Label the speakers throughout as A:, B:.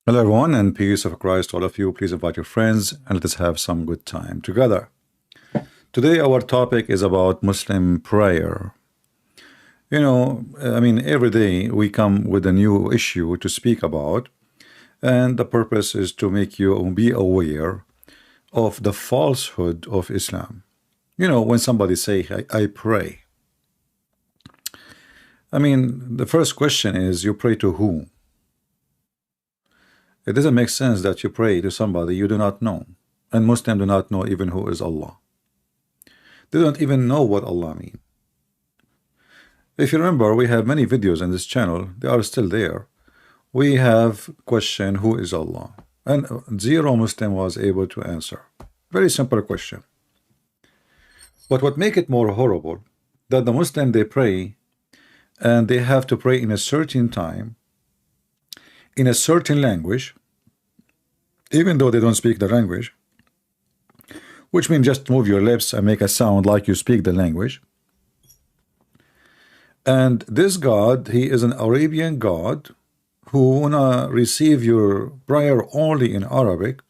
A: Hello, everyone, and peace of Christ to all of you. Please invite your friends and let us have some good time together. Today, our topic is about Muslim prayer. Every day we come with a new issue to speak about, and the purpose is to make you be aware of the falsehood of Islam. When somebody say, I pray, the first question is, you pray to whom? It doesn't make sense that you pray to somebody you do not know. And Muslims do not know even who is Allah. They don't even know what Allah means. If you remember, we have many videos on this channel. They are still there. We have question, who is Allah? And zero Muslim was able to answer. Very simple question. But what make it more horrible, that the Muslim, they pray, and they have to pray in a certain time, in a certain language, even though they don't speak the language, which means just move your lips and make a sound like you speak the language. And this God, he is an Arabian God who wanna receive your prayer only in Arabic,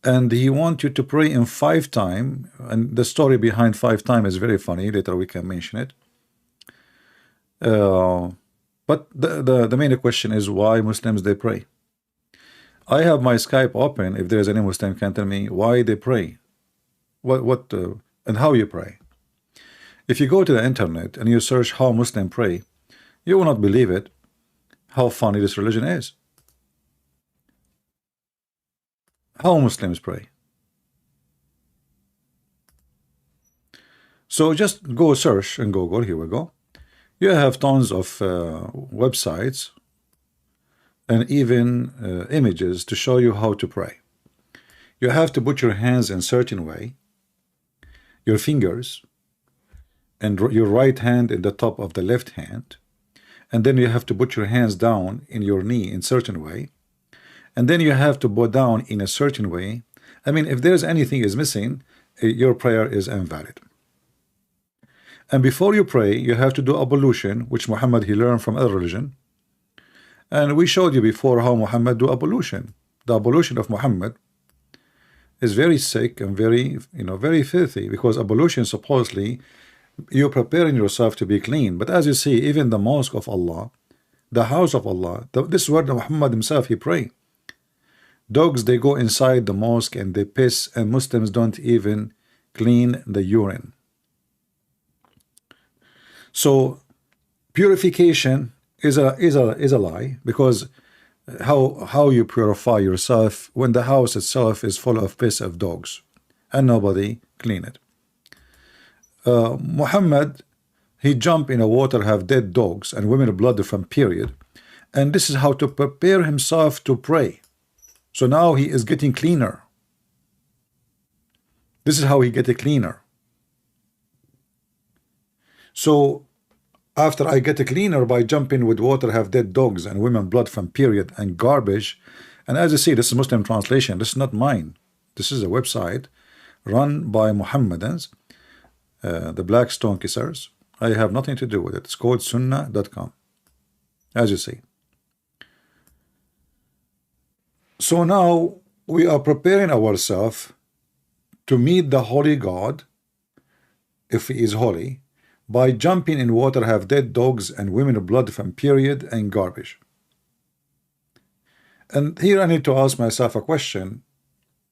A: and he wants you to pray in 5 times. And the story behind 5 times is very funny. Later we can mention it. But the main question is why Muslims they pray. I have my Skype open. If there's any Muslim can tell me why they pray, and how you pray. If you go to the internet and you search how Muslims pray, you will not believe it, how funny this religion is. How Muslims pray. So just go search in Google. Here we go. You have tons of websites and even images to show you how to pray. You have to put your hands in a certain way, your fingers, and your right hand in the top of the left hand, and then you have to put your hands down in your knee in a certain way, and then you have to bow down in a certain way. If there's anything is missing, your prayer is invalid. And before you pray, you have to do ablution, which Muhammad he learned from other religion. And we showed you before how Muhammad do ablution. The ablution of Muhammad is very sick and very, very filthy, because ablution supposedly you're preparing yourself to be clean. But as you see, even the mosque of Allah, the house of Allah, this is where Muhammad himself he pray. Dogs, they go inside the mosque and they piss, and Muslims don't even clean the urine. So purification is a lie, because how you purify yourself when the house itself is full of piss of dogs and nobody clean it. Muhammad, he jump in a water, have dead dogs and women blood from period, and this is how to prepare himself to pray. So now he is getting cleaner. This is how he get cleaner. So after I get cleaner by jumping with water, have dead dogs and women blood from period and garbage. And as you see, this is Muslim translation. This is not mine. This is a website run by Mohammedans, the black stone kissers. I have nothing to do with it. It's called sunnah.com, as you see. So now we are preparing ourselves to meet the holy God, if he is holy, by jumping in water, have dead dogs and women blood from period and garbage. And here I need to ask myself a question.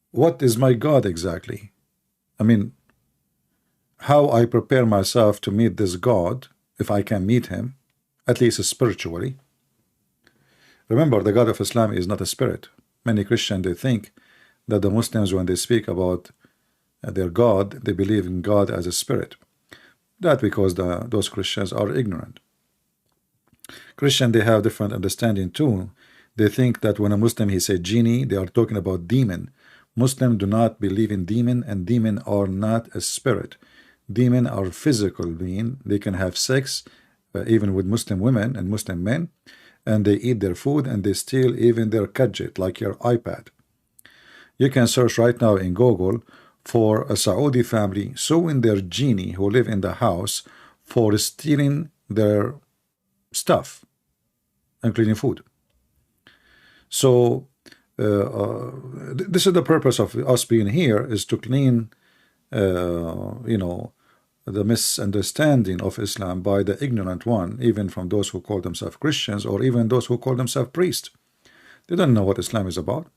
A: What is my God exactly? How I prepare myself to meet this God, if I can meet him, at least spiritually. Remember, the God of Islam is not a spirit. Many Christians, they think that the Muslims, when they speak about their God, they believe in God as a spirit. That because those Christians are ignorant. Christians, they have different understanding too. They think that when a Muslim he say genie, they are talking about demon. Muslims do not believe in demon, and demon are not a spirit. Demon are physical being. They can have sex even with Muslim women and Muslim men, and they eat their food, and they steal even their gadget like your iPad. You can search right now in Google for a Saudi family suing their genie who live in the house for stealing their stuff, including food. So this is the purpose of us being here, is to clean you know, the misunderstanding of Islam by the ignorant one, even from those who call themselves Christians or even those who call themselves priests. They don't know what Islam is about.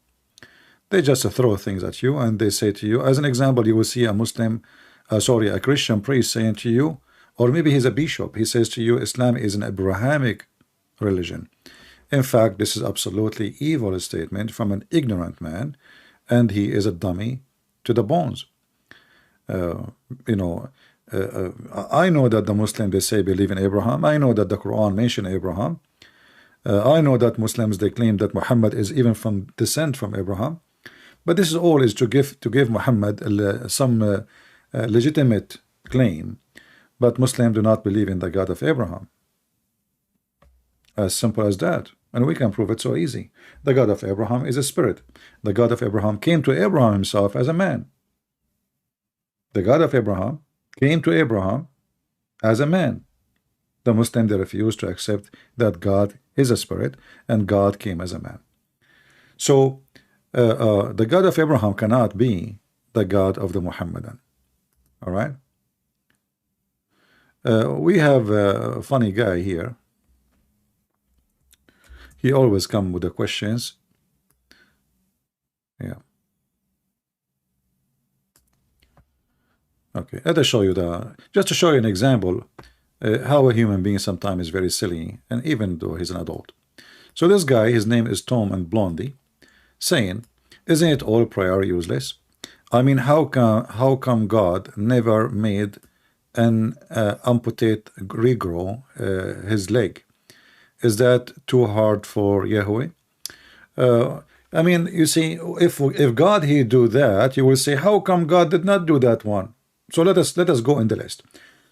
A: They just throw things at you and they say to you, as an example, you will see a Muslim, a Christian priest saying to you, or maybe he's a bishop, he says to you, Islam is an Abrahamic religion. In fact, this is absolutely evil statement from an ignorant man, and he is a dummy to the bones. You know, I know that the Muslims, they say believe in Abraham. I know that the Quran mention Abraham. I know that Muslims, they claim that Muhammad is even from descent from Abraham. But this is all is to give Muhammad some legitimate claim. But Muslims do not believe in the God of Abraham. As simple as that. And we can prove it so easy. The God of Abraham is a spirit. The God of Abraham came to Abraham himself as a man. The God of Abraham came to Abraham as a man. The Muslim, they refuse to accept that God is a spirit and God came as a man. So the God of Abraham cannot be the God of the Muhammadan. All right. We have a funny guy here. He always come with the questions. Yeah. Okay, let us show you just to show you an example how a human being sometimes is very silly, and even though he's an adult. So this guy, his name is Tom and Blondie, saying, isn't it all prayer useless? I mean, how come God never made an amputate regrow his leg? Is that too hard for Yahweh? I mean, you see, if God he do that, you will say, how come God did not do that one? So let us go in the list.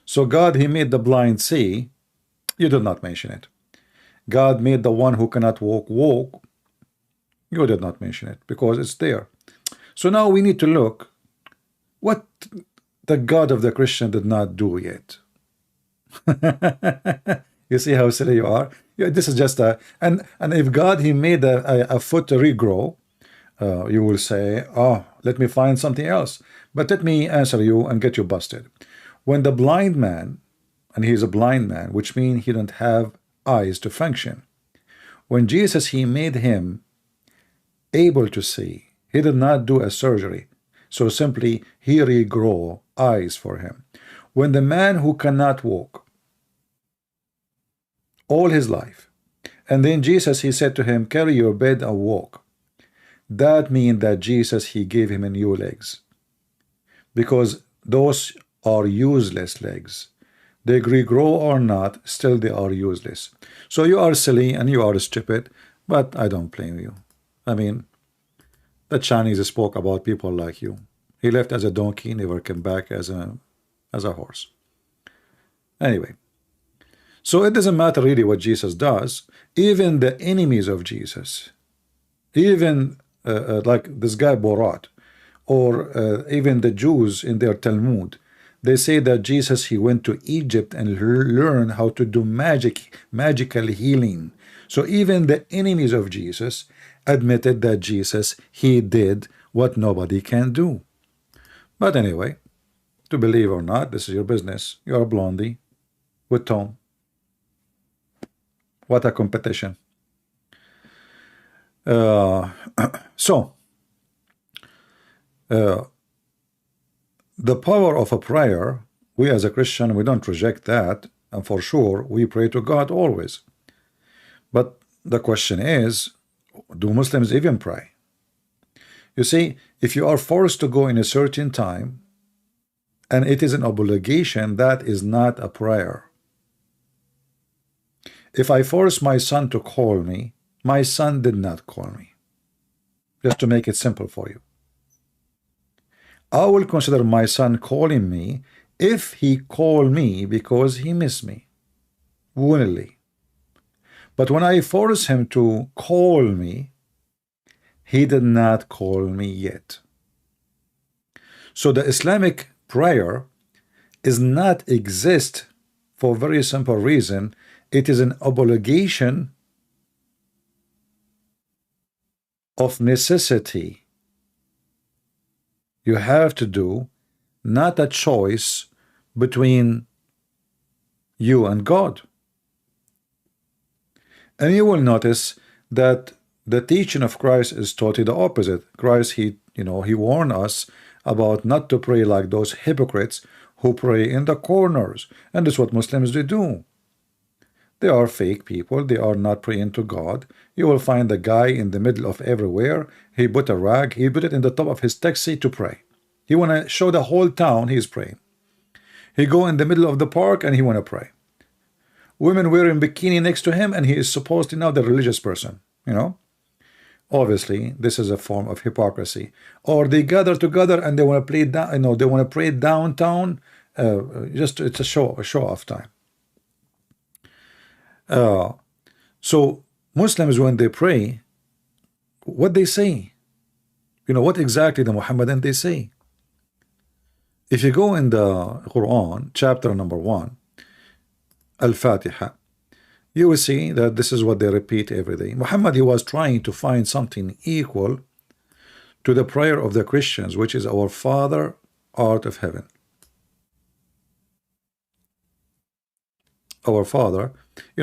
A: So God he made the blind see. You did not mention it. God made the one who cannot walk. You did not mention it because it's there. So now we need to look what the God of the Christian did not do yet. You see how silly you are? Yeah, this is just and if God he made a foot regrow, you will say, oh, let me find something else. But let me answer you and get you busted. When the blind man, and he's a blind man, which means he don't have eyes to function. When Jesus he made him able to see, he did not do a surgery. So simply he regrow eyes for him. When the man who cannot walk all his life, and then Jesus he said to him, carry your bed and walk. That means that Jesus he gave him a new legs, because those are useless legs. They regrow or not, still they are useless. So you are silly and you are stupid, but I don't blame you. I mean, the Chinese spoke about people like you. He left as a donkey, never came back as a horse. Anyway, so it doesn't matter really what Jesus does. Even the enemies of Jesus, even like this guy Borat, or even the Jews in their Talmud, they say that Jesus he went to Egypt and learned how to do magical healing. So even the enemies of Jesus admitted that Jesus he did what nobody can do. But anyway, to believe or not, this is your business. You are Blondie with Tom. What a competition. The power of a prayer, we as a Christian, we don't reject that, and for sure we pray to God always. But the question is, do Muslims even pray? You see, if you are forced to go in a certain time and it is an obligation, that is not a prayer. If I force my son to call me, my son did not call me. Just to make it simple for you, I will consider my son calling me if he called me because he missed me, willingly. But when I force him to call me, he did not call me yet. So the Islamic prayer is not exist for a very simple reason. It is an obligation of necessity. You have to do, not a choice between you and God. And you will notice that the teaching of Christ is totally the opposite. Christ, he warned us about not to pray like those hypocrites who pray in the corners. And this is what Muslims do. They are fake people. They are not praying to God. You will find a guy in the middle of everywhere. He put a rag. He put it in the top of his taxi to pray. He want to show the whole town he's praying. He go in the middle of the park and he want to pray. Women wearing bikini next to him, and he is supposedly now the religious person. Obviously, this is a form of hypocrisy. Or they gather together and they want to play down. They want to pray downtown. Just it's a show off time. So Muslims, when they pray, what they say, what exactly the Muhammadan they say. If you go in the Quran, chapter number 1, Al-Fatiha, you will see that this is what they repeat every day. Muhammad, he was trying to find something equal to the prayer of the Christians, which is our Father, art of heaven. Our Father,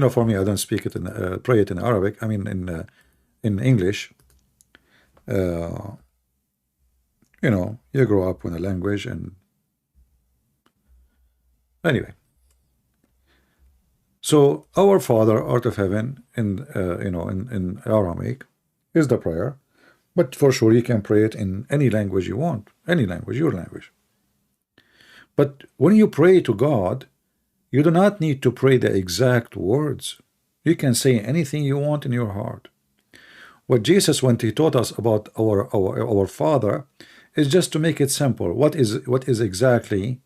A: for me, I don't speak it in pray it in Arabic. I mean in English. You grow up with a language, and anyway. So our Father, art of heaven, in Aramaic, is the prayer, but for sure you can pray it in any language you want, any language, your language. But when you pray to God, you do not need to pray the exact words. You can say anything you want in your heart. What Jesus, when he taught us about our Father, is just to make it simple. What is exactly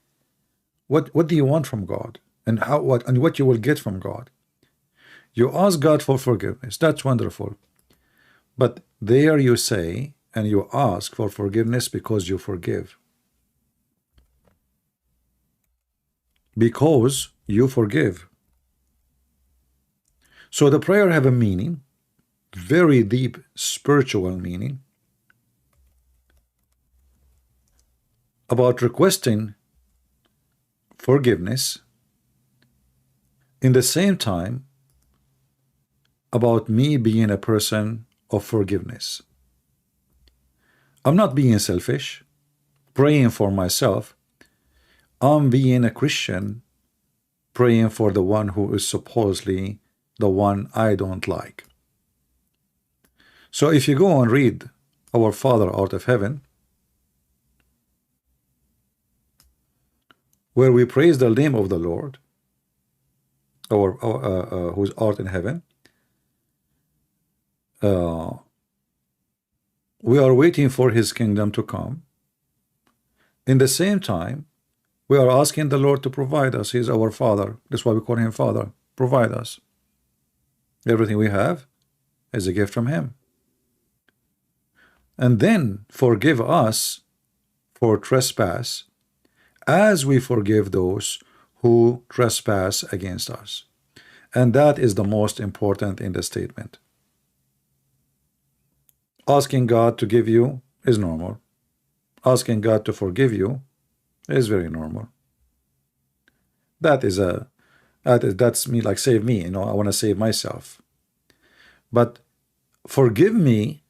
A: what do you want from God? And what you will get from God. You ask God for forgiveness. That's wonderful. But there you say, and you ask for forgiveness because you forgive. Because you forgive. So the prayer have a meaning, very deep spiritual meaning, about requesting forgiveness. In the same time, about me being a person of forgiveness. I'm not being selfish, praying for myself. I'm being a Christian, praying for the one who is supposedly the one I don't like. So if you go and read Our Father, art of heaven, where we praise the name of the Lord, whose art in heaven, we are waiting for his kingdom to come. In the same time, we are asking the Lord to provide us. He is our Father. That's why we call him Father. Provide us. Everything we have is a gift from him. And then forgive us for trespass, as we forgive those who trespass against us. And that is the most important in the statement. Asking God to give you is normal. Asking God to forgive you is very normal. That's me, like save me, I want to save myself. But forgive me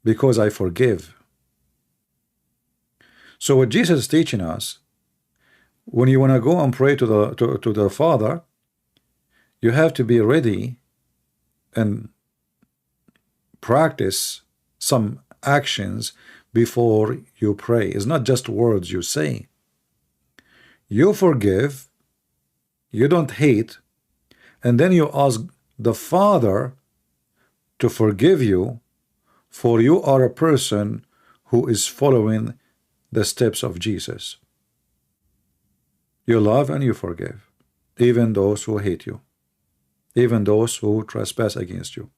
A: because I forgive. So what Jesus is teaching us, when you want to go and pray to the Father, you have to be ready and practice some actions before you pray. It's not just words you say. You forgive, you don't hate, and then you ask the Father to forgive you, for you are a person who is following the steps of Jesus. You love and you forgive, even those who hate you, even those who trespass against you.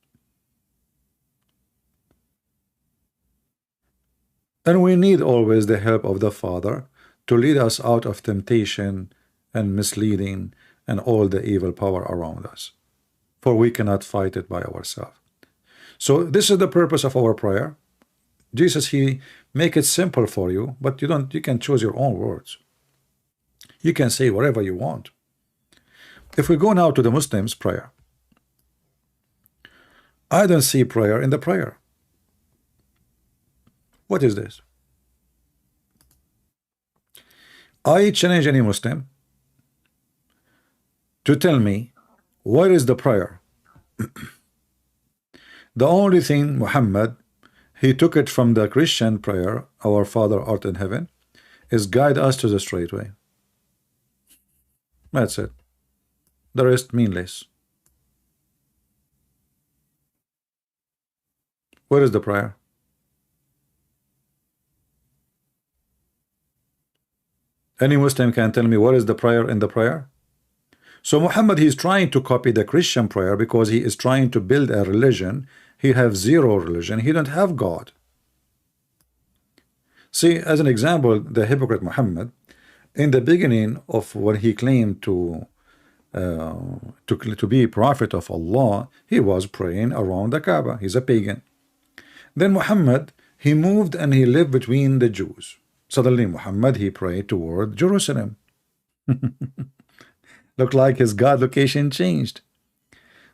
A: And we need always the help of the Father to lead us out of temptation and misleading and all the evil power around us, for we cannot fight it by ourselves. So this is the purpose of our prayer. Jesus, he make it simple for you, but you can choose your own words. You can say whatever you want. If we go now to the Muslims prayer, I don't see prayer in the prayer. What is this? I challenge any Muslim to tell me where is the prayer. The only thing Muhammad, he took it from the Christian prayer, our Father art in heaven, is guide us to the straight way. That's it. The rest meaningless. Where is the prayer? Any Muslim can tell me what is the prayer in the prayer? So Muhammad, he's trying to copy the Christian prayer because he is trying to build a religion. He have zero religion. He don't have God. See, as an example, the hypocrite Muhammad, in the beginning of when he claimed to be prophet of Allah, he was praying around the Kaaba. He's a pagan. Then Muhammad, he moved and he lived between the Jews. Suddenly Muhammad, he prayed toward Jerusalem. Looked like his God location changed.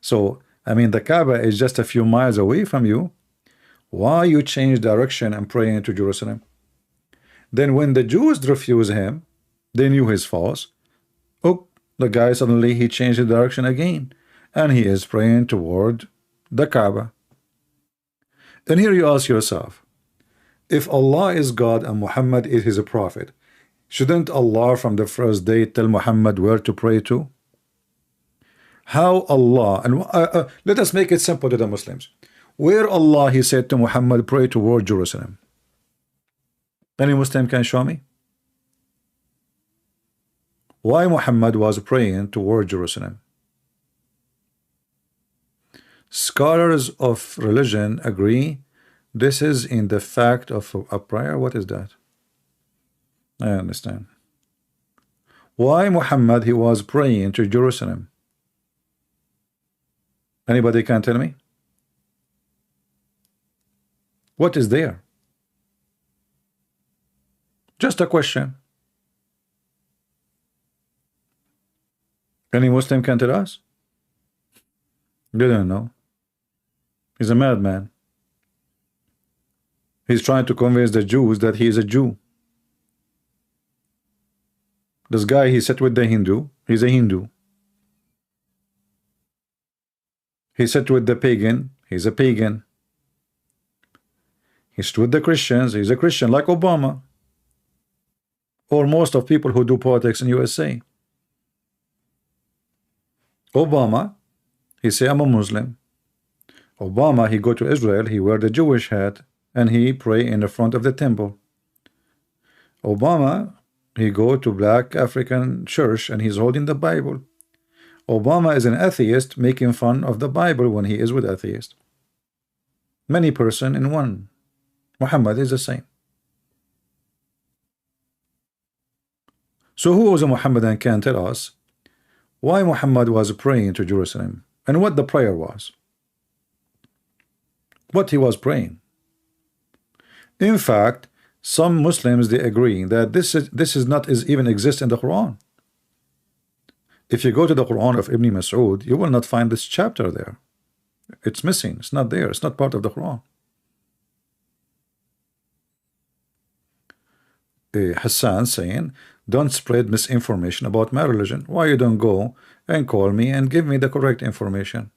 A: So, I mean, the Kaaba is just a few miles away from you. Why you change direction and pray into Jerusalem? Then when the Jews refuse him, they knew his false. Oh, the guy suddenly he changed the direction again, and he is praying toward the Kaaba. And here you ask yourself, if Allah is God and Muhammad is his prophet, shouldn't Allah from the first day tell Muhammad where to pray to? How Allah, and let us make it simple to the Muslims. Where Allah he said to Muhammad, pray toward Jerusalem? Any Muslim can show me? Why Muhammad was praying toward Jerusalem? Scholars of religion agree this is in the fact of a prayer. What is that? I understand. Why Muhammad he was praying to Jerusalem? Anybody can tell me? What is there? Just a question. Any Muslim can tell us? They don't know. He's a madman. He's trying to convince the Jews that he is a Jew. This guy, he sat with the Hindu. He's a Hindu. He sat with the pagan. He's a pagan. He stood with the Christians. He's a Christian, like Obama. Or most of people who do politics in USA. Obama, he say, I'm a Muslim. Obama, he go to Israel, he wear the Jewish hat, and he pray in the front of the temple. Obama, he go to black African church, and he's holding the Bible. Obama is an atheist making fun of the Bible when he is with atheists. Many person in one. Muhammad is the same. So who was a Muhammadan can tell us why Muhammad was praying to Jerusalem and what the prayer was? What he was praying. In fact, some Muslims they agree that this is not even exist in the Quran. If you go to the Quran of Ibn Mas'ud, you will not find this chapter there. It's missing. It's not there. It's not part of the Quran. Hassan saying, don't spread misinformation about my religion. Why you don't go and call me and give me the correct information?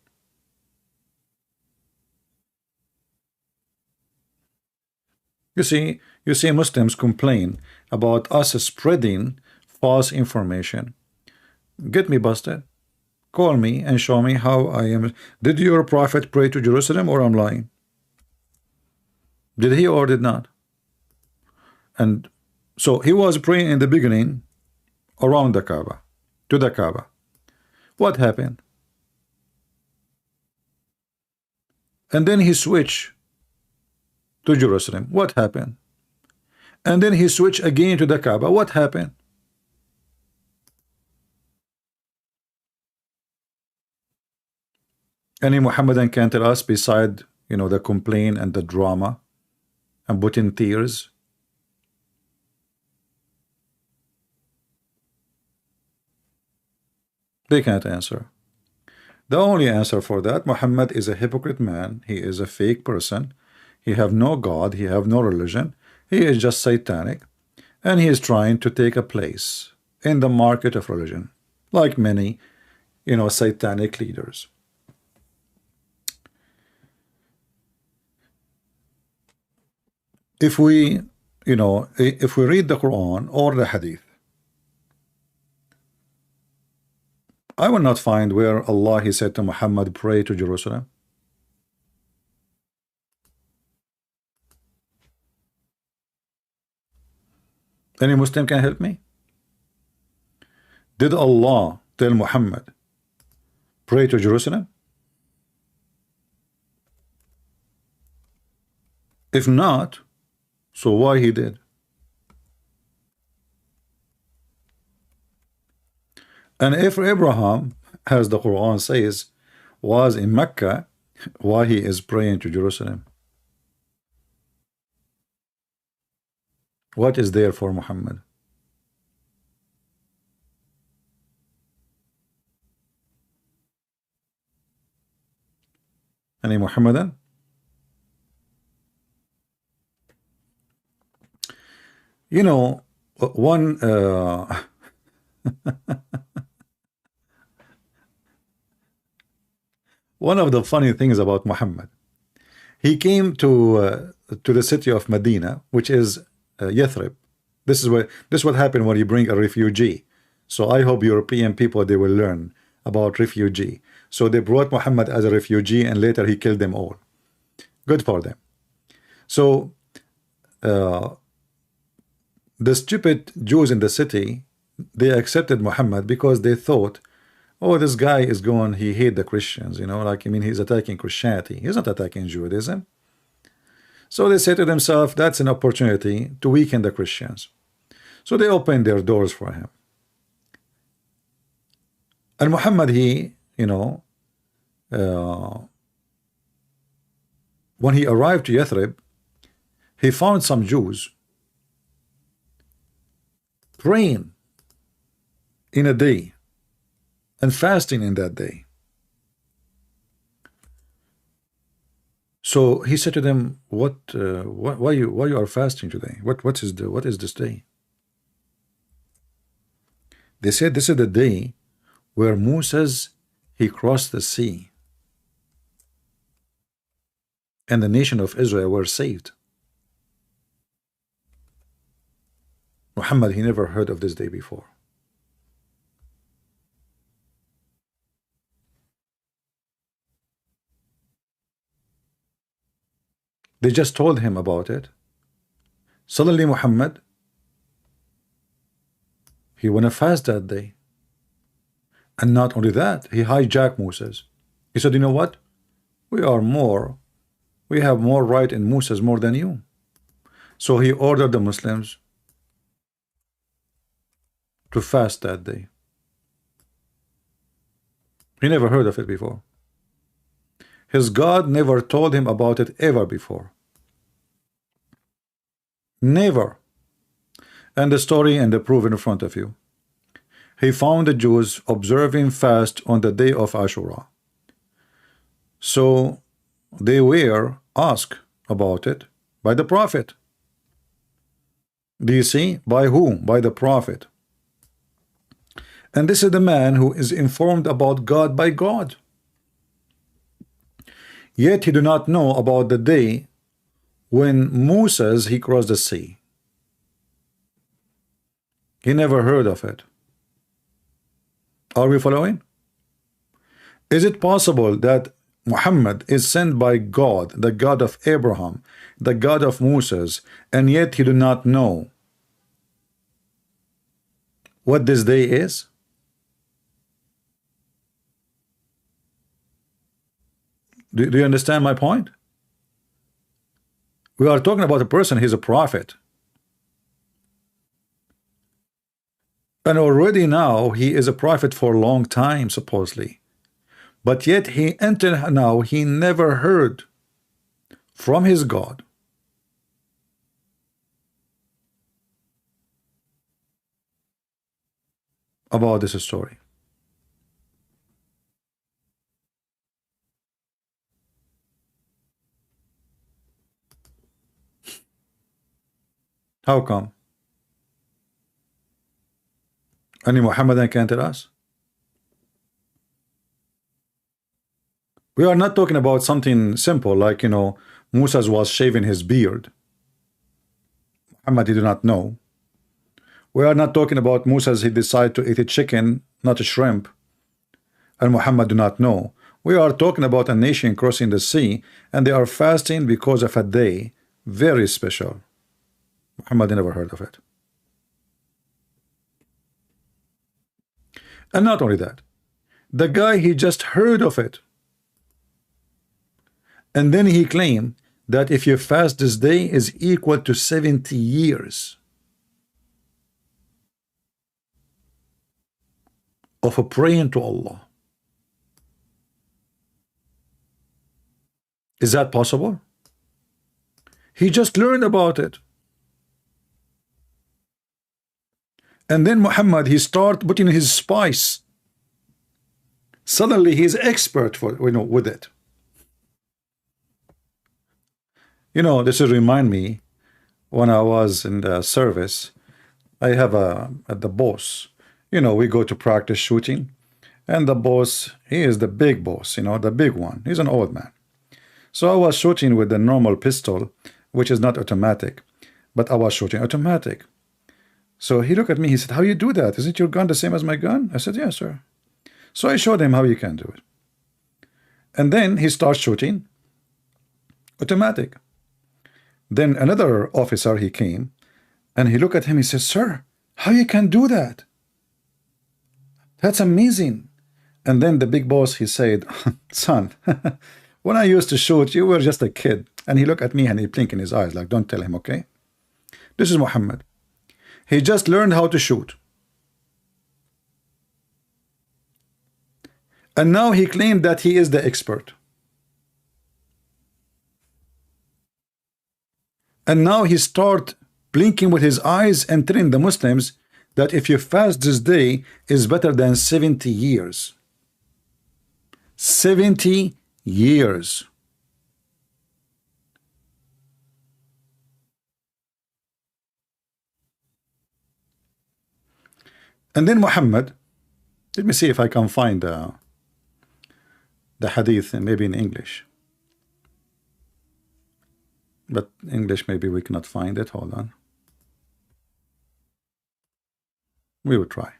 A: You see Muslims complain about us spreading false information. Get me busted. Call me and show me how I am. Did your prophet pray to Jerusalem, or I'm lying? Did he or did not? And so he was praying in the beginning around the Kaaba, to the Kaaba. What happened? And then he switched to Jerusalem. What happened? And then he switched again to the Kaaba. What happened? Any Muhammadan can tell us beside you know, the complaint and the drama and put in tears? They can't answer. The only answer for that, Muhammad is a hypocrite man. He is a fake person. He have no God. He have no religion. He is just satanic. And he is trying to take a place in the market of religion, like many, you know, satanic leaders. If we, you know, if we read the Quran or the Hadith, I will not find where Allah, he said to Muhammad, pray to Jerusalem. Any Muslim can help me? Did Allah tell Muhammad, pray to Jerusalem? If not, so why he did? And if Abraham, as the Quran says, was in Mecca, why he is praying to Jerusalem? What is there for Muhammad? Any Muhammadan? You know, one one of the funny things about Muhammad, he came to the city of Medina, which is Yathrib. This is what happened when you bring a refugee. So I hope European people, they will learn about refugee. So they brought Muhammad as a refugee, and later he killed them all. Good for them. So the stupid Jews in the city, they accepted Muhammad because they thought, oh, this guy is going, he hate the Christians, you know, like, I mean, he's attacking Christianity. He's not attacking Judaism. So they say to themselves, that's an opportunity to weaken the Christians. So they opened their doors for him. And Muhammad, he, you know, when he arrived to Yathrib, he found some Jews praying in a day and fasting in that day. So he said to them, why you are fasting today? What is this day? They said, this is the day where Moses, he crossed the sea and the nation of Israel were saved. Muhammad, he never heard of this day before. They just told him about it. Suddenly Muhammad, he went to fast that day. And not only that, he hijacked Moses. He said, you know what? We have more right in Moses more than you. So he ordered the Muslims to fast that day. He never heard of it before. His God never told him about it ever before. Never. And the story and the proof in front of you. He found the Jews observing fast on the day of Ashura. So they were asked about it by the prophet. Do you see? By whom? By the prophet. And this is the man who is informed about God by God. Yet he do not know about the day when Moses, he crossed the sea. He never heard of it. Are we following? Is it possible that Muhammad is sent by God, the God of Abraham, the God of Moses, and yet he do not know what this day is? Do you understand my point? We are talking about a person, he's a prophet. And already now he is a prophet for a long time, supposedly. But yet he until now he never heard from his God about this story. How come? Any Muhammadan can tell us? We are not talking about something simple like, Musa was shaving his beard. Muhammad did not know. We are not talking about Musa, he decided to eat a chicken, not a shrimp, and Muhammad do not know. We are talking about a nation crossing the sea, and they are fasting because of a day very special. Muhammad never heard of it. And not only that, the guy, he just heard of it, and then he claimed that if you fast this day is equal to 70 years of a praying to Allah. Is that possible? He just learned about it. And then Muhammad, he start putting his spice. Suddenly he's expert for with it. This will remind me when I was in the service. I have the boss. We go to practice shooting, and the boss, he is the big boss, the big one. He's an old man. So I was shooting with the normal pistol, which is not automatic, but I was shooting automatic. So he looked at me, he said, "How you do that? Isn't your gun the same as my gun?" I said, "Yes, sir." So I showed him how you can do it. And then he starts shooting automatic. Then another officer, he came, and he looked at him, he said, "Sir, how you can do that? That's amazing." And then the big boss, he said, "Son, when I used to shoot, you were just a kid." And he looked at me and he blinked in his eyes like, "Don't tell him, okay?" This is Muhammad. He just learned how to shoot. And now he claimed that he is the expert. And now he start blinking with his eyes and telling the Muslims that if you fast this day is better than 70 years. 70 years. And then Muhammad, let me see if I can find the hadith, maybe in English. But English, maybe we cannot find it. Hold on. We will try.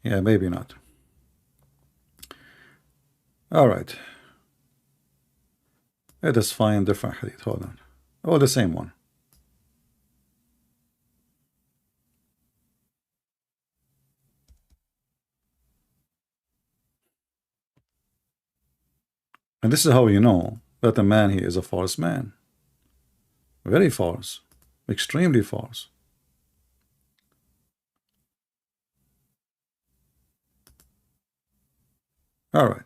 A: Yeah, maybe not. All right. Let us find different hadith. Hold on. Oh, the same one. And this is how you know that the man, he is a false man. Very false. Extremely false. All right.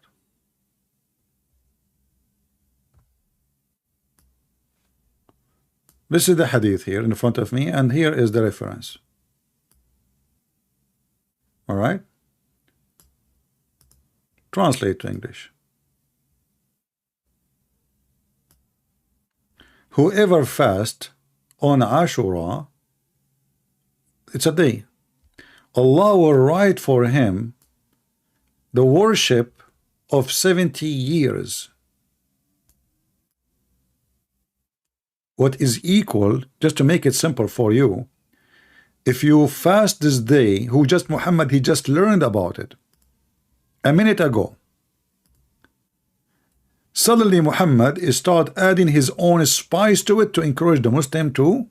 A: This is the hadith here in front of me, and here is the reference. All right. Translate to English. Whoever fasts on Ashura, it's a day, Allah will write for him the worship of 70 years. What is equal, just to make it simple for you, if you fast this day, Muhammad, he just learned about it a minute ago. Suddenly Muhammad start adding his own spice to it to encourage the Muslim to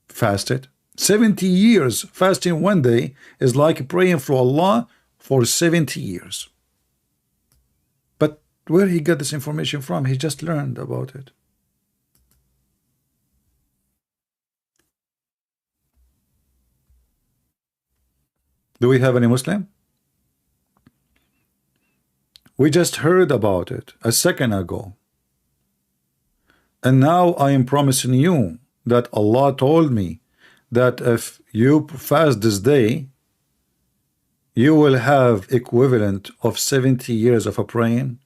A: fast it. 70 years fasting one day is like praying for Allah for 70 years. But where he got this information from? He just learned about it. Do we have any Muslim? We just heard about it a second ago. And now I am promising you that Allah told me that if you fast this day, you will have equivalent of 70 years of a praying.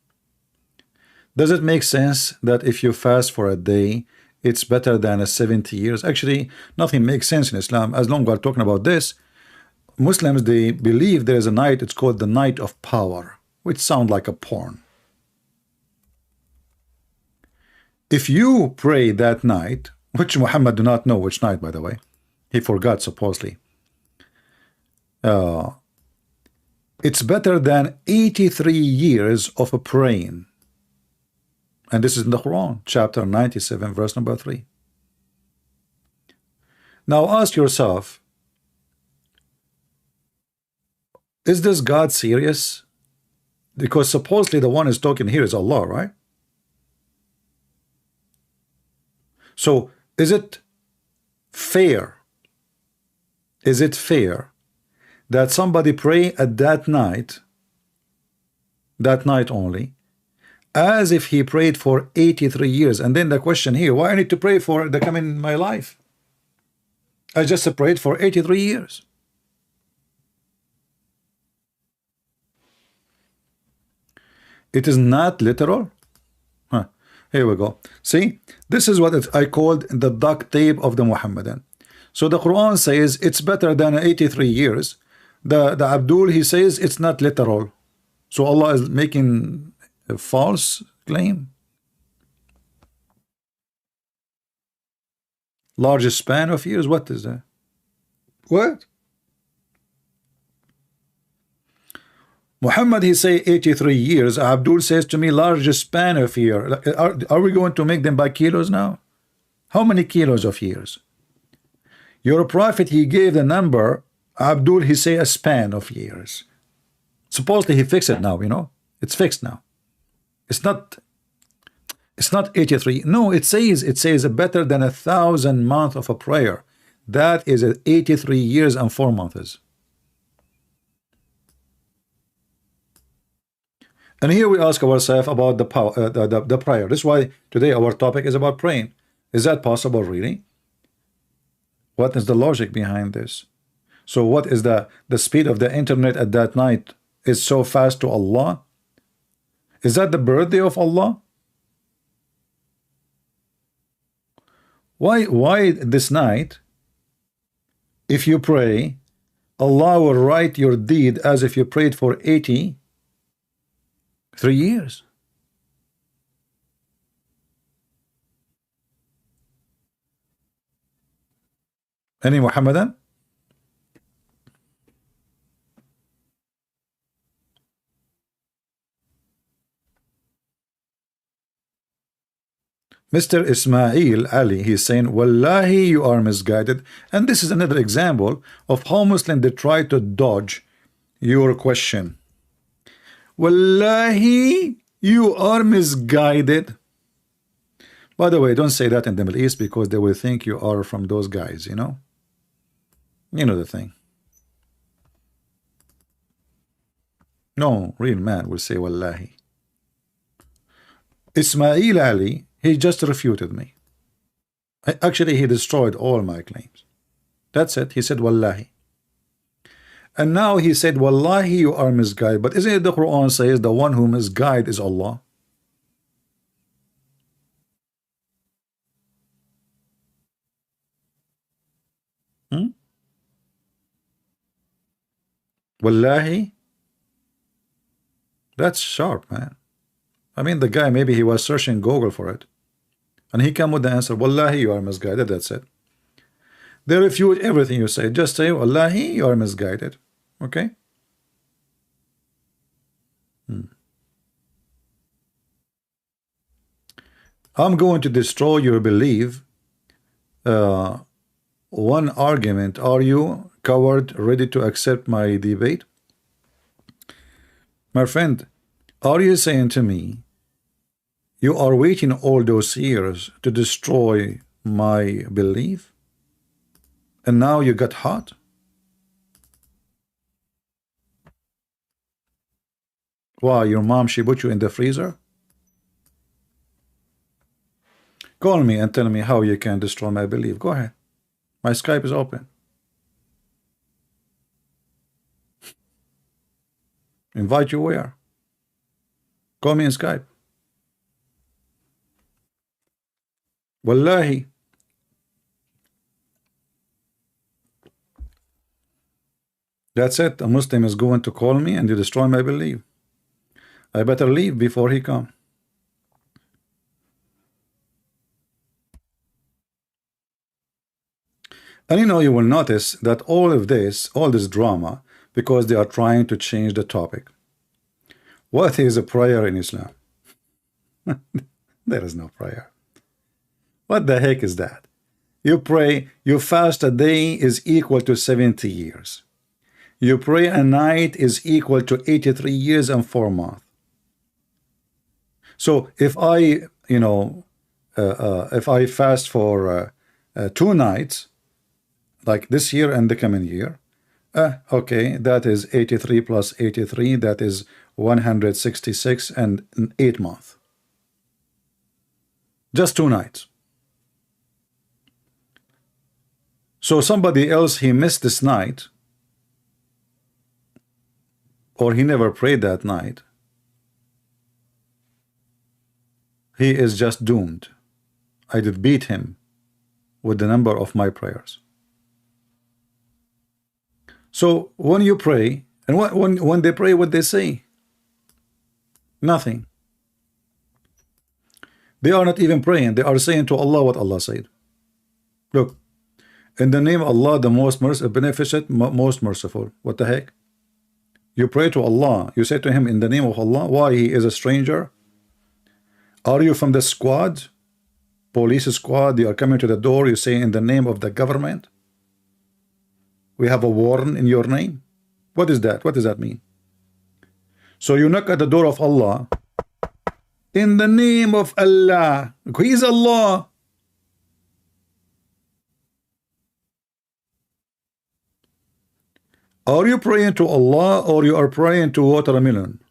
A: Does it make sense that if you fast for a day, it's better than a 70 years? Actually, nothing makes sense in Islam. As long as we're talking about this, Muslims, they believe there is a night, it's called the night of power, which sounds like a porn. If you pray that night, which Muhammad do not know which night, by the way, he forgot supposedly, it's better than 83 years of a praying. And this is in the Quran, chapter 97, verse number 3. Now ask yourself, is this God serious? Because supposedly the one is talking here is Allah, right? So is it fair? Is it fair that somebody pray at that night only, as if he prayed for 83 years? And then the question here, why I need to pray for the coming in my life? I just prayed for 83 years. It is not literal. Here we go. See, this is what I called the duct tape of the Muhammadan. So the Quran says it's better than 83 years. The Abdul, he says it's not literal. So Allah is making a false claim. Largest span of years, what is that? What? Muhammad, he say 83 years. Abdul says to me, largest span of year. Are we going to make them by kilos now? How many kilos of years? Your prophet, he gave the number. Abdul, he say a span of years. Supposedly he fixed it now, you know. It's fixed now. It's not 83. No, it says better than 1,000 months of a prayer. That is 83 years and 4 months. And here we ask ourselves about the power, the prayer. This is why today our topic is about praying. Is that possible, really? What is the logic behind this? So what is the speed of the internet at that night is so fast to Allah? Is that the birthday of Allah? Why this night, if you pray, Allah will write your deed as if you prayed for 83 years? Any Muhammadan? Mr. Ismail Ali, he's saying, Wallahi, you are misguided. And this is another example of how Muslims, they try to dodge your question. Wallahi, you are misguided. By the way, don't say that in the Middle East, because they will think you are from those guys, you know? You know the thing. No real man will say Wallahi. Ismail Ali, he just refuted me. Actually, he destroyed all my claims. That's it. He said Wallahi. And now he said Wallahi, you are misguided. But isn't it the Quran says the one who misguides is Allah? Wallahi? That's sharp, man. I mean, the guy, maybe he was searching Google for it, and he came with the answer, Wallahi, you are misguided. That's it. They refute everything you say. Just say, Wallahi, you are misguided. Okay? I'm going to destroy your belief. One argument. Are you, coward, ready to accept my debate? My friend, are you saying to me, you are waiting all those years to destroy my belief, and now you got hot? Why, your mom, she put you in the freezer? Call me and tell me how you can destroy my belief. Go ahead. My Skype is open. Invite you where? Call me in Skype. Wallahi. That's it. A Muslim is going to call me and you destroy my belief. I better leave before he come. And you will notice that all this drama, because they are trying to change the topic. What is a prayer in Islam? There is no prayer. What the heck is that? You pray, you fast a day is equal to 70 years. You pray a night is equal to 83 years and 4 months. So if I, if I fast for 2 nights, like this year and the coming year, okay, that is 83 plus 83, that is 166 and 8 months. Just 2 nights. So somebody else, he missed this night, or he never prayed that night, he is just doomed. I did beat him with the number of my prayers. So when you pray, and when they pray, what they say? Nothing. They are not even praying. They are saying to Allah what Allah said. Look, in the name of Allah, the most beneficent, most merciful. What the heck? You pray to Allah. You say to him in the name of Allah. Why? He is a stranger. Are you from the squad? Police squad. You are coming to the door. You say in the name of the government. We have a warrant in your name. What is that? What does that mean? So you knock at the door of Allah in the name of Allah. He is Allah. Are you praying to Allah or you are praying to watermelon?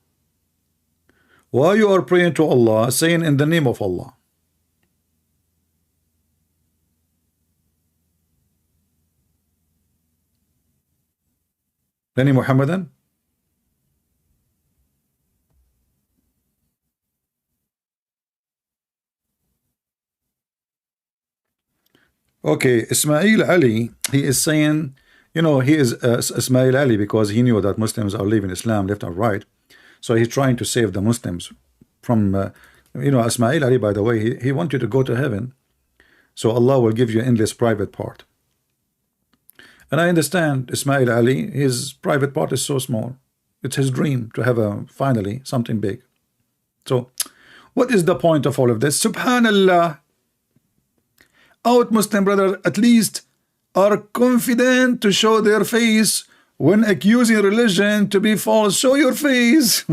A: Why you are praying to Allah saying in the name of Allah? Any Muhammadan? Okay, Ismail Ali, he is saying, he is Ismail Ali because he knew that Muslims are leaving Islam left and right. So he's trying to save the Muslims from, Ismail Ali, by the way, he wants you to go to heaven. So Allah will give you endless private part. And I understand Ismail Ali, his private part is so small. It's his dream to have finally something big. So what is the point of all of this? Subhanallah. Out Muslim brother at least are confident to show their face when accusing religion to be false. Show your face.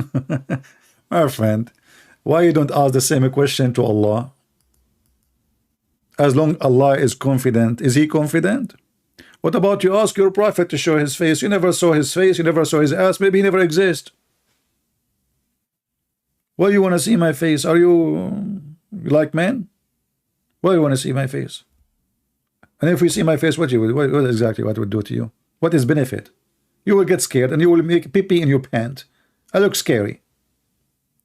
A: My friend, why you don't ask the same question to Allah? As long Allah is confident, is he confident? What about you ask your prophet to show his face? You never saw his face, you never saw his ass, maybe he never exists. Why you want to see my face? Are you like men? Why you want to see my face? And if we see my face, what exactly what would do to you? What is benefit? You will get scared and you will make pee-pee in your pant. I look scary.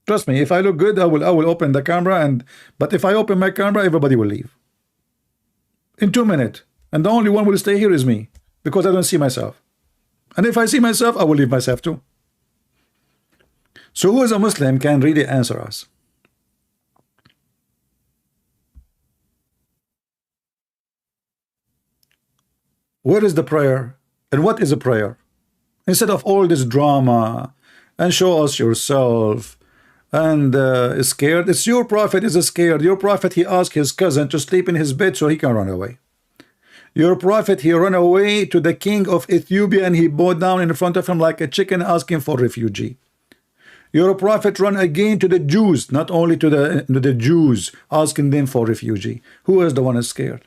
A: Trust me, if I look good, I will open the camera, but if I open my camera, everybody will leave. In 2 minutes. And the only one will stay here is me, because I don't see myself. And if I see myself, I will leave myself too. So who is a Muslim can really answer us? Where is the prayer? And what is a prayer? Instead of all this drama, and show us yourself, and is scared. It's your prophet is scared. Your prophet, he asked his cousin to sleep in his bed so he can run away. Your prophet, he ran away to the king of Ethiopia and he bowed down in front of him like a chicken asking for refugee. Your prophet ran again to the Jews, not only to the Jews, asking them for refugee. Who is the one who's scared?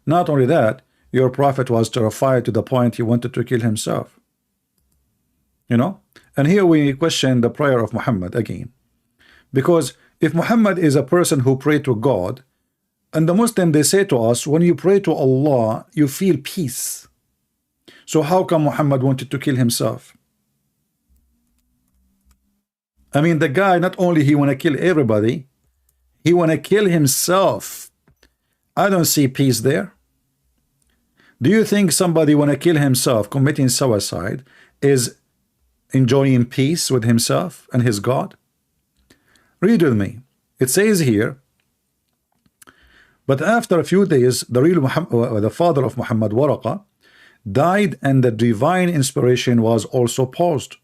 A: Not only that, your prophet was terrified to the point he wanted to kill himself. And here we question the prayer of Muhammad again. Because if Muhammad is a person who prayed to God, and the Muslim, they say to us, when you pray to Allah, you feel peace. So how come Muhammad wanted to kill himself? I mean, the guy, not only he want to kill everybody, he want to kill himself. I don't see peace there. Do you think somebody want to kill himself, committing suicide, is enjoying peace with himself and his God? Read with me. It says here, but after a few days, the father of Muhammad, Waraqa, died, and the divine inspiration was also paused.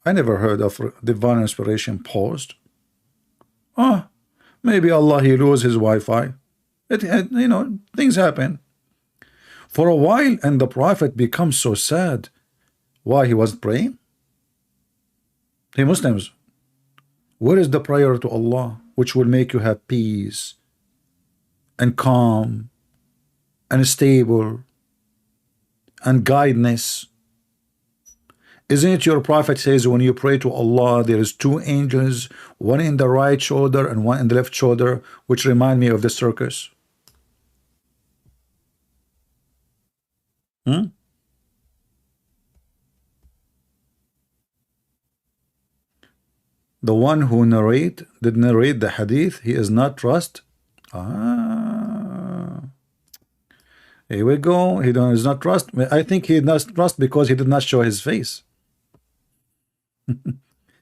A: I never heard of divine inspiration paused. Ah, maybe Allah, he lose his Wi-Fi. You know, things happen. For a while, and the Prophet becomes so sad. Why he wasn't praying? Hey Muslims, where is the prayer to Allah which will make you have peace and calm and stable and guidance? Isn't it your Prophet says when you pray to Allah there is two angels, one in the right shoulder and one in the left shoulder, which remind me of the circus? The one who did narrate the hadith, he is not trust. Here we go. He does not trust. I think he does trust because he did not show his face.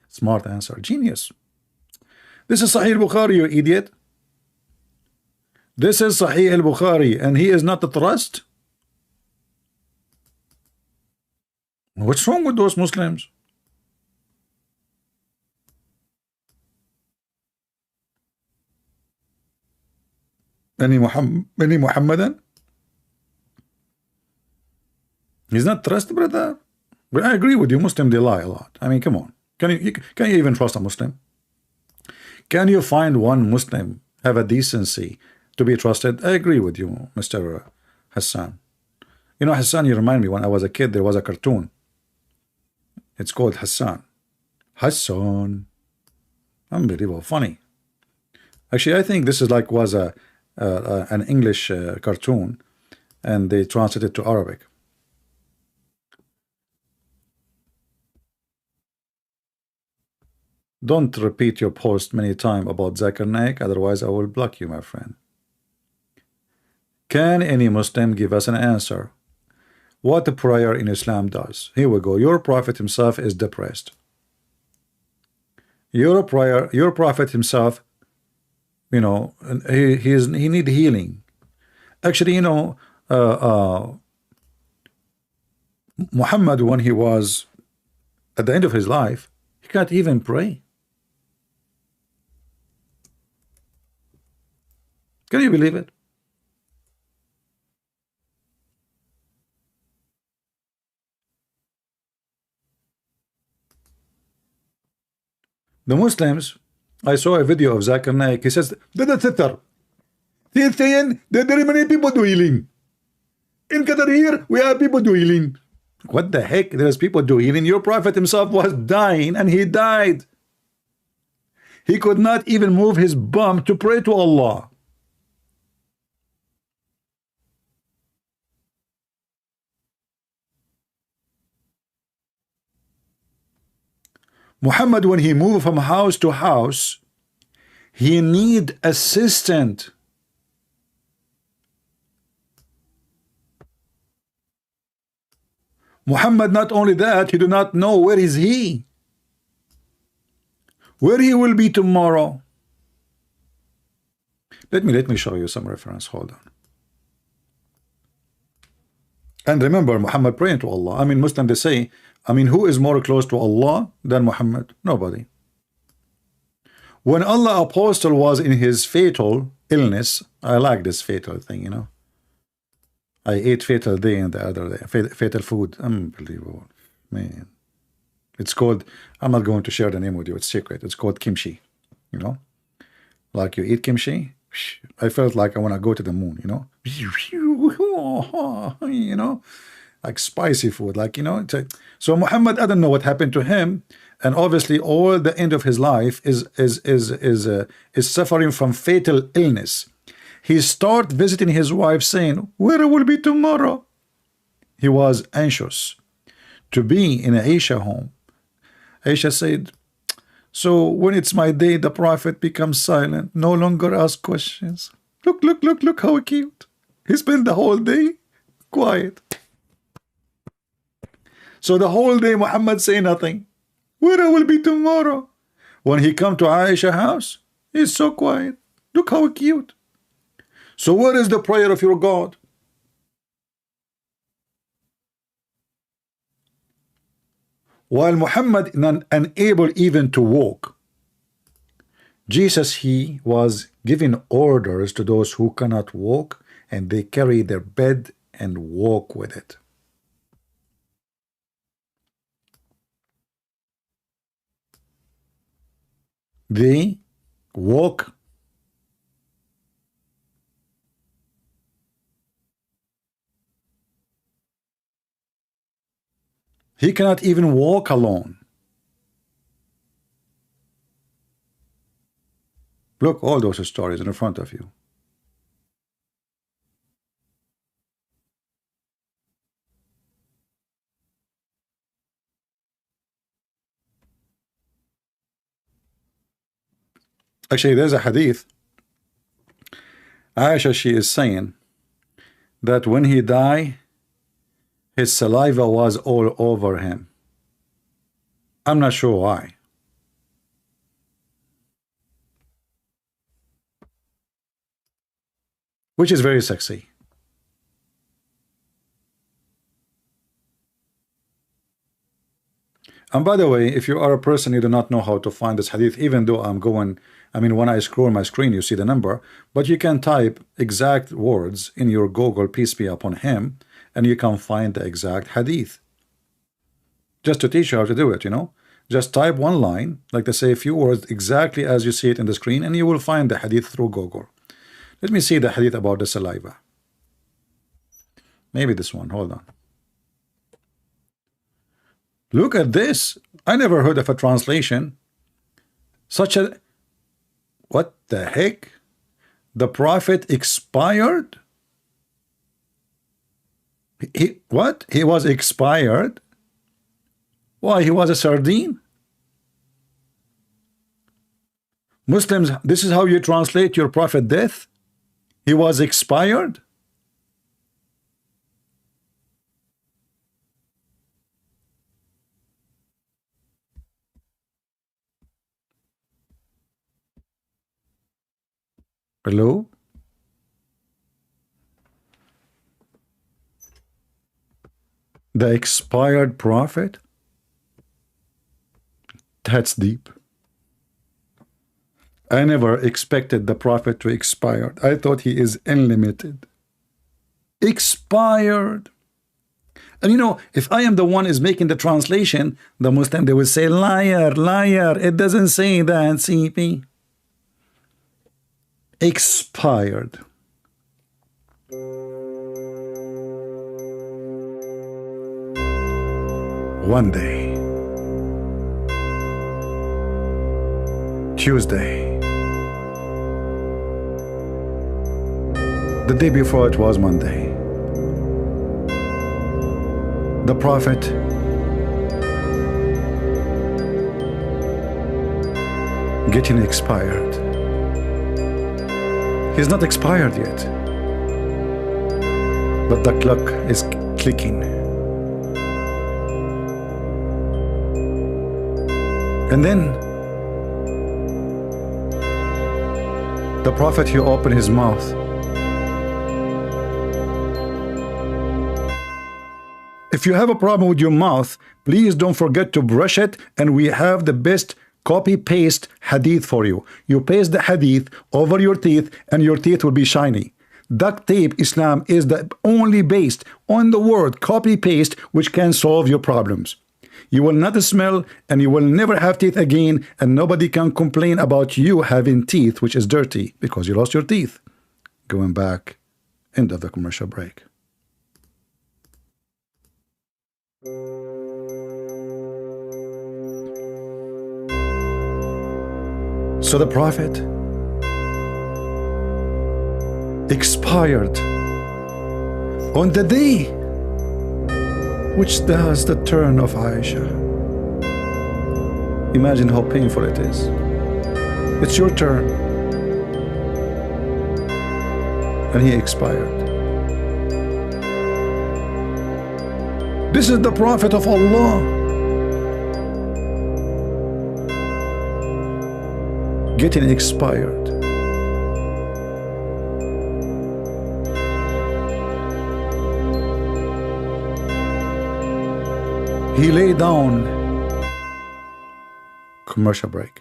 A: Smart answer. Genius. This is Sahih al-Bukhari, you idiot. This is Sahih al-Bukhari, and he is not the trust. What's wrong with those Muslims? Any Muhammadan? He's not trust, brother. But I agree with you. Muslim, they lie a lot. I mean, come on. Can you even trust a Muslim? Can you find one Muslim have a decency to be trusted? I agree with you, Mr. Hassan. You know, Hassan, you remind me, when I was a kid, there was a cartoon. It's called Hassan. Hassan. Unbelievable. Funny. Actually, I think this is like was an English cartoon, and they translated it to Arabic. Don't repeat your post many times about Zakir Naik, otherwise I will block you, my friend. Can any Muslim give us an answer? What the prayer in Islam does? Here we go. Your Prophet himself is depressed. Your Prophet himself, you know, he need healing. Actually, you know, Muhammad, when he was at the end of his life, he can't even pray. Can you believe it? The Muslims, I saw a video of Zakir Naik. He says, there are many people doing. In Qatar here, we have people doing. What the heck? There's people doing. Your Prophet himself was dying, and he died. He could not even move his bum to pray to Allah. Muhammad, when he moved from house to house, he need assistant. Muhammad, not only that, he do not know where is he, where he will be tomorrow. Let me show you some reference. Hold on. And remember, Muhammad praying to Allah. I mean, Muslim, they say, I mean, who is more close to Allah than Muhammad? Nobody. When Allah Apostle was in his fatal illness, I like this fatal thing, you know. I ate fatal day and the other day, fatal food. Unbelievable, man. It's called, I'm not going to share the name with you, it's secret. It's called kimchi, you know. Like you eat kimchi, I felt like I want to go to the moon, you know. You know, like spicy food, like, you know. So Muhammad, I don't know what happened to him, and obviously all the end of his life is suffering from fatal illness. He start visiting his wife saying, where will be tomorrow? He was anxious to be in Aisha home. Aisha said, so when it's my day, the prophet becomes silent, no longer ask questions. Look how cute. He spent the whole day quiet. So the whole day Muhammad say nothing. Where I will be tomorrow? When he come to Aisha house, he's so quiet. Look how cute. So where is the prayer of your God? While Muhammad unable even to walk, Jesus, he was giving orders to those who cannot walk, and they carry their bed and walk with it. They walk. He cannot even walk alone. Look, all those stories in front of you. Actually, there's a hadith. Aisha, she is saying that when he died, his saliva was all over him. I'm not sure why. Which is very sexy. And by the way, if you are a person you do not know how to find this hadith, even though when I scroll my screen, you see the number, but you can type exact words in your Google, peace be upon him, and you can find the exact hadith. Just to teach you how to do it, you know. Just type one line, like they say, a few words exactly as you see it in the screen, and you will find the hadith through Google. Let me see the hadith about the saliva. Maybe this one, hold on. Look at this. I never heard of a translation. What the heck? The prophet expired? What? He was expired? Why, he was a sardine? Muslims, this is how you translate your prophet death? He was expired? Hello? The expired prophet? That's deep. I never expected the prophet to expire. I thought he is unlimited. Expired. And you know, if I am the one is making the translation, the Muslim, they will say, liar, liar. It doesn't say that, CP. Expired. One day, Tuesday, the day before it was Monday, the prophet getting expired. He's not expired yet, but the clock is clicking. And then the prophet, he opened his mouth. If you have a problem with your mouth, please don't forget to brush it, and we have the best copy-paste hadith for you. You paste the hadith over your teeth and your teeth will be shiny. Duct tape Islam is the only based on the word copy-paste which can solve your problems. You will not smell and you will never have teeth again, and nobody can complain about you having teeth which is dirty because you lost your teeth. Going back, end of the commercial break. So the prophet expired on the day which does the turn of Aisha. Imagine how painful it is. It's your turn, and he expired. This is the Prophet of Allah, getting expired. He lay down. Commercial break.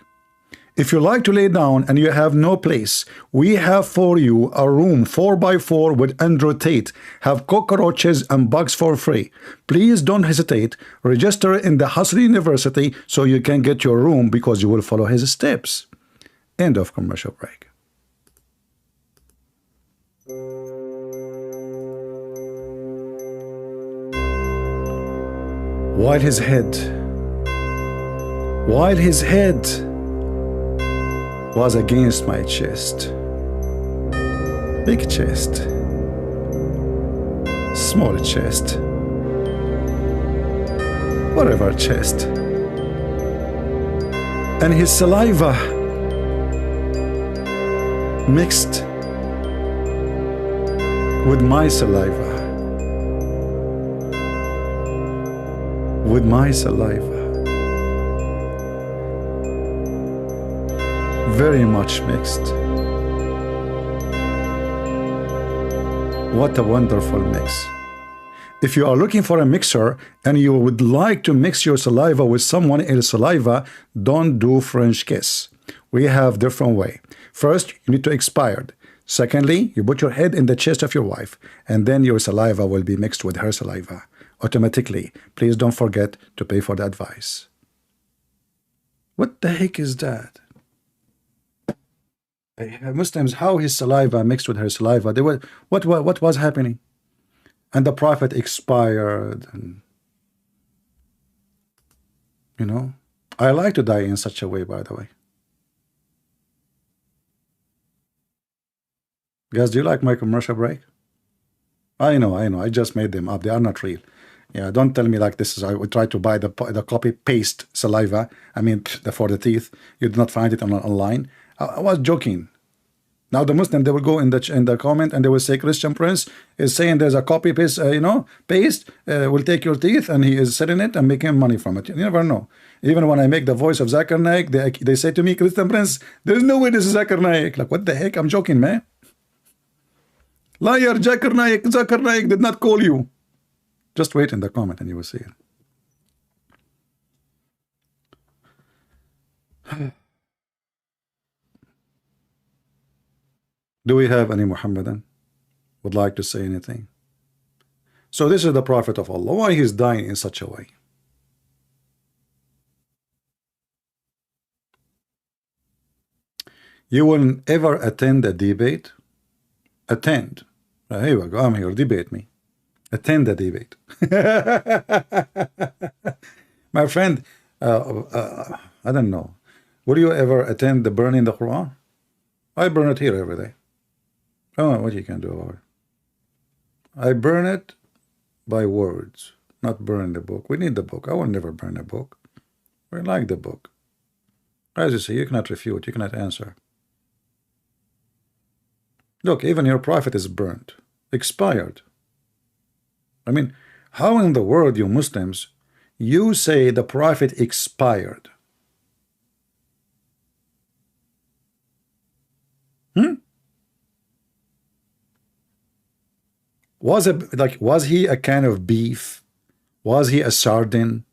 A: If you like to lay down and you have no place, we have for you a room 4x4 with Andrew Tate. Have cockroaches and bugs for free. Please don't hesitate. Register in the Hustle University so you can get your room, because you will follow his steps. End of commercial break. While his head was against my chest, big chest, small chest, whatever chest, and his saliva mixed with my saliva, very much mixed. What a wonderful mix. If you are looking for a mixer and you would like to mix your saliva with someone else's saliva, don't do French kiss. We have different way. First, you need to expire. Secondly, you put your head in the chest of your wife, and then your saliva will be mixed with her saliva automatically. Please don't forget to pay for the advice. What the heck is that? Muslims, how his saliva mixed with her saliva? They were, what was happening? And the Prophet expired, and you know, I like to die in such a way, by the way. Guys, do you like my commercial break? I know, I just made them up. They are not real. Yeah, don't tell me like this is, I would try to buy the copy paste saliva. I mean, for the teeth. You did not find it online. I was joking. Now the Muslim, they will go in the comment and they will say Christian Prince is saying there's a copy paste, paste will take your teeth, and he is selling it and making money from it. You never know. Even when I make the voice of Zakir Naik, they say to me, Christian Prince, there's no way this is Zakir Naik. Like, what the heck? I'm joking, man. Liar, Zakir Naik did not call you. Just wait in the comment and you will see it. Do we have any Muhammadan would like to say anything? So this is the Prophet of Allah. Why he's dying in such a way? You will ever attend a debate? Attend. Here we go. I'm here. Debate me. Attend the debate. My friend, I don't know. Will you ever attend the burning the Quran? I burn it here every day. Oh, what you can do about it? I burn it by words, not burn the book. We need the book. I will never burn a book. We like the book. As you see, you cannot refute, you cannot answer. Look, even your prophet is burnt, expired. I mean, how in the world, you Muslims, you say the prophet expired? Was he a can of beef? Was he a sardine?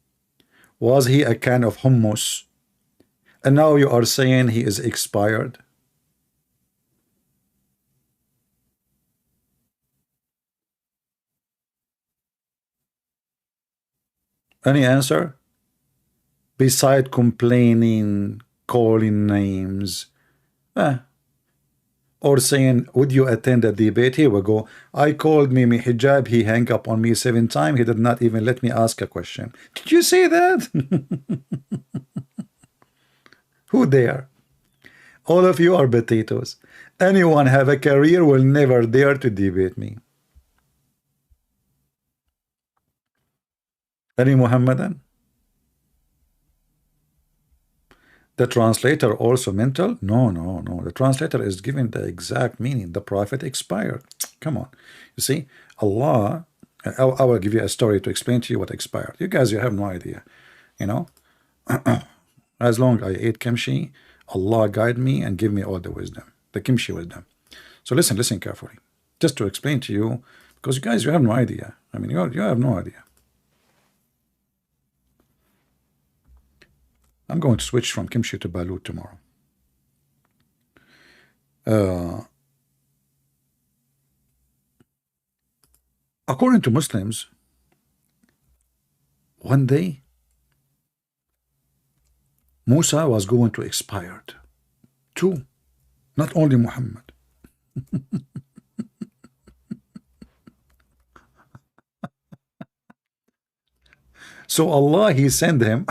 A: Was he a can of hummus? And now you are saying he is expired? Any answer? Beside complaining, calling names. or saying, would you attend a debate? Here we go. I called Mimi Hijab. He hung up on me 7 times. He did not even let me ask a question. Did you say that? Who dare? All of you are potatoes. Anyone have a career will never dare to debate me. Any Muhammadan? The translator also mental? No, no, no. The translator is giving the exact meaning. The prophet expired. Come on. You see, Allah, I will give you a story to explain to you what expired. You guys, you have no idea. You know, as long I ate kimchi, Allah guide me and give me all the wisdom, the kimchi wisdom. So listen carefully, just to explain to you, because you guys, you have no idea. I mean, you have no idea. I'm going to switch from kimchi to balut tomorrow. According to Muslims, one day Musa was going to expire. Two, not only Muhammad. So Allah, he sent him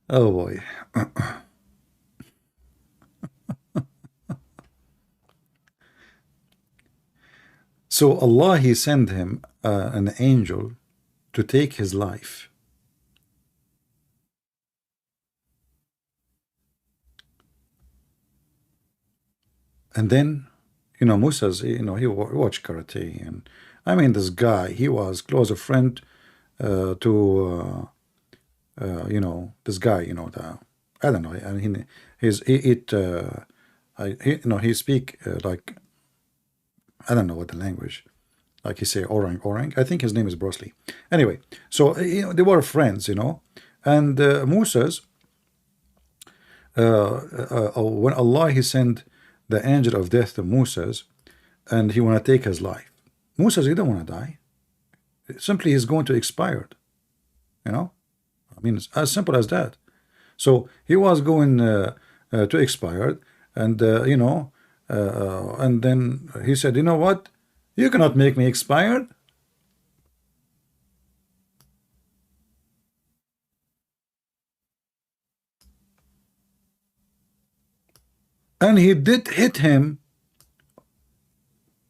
A: oh boy. So Allah, he sent him an angel to take his life. And then, you know, Musa's, you know, he watched karate, and I mean, this guy, he was closer friend to you know, this guy, you know, I don't know, I mean, he he speak like, I don't know what the language, like he say orang. I think his name is Bruce Lee. Anyway, so you know, they were friends, you know, and Musa's when Allah, he sent the angel of death to Musa's, and he want to take his life. Musa's, he don't want to die. Simply, he's going to expire. You know, I mean, it's as simple as that. So he was going to expire, and you know, and then he said, you know what? You cannot make me expired. And he did hit him.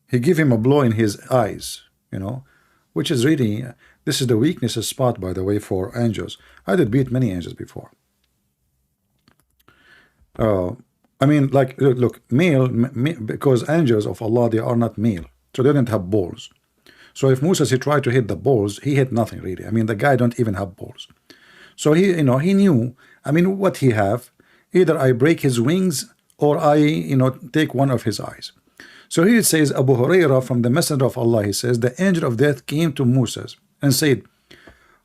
A: He gave him a blow in his eyes, you know, which is really, this is the weakness spot, by the way, for angels. I did beat many angels before. I mean, like, look, male, because angels of Allah, they are not male, so they don't have balls. So if Musa, he tried to hit the balls, he hit nothing really. I mean, the guy don't even have balls. So he, you know, he knew, I mean, what he have, either I break his wings or I, you know, take one of his eyes. So here it says, Abu Hurairah from the Messenger of Allah, he says, the angel of death came to Musa and said,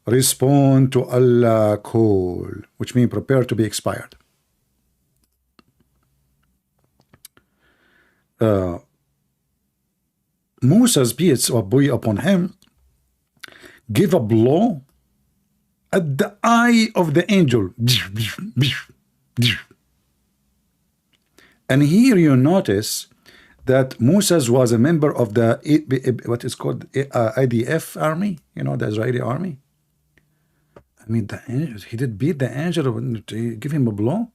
A: respond to Allah call, which means prepare to be expired. Musa's peace be upon him give a blow at the eye of the angel. And here you notice that Musa was a member of the what is called IDF army, you know, the Israeli army. I mean, the angel, he did beat the angel to give him a blow.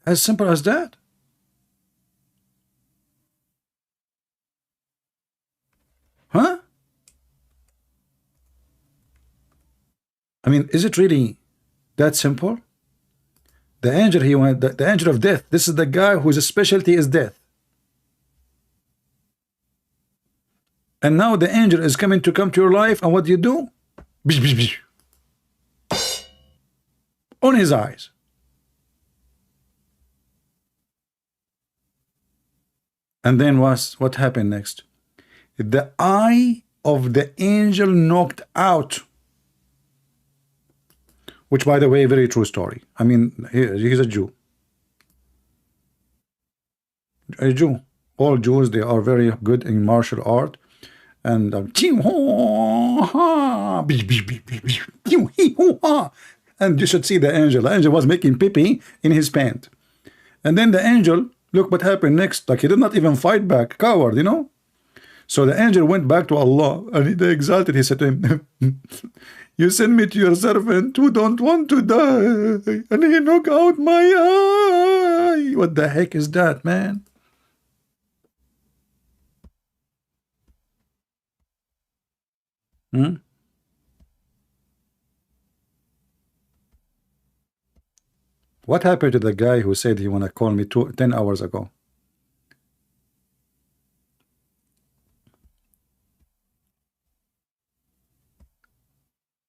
A: As simple as that. Huh? I mean, is it really that simple? The angel, he went, the angel of death. This is the guy whose specialty is death. And now the angel is coming to come to your life, and what do you do? Bish, bish, bish. On his eyes. And then what happened next? The eye of the angel knocked out. Which, by the way, very true story. I mean, he's a Jew. A Jew. All Jews, they are very good in martial art. and and you should see the angel. The angel was making pee-pee in his pant. And then the angel, look what happened next. Like he did not even fight back. Coward, you know. So the angel went back to Allah and he exalted. He said to him, you send me to your servant who don't want to die, and he knock out my eye. What the heck is that, man? Hmm? What happened to the guy who said he wanna call me 10 hours ago?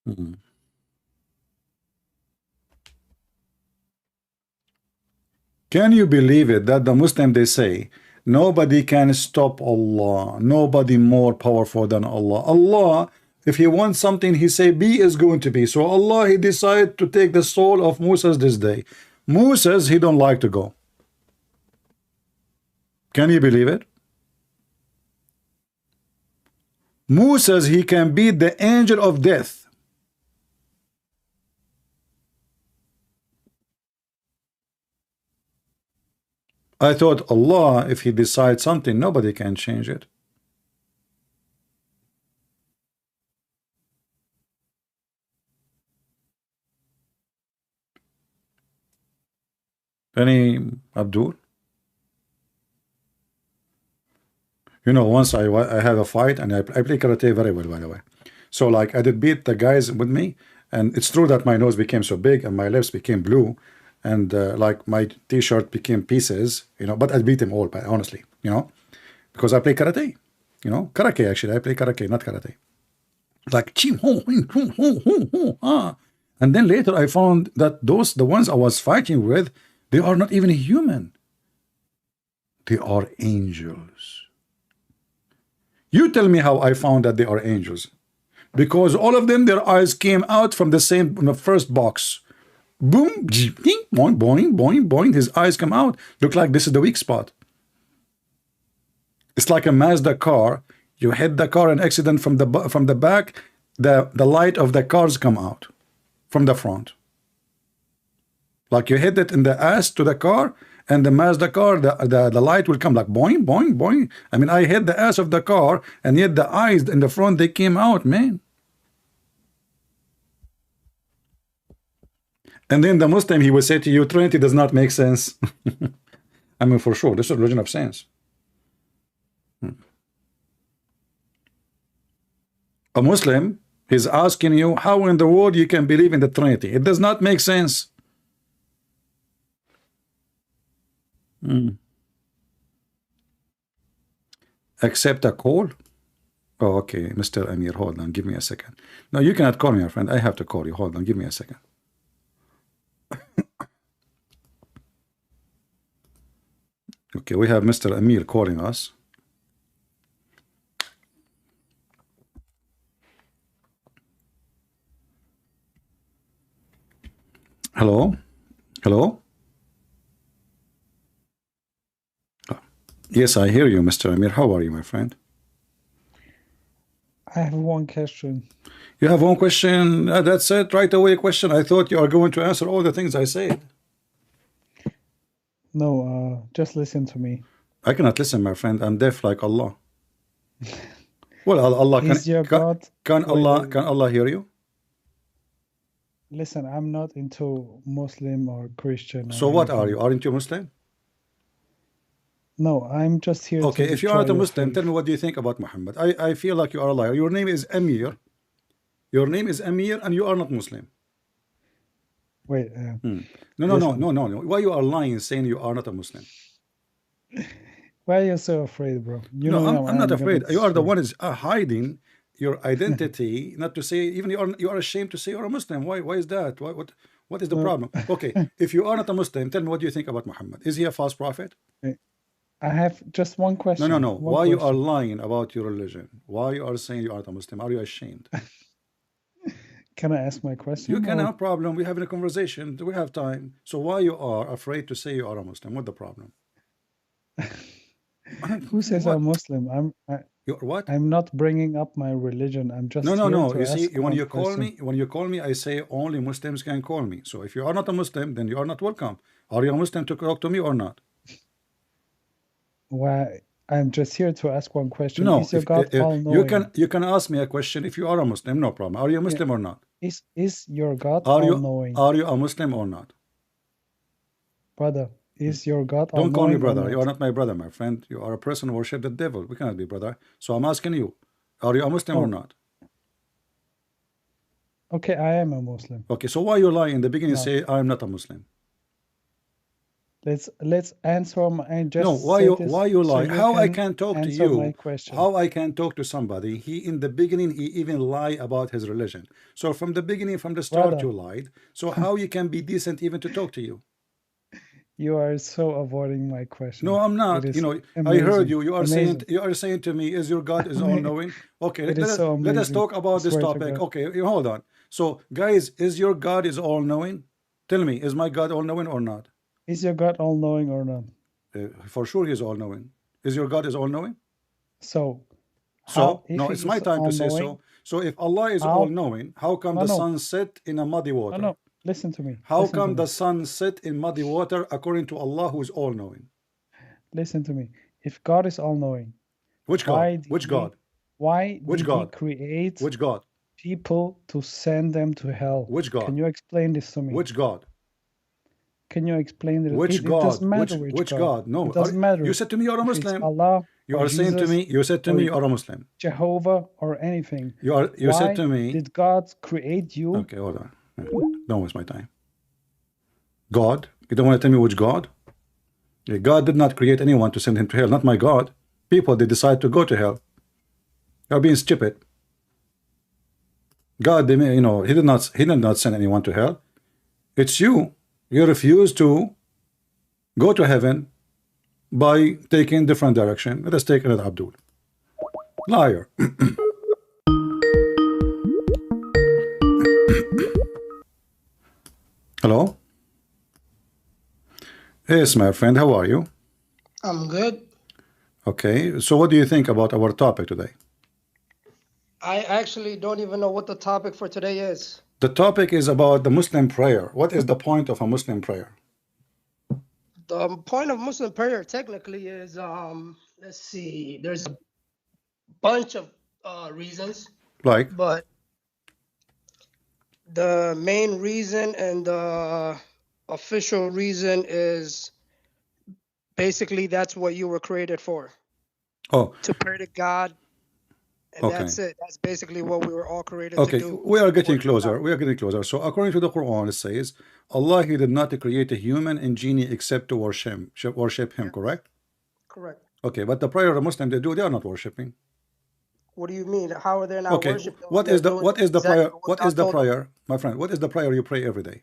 A: Hmm. Can you believe it that the Muslim, they say nobody can stop Allah, nobody more powerful than Allah. Allah, if he wants something, he say be is going to be. So Allah, he decided to take the soul of Moses this day. Moses, he don't like to go. Can you believe it? Moses, he can beat the angel of death. I thought Allah, if he decides something, nobody can change it. Any Abdul? You know, once I have a fight and I play karate very well, by the way. So like I did beat the guys with me, and it's true that my nose became so big and my lips became blue, and like my t-shirt became pieces, you know, but I beat them all, honestly, you know, because I play karate, you know, karate actually. I play karate, not karate. Like and then later I found that the ones I was fighting with, they are not even human. They are angels. You tell me how I found that they are angels. Because all of them, their eyes came out from the same first box. Boom, boing, boing, boing, boing. His eyes come out. Look like this is the weak spot. It's like a Mazda car. You hit the car, an accident from the back. The light of the cars come out from the front. Like you hit it in the ass to the car, and the Mazda car, the light will come like boing, boing, boing. I mean, I hit the ass of the car, and yet the eyes in the front, they came out, man. And then the Muslim, he will say to you, Trinity does not make sense. I mean, for sure, this is a religion of sense. A Muslim is asking you how in the world you can believe in the Trinity. It does not make sense. Accept a call? Oh, okay, Mr. Amir, hold on, give me a second. No, you cannot call me, my friend. I have to call you. Hold on, give me a second. Okay, we have Mr. Amir calling us. Hello? Hello? Yes, I hear you, Mr. Amir. How are you, my friend?
B: I have one question.
A: You have one question? That's it, right away question. I thought you are going to answer all the things I said.
B: No, just listen to me.
A: I cannot listen, my friend. I'm deaf like Allah. Well, Allah
B: Is your God?
A: can
B: Wait,
A: Allah hear you?
B: Listen, I'm not into Muslim or Christian. Or
A: So what are
B: anything.
A: you? Aren't you Muslim?
B: No, I'm just here.
A: Okay,
B: to
A: if you are not a
B: try your
A: Muslim,
B: faith.
A: tell me what do you think about Muhammad? I feel like you are a liar. Your name is Amir. Your name is Amir, and you are not Muslim.
B: Wait.
A: No.
B: listen.
A: Why you are lying, saying you are not a Muslim?
B: Why are you so afraid, bro? You
A: No,
B: know
A: I'm not
B: gonna
A: afraid. You are the
B: destroy.
A: one is hiding your identity, not to say even you are ashamed to say you're a Muslim. Why is that? What is the
B: Well,
A: problem? Okay, if you are not a Muslim, tell me what do you think about Muhammad? Is he a false prophet?
B: I have just one question.
A: No.
B: One
A: Why you are
B: question.
A: lying about your religion? Why you are saying you are not a Muslim? Are you ashamed?
B: Can I ask my question?
A: You can
B: or-
A: have problem. We having a conversation. We have time. So why you are afraid to say you are a Muslim? What the problem?
B: Who says
A: What?
B: I'm Muslim?
A: You're what?
B: I'm not bringing up my religion. I'm just
A: No,
B: here to
A: you see,
B: ask
A: when
B: one
A: you call
B: question.
A: me, I say only Muslims can call me. So if you are not a Muslim, then you are not welcome. Are you a Muslim to talk to me or not?
B: Why? I'm just here to ask one question.
A: No,
B: Is your
A: if
B: God all-knowing?
A: you can ask me a question if you are a Muslim, no problem. Are you a
B: Yeah.
A: Muslim or not?
B: Is your God
A: Are
B: all-knowing?
A: you a Muslim or not?
B: Brother, is your God
A: Don't call me
B: all-knowing or
A: brother. You are
B: not?
A: not my brother, my friend. You are a person who worship the devil. We cannot be brother. So I'm asking you, are you a Muslim or
B: Oh,
A: not?
B: okay, I am a Muslim.
A: Okay, so why you lie in the beginning
B: No.
A: say I'm not a Muslim?
B: Let's answer my and just
A: No,
B: say this
A: why you
B: so
A: lie?
B: you
A: How I
B: can
A: can talk to
B: answer my
A: you?
B: question.
A: How I can talk to somebody? He in the beginning he even lie about his religion. So from the beginning, from the start,
B: Brother,
A: you lied. So how you can be decent even to talk to you?
B: you are so avoiding my question.
A: No, I'm
B: It
A: not.
B: is
A: You know, I heard
B: amazing.
A: you.
B: Amazing.
A: You are saying to me, "Is your God is all knowing?" Okay,
B: It is so
A: let us
B: amazing.
A: talk
B: I
A: about this
B: swear to
A: topic.
B: God.
A: Okay, hold on. So, guys, is your God is all knowing? Tell me, is my God all knowing or not?
B: Is your God all-knowing or not?
A: For sure, He is all knowing. Is your God is all knowing?
B: So,
A: So,
B: if
A: no,
B: he
A: it's my
B: is
A: time to say
B: all-knowing,
A: so. So, if Allah is all
B: how?
A: knowing, how come
B: No,
A: the
B: no,
A: sun set in a muddy water?
B: no. Listen to me.
A: How
B: Listen to
A: come the
B: me.
A: sun set in muddy water according to Allah who is all knowing?
B: Listen to me. If God is all-knowing,
A: Which God?
B: why did
A: Which
B: he
A: God?
B: why
A: Which
B: did he
A: God?
B: create
A: Which God?
B: people to send them to hell?
A: Which God?
B: Can you explain this to me?
A: Which God?
B: Can you explain it?
A: Which
B: It doesn't
A: God?
B: matter which
A: Which
B: God.
A: God? No,
B: It doesn't matter
A: you said to me you are a
B: if it's
A: Muslim.
B: Allah
A: You
B: or
A: are saying to
B: Jesus
A: me, you said to
B: or
A: me you are a Muslim.
B: Jehovah or anything.
A: You said
B: Why
A: to me,
B: did God create you?
A: okay, hold on. Don't waste my time. God? You don't want to tell me which God? God did not create anyone to send him to hell, not my God. People, they decide to go to hell. You're being stupid. God, you know, he did not send anyone to hell. It's you. You refuse to go to heaven by taking different direction. Let us take another Abdul. Liar. Hello? Yes, my friend, how are you?
C: I'm good.
A: Okay, so what do you think about our topic today?
C: I actually don't even know what the topic for today is.
A: The topic is about the Muslim prayer. What is the point of a Muslim prayer?
C: The point of Muslim prayer technically is let's see, there's a bunch of reasons,
A: Like,
C: but the main reason and the official reason is basically that's what you were created for,
A: oh,
C: to pray to God, and
A: okay.
C: that's it. That's basically what we were all created to
A: Okay,
C: do.
A: we are getting
C: Worship God.
A: closer. We are getting closer. So according to the Quran, it says, Allah, He did not create a human and genie except to worship Him,
C: Yes,
A: correct?
C: correct.
A: Okay, but the prayer of Muslim, they are not worshiping.
C: What do you mean? How are they not
A: Okay,
C: worshiping when they're doing
A: what is the
C: exactly
A: prayer?
C: what
A: What
C: God
A: is the
C: told them?
A: prayer, my friend? What is the prayer you pray every day?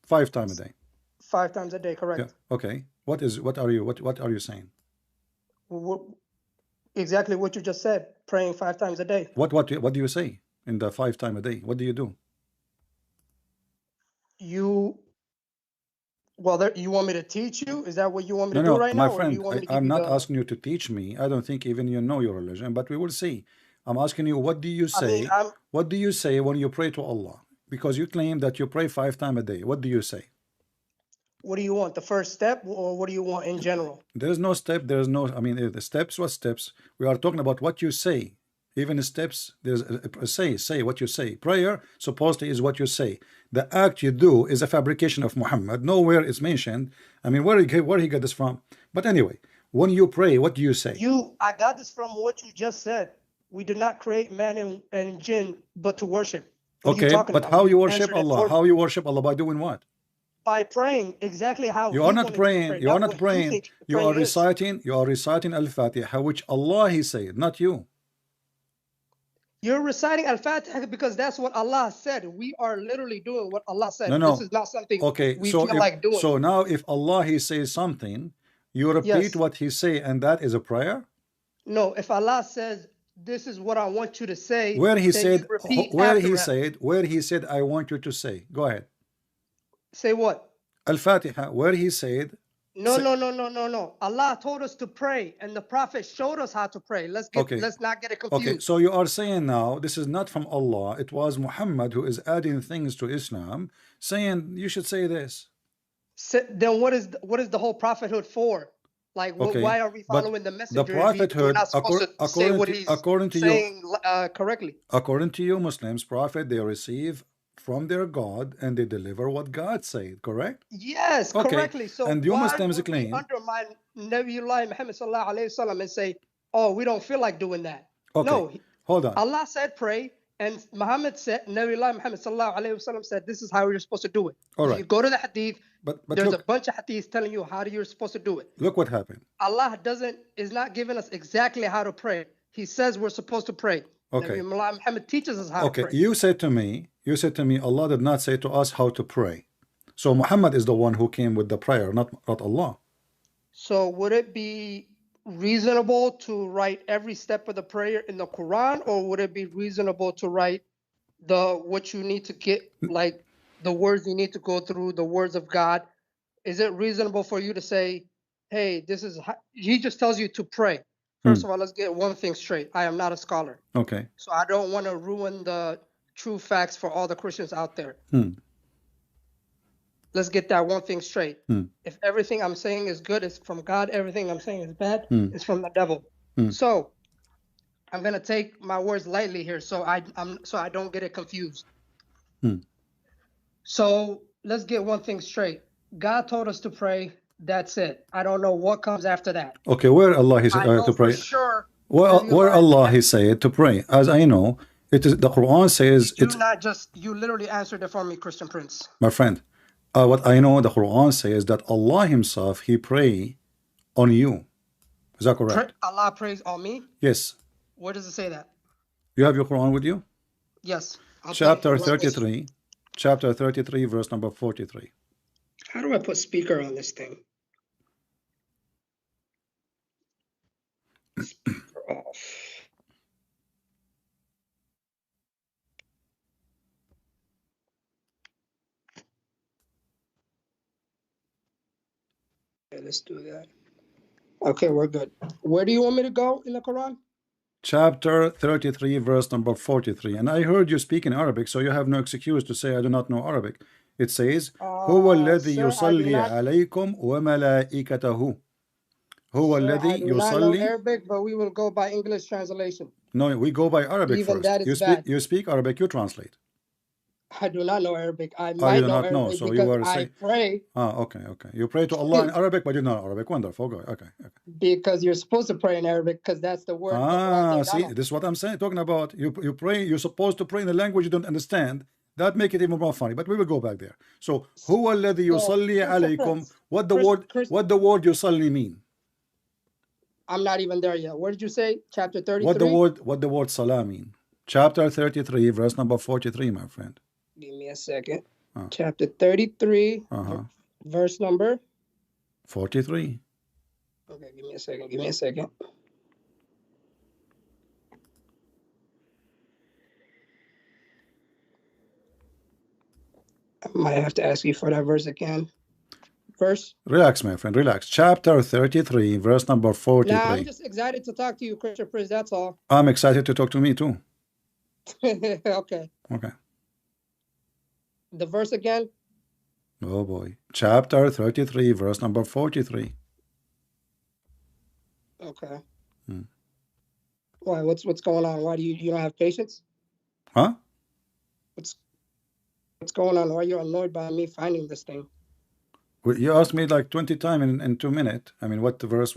A: 5 times a day.
C: 5 times a day,
A: Yeah.
C: correct?
A: Okay. What are you saying?
C: Exactly what you just said, praying 5 times a day.
A: What do you say in the 5 times a day? What do you do?
C: You you want me to teach you? Is that what you want me
A: No,
C: to do
A: no,
C: right
A: my
C: now, or do you
A: friend,
C: want me to give
A: I'm
C: you
A: not
C: the?
A: asking you to teach me. I don't think even you know your religion, but we will see. I'm asking you, what do you
C: I mean,
A: say?
C: I'm.
A: What do you say when you pray to Allah? Because you claim that you pray 5 times a day. What do you say?
C: What do you want? The first step, or what do you want in general?
A: There is no step. There is no. I mean, the steps. What steps? We are talking about what you say. Even the steps. There's say what you say. Prayer supposedly is what you say. The act you do is a fabrication of Muhammad. Nowhere is mentioned. I mean, where he got this from? But anyway, when you pray, what do you say?
C: I got this from what you just said. We did not create man and jinn, but to worship. What are you
A: Okay,
C: talking
A: but
C: about?
A: how you
C: You
A: worship
C: answered it
A: Allah?
C: for me.
A: How you worship Allah? By doing what?
C: By praying exactly how
A: You are
C: He
A: not
C: wanted you to
A: praying.
C: pray,
A: You are
C: not
A: not
C: what you
A: praying.
C: think
A: You are
C: praying is.
A: reciting. You are reciting Al-Fatiha, which Allah He said, not you.
C: You're reciting Al-Fatiha because that's what Allah said. We are literally doing what Allah said.
A: No,
C: This
A: no.
C: is not something
A: Okay,
C: we feel like doing.
A: so now if Allah He says something, you repeat
C: Yes.
A: what He say, and that is a prayer.
C: No, if Allah says, this is what I want you to say,
A: Where He
C: then you
A: said,
C: repeat after Him.
A: where He said, I want you to say. Go ahead.
C: Say what?
A: Al-Fatiha. Where He said,
C: No. Allah told us to pray, and the Prophet showed us how to pray. Let's not get it confused.
A: Okay, so you are saying now this is not from Allah. It was Muhammad who is adding things to Islam, saying you should say this.
C: So, then what is the whole prophethood for? Like, why are we following the messenger?
A: The prophethood,
C: we're not supposed to say what he's saying correctly.
A: According to you Muslims, prophet, they receive from their God and they deliver what God said, correct?
C: Yes, correctly. So
A: and you Muslims claim
C: undermine Nabiullah Muhammad sallallahu alaihi wasallam and say, oh, we don't feel like doing that.
A: Okay.
C: No,
A: hold on.
C: Allah said pray, and Muhammad said, Nabiullah Muhammad sallallahu alaihi wasallam said, this is how you're supposed to do it.
A: All right.
C: If you go to the hadith,
A: but
C: there's a bunch of hadiths telling you how you're supposed to do it.
A: Look what happened.
C: Allah is not giving us exactly how to pray. He says we're supposed to pray.
A: Okay.
C: Nabi Muhammad teaches us how to pray.
A: You said to me, Allah did not say to us how to pray. So Muhammad is the one who came with the prayer, not Allah.
C: So would it be reasonable to write every step of the prayer in the Quran, or would it be reasonable to write what you need to get, like the words you need to go through, the words of God? Is it reasonable for you to say, hey, he just tells you to pray? First of all, let's get one thing straight. I am not a scholar.
A: Okay.
C: So I don't want to ruin the true facts for all the Christians out there. Let's get that one thing straight. If everything I'm saying is good, it's from God. Everything I'm saying is bad, it's from the devil. So I'm gonna take my words lightly here, so I don't get it confused. So let's get one thing straight. God told us to pray. That's it. I don't know what comes after that.
A: Okay, where Allah he said to pray?
C: For sure.
A: Where Allah he said to pray? As I know, it is the Quran says it's
C: not just you literally answered it for me, Christian Prince.
A: My friend, what I know, the Quran says that Allah Himself He pray on you. Is that correct?
C: Allah prays on me?
A: Yes.
C: Where does it say that?
A: You have your Quran with you?
C: Yes.
A: Chapter 33, verse number 43.
C: How do I put speaker on this thing? Speaker off. Okay, let's do that. Okay, we're good. Where do you want me to go in the Quran?
A: Chapter 33, verse number 43. And I heard you speak in Arabic, so you have no excuse to say I do not know Arabic. It says, هو الذي يصلي عليكم وملائكته. هو الذي
C: يصلي. I do not know Arabic, but we will go by English translation.
A: No, we go by Arabic
C: Even
A: first.
C: That is bad.
A: You speak Arabic, you translate.
C: I do not know Arabic. I might know Arabic
A: so
C: because
A: you were
C: I pray.
A: Okay. You pray to Allah in Arabic, but you know Arabic. Wonderful. Okay.
C: Because you're supposed to pray in Arabic, because that's the word.
A: See, this is what I'm saying. Talking about you pray. You're supposed to pray in a language you don't understand. That make it even more funny. But we will go back there. So, هو الذي يصلي عليكم. What the word يصلي mean?
C: I'm not even there yet. What did you say? Chapter 33.
A: What the word salah mean? Chapter 33, verse number 43, my friend.
C: Give me a second. Chapter 33, verse number
A: 43.
C: Okay, give me a second. I might have to ask you for that verse again. Verse?
A: Relax, my friend, relax. Chapter 33, verse number 43.
C: Nah, I'm just excited to talk to you, Christian Prince, that's all.
A: I'm excited to talk to me too.
C: Okay. The verse again?
A: Oh boy. Chapter 33, verse number 43.
C: Okay. Why? What's going on? Why do you don't have patience?
A: Huh?
C: What's going on? Why are you annoyed by me finding this thing?
A: Well, you asked me like 20 times in 2 minutes. I mean, what verse?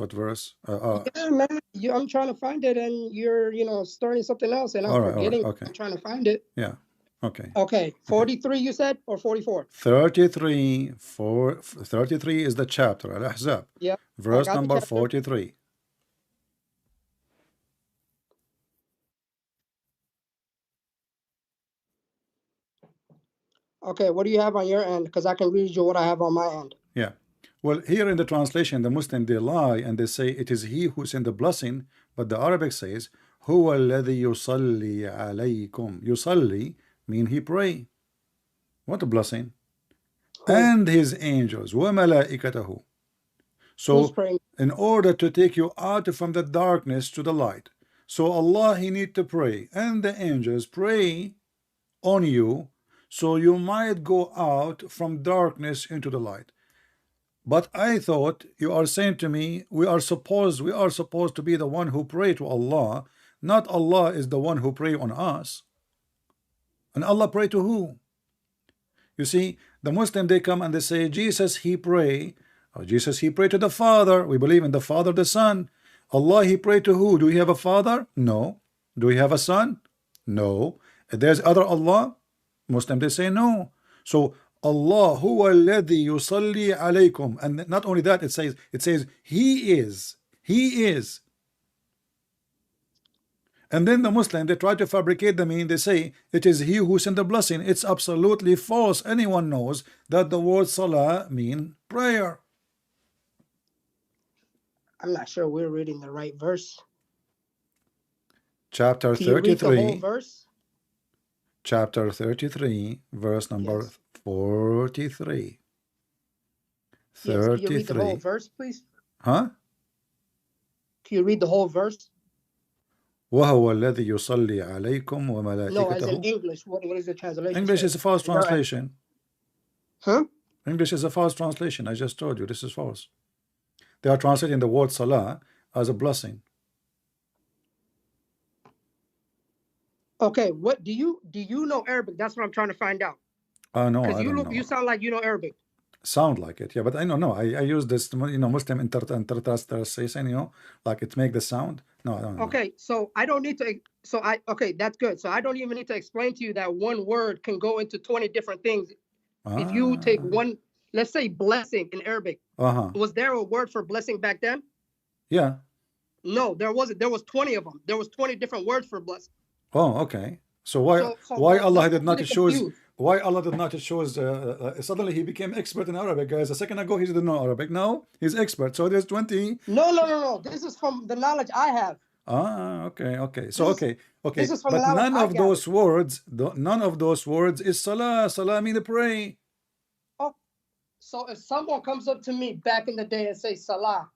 C: Yeah, man. I'm trying to find it, and you're starting something else, and I'm forgetting.
A: Okay.
C: I'm trying to find it.
A: Yeah. Okay.
C: Okay. 43 you said, or 44?
A: 33 is the chapter, Al-Ahzab.
C: Yeah.
A: Verse number 43.
C: Okay, what do you have on your end? Because I can read you what I have on my end.
A: Yeah. Well, here in the translation, the Muslim, they lie and they say it is he who sent the blessing, but the Arabic says, هو الذي يصلي عليكم. يصلي mean he pray. What a blessing. And his angels. وملائكته.
C: Who's
A: So
C: praying?
A: in order to take you out from the darkness to the light, so Allah, he need to pray, and the angels pray on you, so you might go out from darkness into the light. But I thought you are saying to me, we are supposed to be the one who pray to Allah, not Allah is the one who pray on us. And Allah pray to who? You see, the Muslim, they come and they say Jesus he pray, Jesus he pray to the Father. We believe in the Father, the Son. Allah he pray to who? Do we have a father? No. Do we have a son? No. There's other Allah? Muslim, they say no. So Allah huwa alladhi yusalli alaykum, and not only that, it says he is. And then the Muslim, they try to fabricate the meaning. They say it is he who sent the blessing. It's absolutely false. Anyone knows that the word salah mean prayer.
C: I'm not sure we're reading the right verse.
A: Chapter
C: Can you read the whole
A: 33,
C: verse?
A: chapter 33, verse number
C: Yes.
A: 43.
C: Yes. Can you read the whole
A: 33.
C: verse, please?
A: Huh?
C: Can you read the whole verse?
A: وهو الذي يصلي عليكم
C: No, as in
A: وملائكته.
C: English. What is the translation?
A: English
C: say?
A: is a false
C: Is that right?
A: translation.
C: Huh?
A: English is a false translation. I just told you this is false. They are translating the word salah as a blessing.
C: Okay. What do you know Arabic? That's what I'm trying to find out.
A: No,
C: Because
A: I don't know.
C: you sound like you know Arabic.
A: Sound like it, yeah, but I don't know. I use this, Muslim interpretation, like it make the sound. No, I don't know.
C: Okay, so I don't need to. Okay, that's good. So I don't even need to explain to you that one word can go into 20 different things. If you take one, let's say blessing in Arabic. Was there a word for blessing back then?
A: Yeah.
C: No, there wasn't. There was 20 of them. There was 20 different words for blessing.
A: Oh, okay. So why Allah did not choose? Why Allah did not choose? Suddenly he became expert in Arabic, guys. A second ago he didn't know Arabic. Now he's expert. So there's 20.
C: No. This is from the knowledge I have.
A: Okay. So okay.
C: This is from
A: But
C: the knowledge
A: none of those words is salah. Salah mean to pray.
C: Oh, so if someone comes up to me back in the day and say salam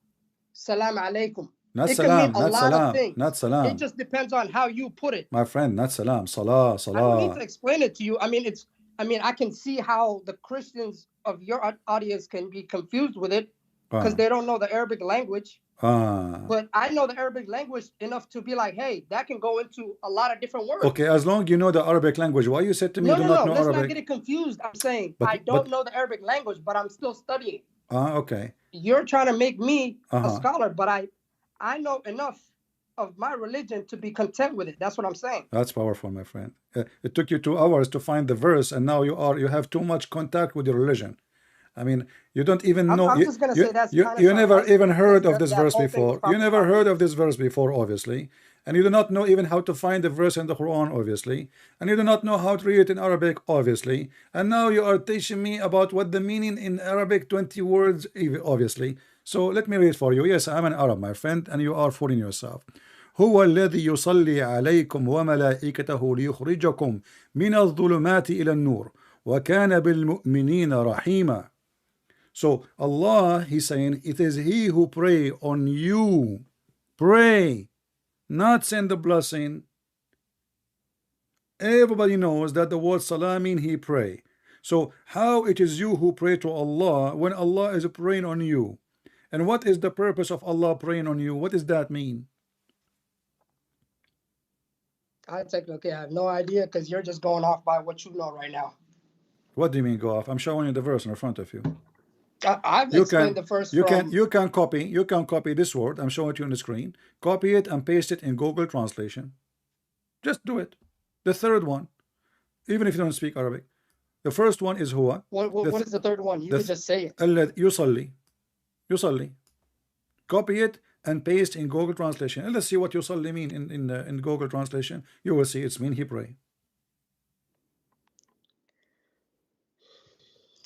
C: alaikum.
A: Not
C: It
A: salam,
C: can mean a lot of things.
A: not salam.
C: It just depends on how you put it.
A: My friend, not salam, salah.
C: I don't need to explain it to you. I mean, I can see how the Christians of your audience can be confused with it because they don't know the Arabic language. But I know the Arabic language enough to be like, hey, that can go into a lot of different words.
A: Okay, as long as you know the Arabic language, why you said to me you do not know
C: let's
A: Arabic?
C: not get it confused. I'm saying I don't know the Arabic language, but I'm still studying.
A: Okay.
C: You're trying to make me a scholar, but I know enough of my religion to be content with it. That's what I'm saying.
A: That's powerful, my friend. It took you 2 hours to find the verse, and now you have too much contact with your religion. I mean, you don't even know.
C: I'm just gonna say that's
A: you never even heard of this verse before. You never heard of this verse before, obviously, and you do not know even how to find the verse in the Quran, obviously, and you do not know how to read it in Arabic, obviously. And now you are teaching me about what the meaning in Arabic 20 words, obviously. So let me read for you. Yes, I'm an Arab, my friend, and you are fooling yourself. هو الذي يصلي عليكم وملائكته ليخرجكم من الظلمات إلى النور وكان بالمؤمنين رحيما. So Allah, he's saying, it is he who pray on you. Pray, not send the blessing. Everybody knows that the word salah mean he pray. So how it is you who pray to Allah when Allah is praying on you? And what is the purpose of Allah praying on you? What does that mean?
C: I have no idea because you're just going off by what you know right now.
A: What do you mean go off? I'm showing you the verse in front of you.
C: I've explained the first.
A: You can copy this word. I'm showing it to you on the screen. Copy it and paste it in Google Translation. Just do it. The third one, even if you don't speak Arabic. The first one is huwa.
C: What is the third one? You could just say it.
A: Yusalli. Copy it and paste in Google Translation. And let's see what yusalli mean in Google Translation. You will see it's mean he pray.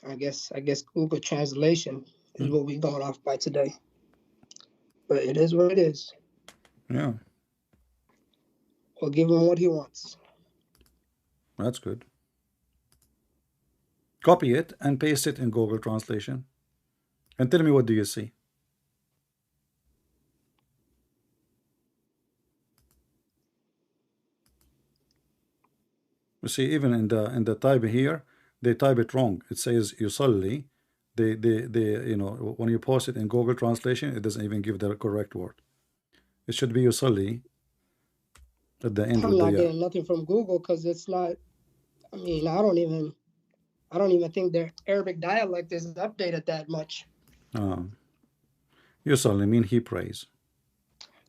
C: I guess Google Translation is what we're going off by today. But it is what it is.
A: Yeah.
C: We'll give him what he wants.
A: That's good. Copy it and paste it in Google Translation. And tell me, what do you see? see, even in the type here, they type it wrong. It says yusalli. They you know, when you post it in Google Translation, it doesn't even give the correct word. It should be yusalli at the end
C: I'm
A: with
C: not
A: the
C: getting nothing from Google because it's not. I mean, I don't even think their Arabic dialect is updated that much.
A: yusalli mean he prays.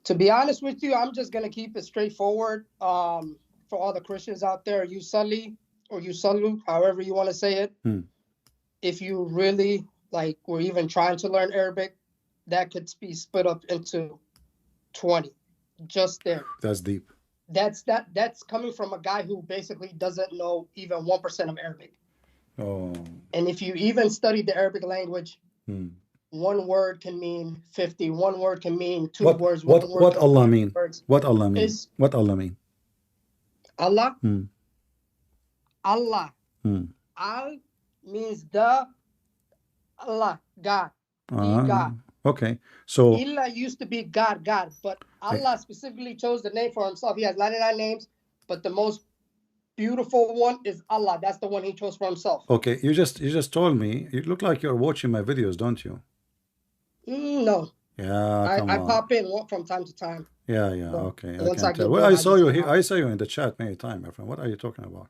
C: To be honest with you, I'm just gonna keep it straightforward. For all the Christians out there, yusalli or yusallu, however you want to say it. If you really like, were even trying to learn Arabic, that could be split up into 20, just there.
A: That's deep.
C: That's coming from a guy who basically doesn't know even 1% of Arabic.
A: Oh.
C: And if you even study the Arabic language, one word can mean 50. One word can mean two words.
A: What Allah mean?
C: Words.
A: What Allah mean? What Allah mean?
C: Allah. Allah. Al means the. Allah, God. God.
A: Okay. So
C: Illa used to be God, but Allah specifically chose the name for himself. He has 99 names, but the most beautiful one is Allah. That's the one he chose for himself.
A: Okay, you just told me. You look like you're watching my videos, don't you?
C: No.
A: Yeah,
C: I pop in from time to time.
A: Yeah.
C: So
A: Okay, I can tell. Well, I saw you here. I saw you in the chat many times, my friend. What are you talking about?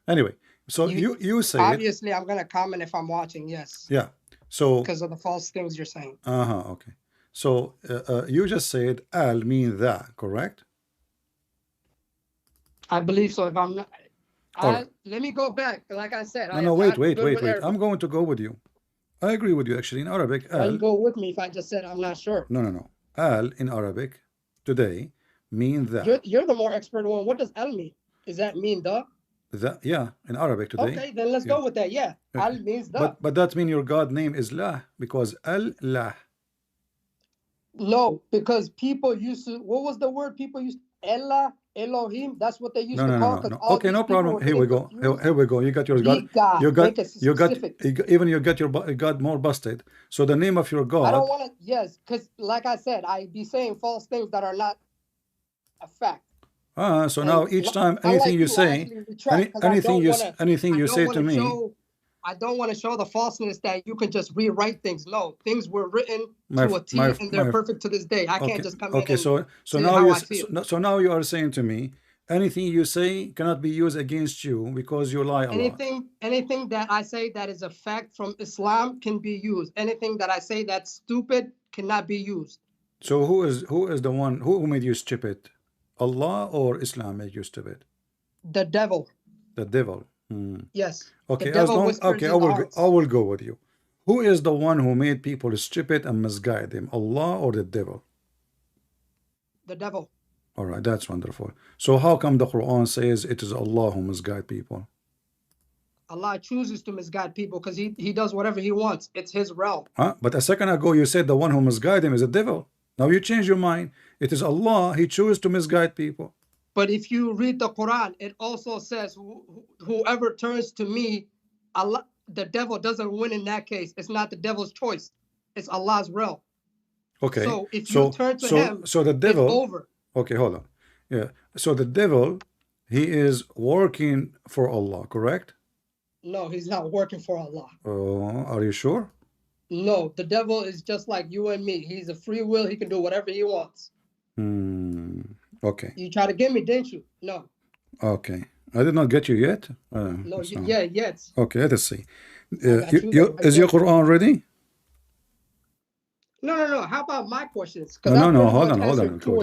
A: Anyway, so you say
C: obviously I'm gonna comment if I'm watching. Yes.
A: Yeah. So
C: because of the false things you're saying.
A: Okay. So you just said al mean that, correct?
C: I believe so. If I'm not, let me go back. Like I said,
A: no, wait. I'm going to go with you. I agree with you. Actually, in Arabic, al.
C: You go with me if I just said I'm not sure.
A: No. Al in Arabic today mean that.
C: You're the more expert one. What does al mean? Does that mean the?
A: That, yeah, in Arabic today.
C: Okay, then let's go with that. Yeah, al means the.
A: But that means your God name is lah, because al-lah.
C: No, because people used to. What was the word people used? Ella, Elohim. That's what they used to call.
A: No. Okay, no problem. Here we go. Here we go. You got your God. You got your God more busted. So the name of your God.
C: I don't want to. Yes, because like I said, I be saying false things that are not a fact.
A: So now each time anything you say, anything you say to me,
C: I don't want to show the falseness that you can just rewrite things. No, things were written to a T, and they're perfect to this day. I can't just come in. Okay,
A: so now you are saying to me, anything you say cannot be used against you because you lie a lot.
C: Anything that I say that is a fact from Islam can be used. Anything that I say that's stupid cannot be used.
A: So who is the one who made you stupid? Allah or Islam made you stupid?
C: The devil.
A: The devil.
C: Yes.
A: Okay, I will go with you. Who is the one who made people stupid and misguide them? Allah or the devil?
C: The devil.
A: All right, that's wonderful. So how come the Quran says it is Allah who misguide people?
C: Allah chooses to misguide people because he does whatever he wants. It's his realm.
A: But a second ago you said the one who misguide him is the devil. Now you change your mind. It is Allah. He chose to misguide people.
C: But if you read the Quran, it also says whoever turns to me, Allah, the devil doesn't win in that case. It's not the devil's choice. It's Allah's realm.
A: Okay.
C: So if you turn to him,
A: so the devil,
C: it's over.
A: Okay, hold on. Yeah. So the devil, he is working for Allah, correct?
C: No, he's not working for Allah.
A: Are you sure?
C: No, the devil is just like you and me. He's a free will. He can do whatever he wants.
A: Okay.
C: You tried to get me, didn't you? No.
A: Okay. I did not get you yet.
C: No, yet.
A: Okay, let us see. Is your Quran ready?
C: No. How about my questions?
A: No. Hold on.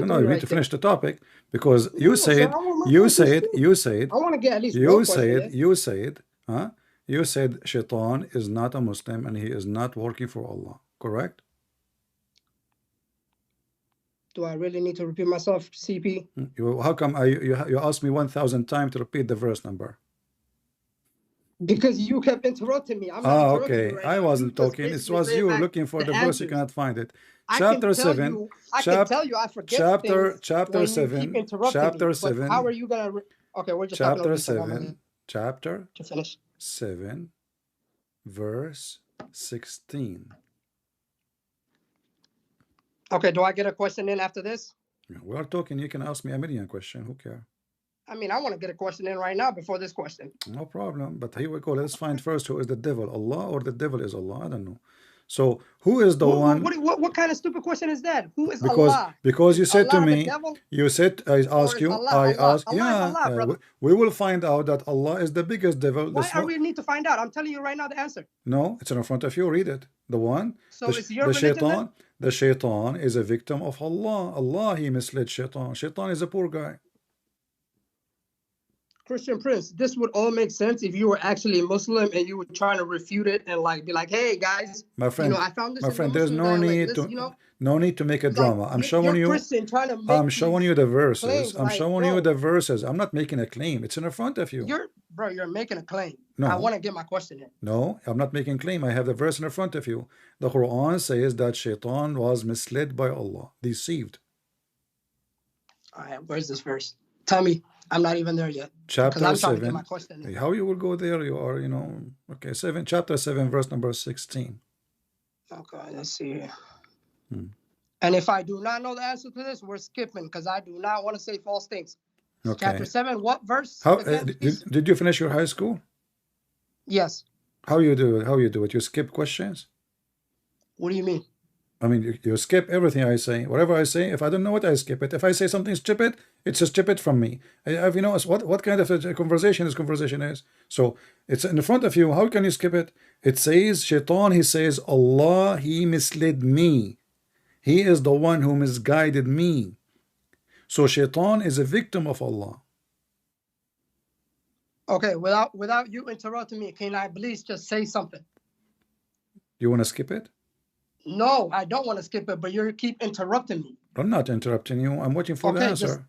A: No, you need to finish the topic because you said. I
C: want to get at least one question.
A: You said Shaitan is not a Muslim and he is not working for Allah, correct?
C: Do I really need to repeat myself, CP?
A: How come you asked me 1,000 times to repeat the verse number?
C: Because you kept interrupting me. I'm not interrupting you right
A: I wasn't talking. It was you looking for the verse. You cannot find it. Chapter 7.
C: I can tell you I forget
A: Chapter 7. Chapter 7.
C: How are you gonna? Okay, we're just
A: chapter 7. Chapter
C: to finish.
A: 7, verse 16.
C: Okay, do I get a question in after this?
A: We are talking. You can ask me a million questions. Who cares?
C: I mean, I want to get a question in right now before this question.
A: No problem. But here we go. Let's find first who is the devil, Allah or the devil is Allah. I don't know. So who is the one?
C: What kind of stupid question is that? Who is
A: Because
C: Allah?
A: you said to
C: Allah the
A: me,
C: devil?
A: you said, I asked
C: is
A: you,
C: Allah
A: I
C: Allah?
A: asked,
C: Allah is
A: yeah,
C: Allah, brother.
A: we will find out that Allah is the biggest devil.
C: Why
A: This
C: are
A: one-
C: we need to find out? I'm telling you right now the answer.
A: No, it's in front of you. Read it. The one.
C: So
A: the,
C: it's your
A: the
C: religion then?
A: shaitan. The shaitan is a victim of Allah. Allah, he misled shaitan. Shaitan is a poor guy.
C: Christian Prince, this would all make sense if you were actually a Muslim and you were trying to refute it and like be like, hey guys,
A: My friend,
C: you know, I found this.
A: my
C: in the
A: friend, there's
C: Muslim
A: no
C: dialect.
A: need
C: Listen,
A: to,
C: you know,
A: no need to make a
C: like,
A: drama. I'm showing
C: you're
A: you.
C: Christian trying to make
A: I'm showing you the verses.
C: claims,
A: I'm
C: like,
A: showing you
C: bro,
A: the verses. I'm not making a claim. It's in front of you.
C: You're making a claim.
A: No.
C: I want to get my question in.
A: No, I'm not making claim. I have the verse in front of you. The Quran says that shaitan was misled by Allah, deceived.
C: All right, where's this verse? Tell me. I'm not even there yet.
A: Chapter
C: I'm trying to get
A: 7.
C: my question in.
A: How you will go there? You are, okay. Chapter 7, verse number 16.
C: Okay, let's see here.
A: Hmm.
C: And if I do not know the answer to this, we're skipping because I do not want to say false things.
A: Okay.
C: Chapter 7, what verse?
A: How
C: again, please?
A: did you finish your high school?
C: Yes.
A: How you do it? How you do it? You skip questions?
C: What do you mean?
A: I mean, you skip everything I say. Whatever I say, if I don't know it, I skip it. If I say something stupid, it's a stupid from me. Have you noticed what kind of a conversation this conversation is? So it's in front of you. How can you skip it? It says, Shaitan, he says, Allah, he misled me. He is the one who misguided me. So Shaitan is a victim of Allah.
C: Okay, without you interrupting me, can I please just say something?
A: You want to skip it?
C: No, I don't want to skip it, but you keep interrupting me.
A: I'm not interrupting you. I'm waiting for the
C: Okay,
A: answer.
C: just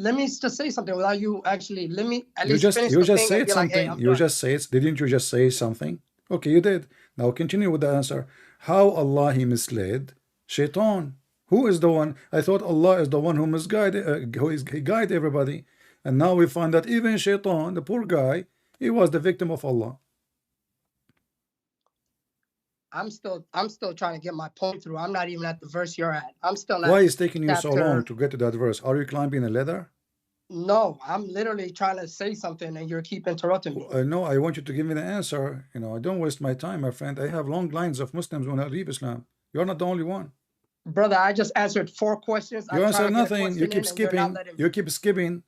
C: let me just say something without you actually. Let me at
A: You
C: least
A: just
C: finish
A: you
C: the
A: just
C: thing
A: said
C: and be like, hey,
A: something.
C: I'm
A: You
C: done.
A: just say it. Didn't you just say something? Okay, you did. Now continue with the answer. How Allah he misled Shaitan? Who is the one? I thought Allah is the one who misguided, he guided everybody, and now we find that even Shaitan, the poor guy, he was the victim of Allah.
C: I'm still trying to get my point through. I'm not even at the verse you're at. I'm still at
A: Why is taking you so
C: chapter-
A: long to get to that verse? Are you climbing a ladder?
C: No, I'm literally trying to say something and you keep interrupting me.
A: No, I want you to give me the answer. Don't waste my time, my friend. I have long lines of Muslims when I leave Islam. You're not the only one.
C: Brother, I just answered 4 questions.
A: You
C: I'm
A: answer
C: trying to get a
A: nothing.
C: question
A: You
C: in
A: keep
C: and you're not
A: skipping.
C: letting me.
A: You keep skipping.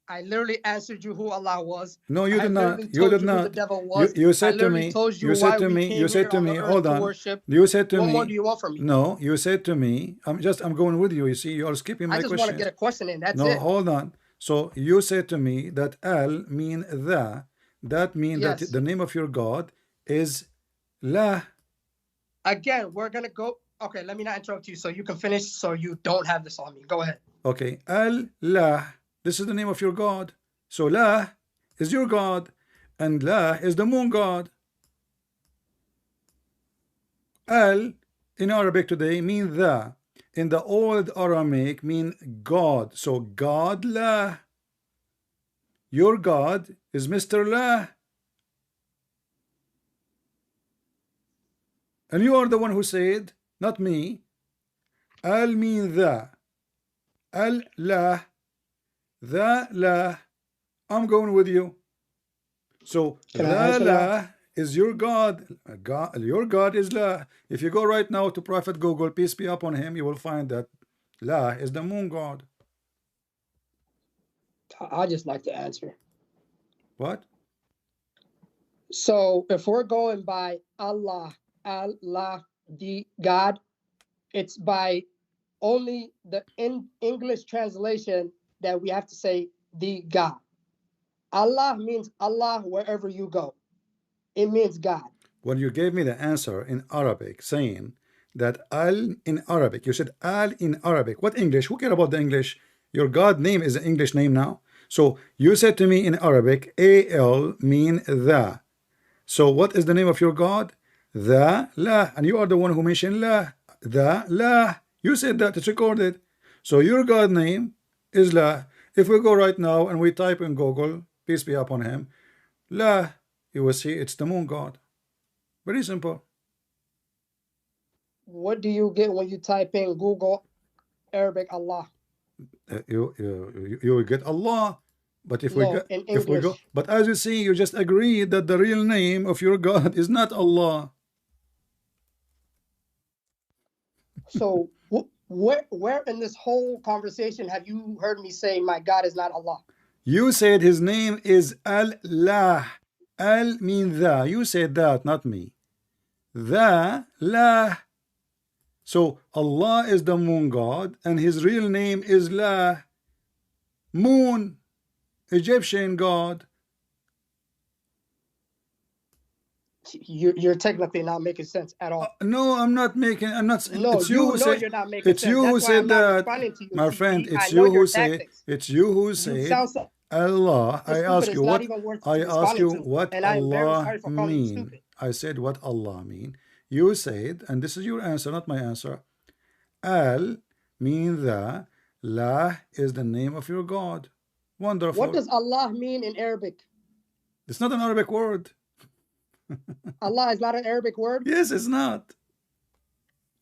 C: I literally answered you who Allah was.
A: No, you
C: I
A: did not.
C: literally
A: You
C: told
A: did
C: you who
A: not.
C: the devil was.
A: You
C: I
A: said to
C: literally
A: me.
C: told
A: You said
C: why
A: to
C: we
A: me.
C: came
A: You said
C: here
A: to
C: on
A: me.
C: the earth
A: Hold
C: to
A: on.
C: worship.
A: You said to
C: What
A: me.
C: more do you want from me?
A: No, you said to me. I'm going with you. You see, you are skipping my
C: I just
A: question.
C: want to get a question in. That's
A: No,
C: it.
A: hold on. So you said to me that al mean the. That means
C: Yes.
A: that the name of your God is La.
C: Again, we're gonna go. Okay, let me not interrupt you so you can finish so you don't have this on me. Go ahead.
A: Okay, Al-La. This is the name of your God. So La is your God, and La is the moon God. Al in Arabic today mean the. In the old Aramaic mean God. So God La. Your God is Mr. La. And you are the one who said, not me. Al mean the. Al La. The La. I'm going with you. So
C: Can I
A: the
C: answer now?
A: La is your God. Your God is La. If you go right now to Prophet Google, peace be upon him, you will find that La is the moon God.
C: I just like to answer.
A: What?
C: So if we're going by Allah, the God, it's by only the English translation that we have to say the God. Allah means Allah wherever you go. It means God.
A: When you gave me the answer in Arabic saying that Al in Arabic, you said Al in Arabic. What English? Who care about the English? Your God name is an English name now. So you said to me in Arabic, Al mean the. So what is the name of your God? The La. And you are the one who mentioned La. The La. You said that, it's recorded. So your God name is La. If we go right now and we type in Google, peace be upon him, La, you will see it's the moon God. Very simple.
C: What do you get when you type in Google Arabic Allah?
A: You will get Allah. But if we
C: No,
A: go,
C: in
A: if we go,
C: English.
A: but as you see, you just agreed that the real name of your God is not Allah.
C: So where in this whole conversation have you heard me say my God is not Allah?
A: You said his name is Allah. Al mean the. You said that, not me. The La. So Allah is the moon god, and his real name is La. Moon, Egyptian god.
C: You're technically not making sense at all.
A: No, I'm not making. I'm not.
C: No,
A: It's you who said.
C: you're not making
A: It's
C: sense.
A: you who
C: That's why I'm
A: said
C: not
A: that,
C: responding to you.
A: my
C: See,
A: friend.
C: I
A: It's
C: know
A: you
C: your
A: who say.
C: tactics.
A: It's you who
C: You
A: said
C: sound so
A: Allah. I
C: stupid,
A: ask
C: it's
A: you
C: not
A: what.
C: even worth
A: I ask
C: responding
A: you
C: to.
A: what
C: And I'm very
A: Allah
C: sorry for calling you
A: mean.
C: stupid.
A: I said what Allah mean. You said, and this is your answer, not my answer. Al mean the. La is the name of your God. Wonderful.
C: What does Allah mean in Arabic?
A: It's not an Arabic word.
C: Allah is not an Arabic word?
A: Yes, it's not.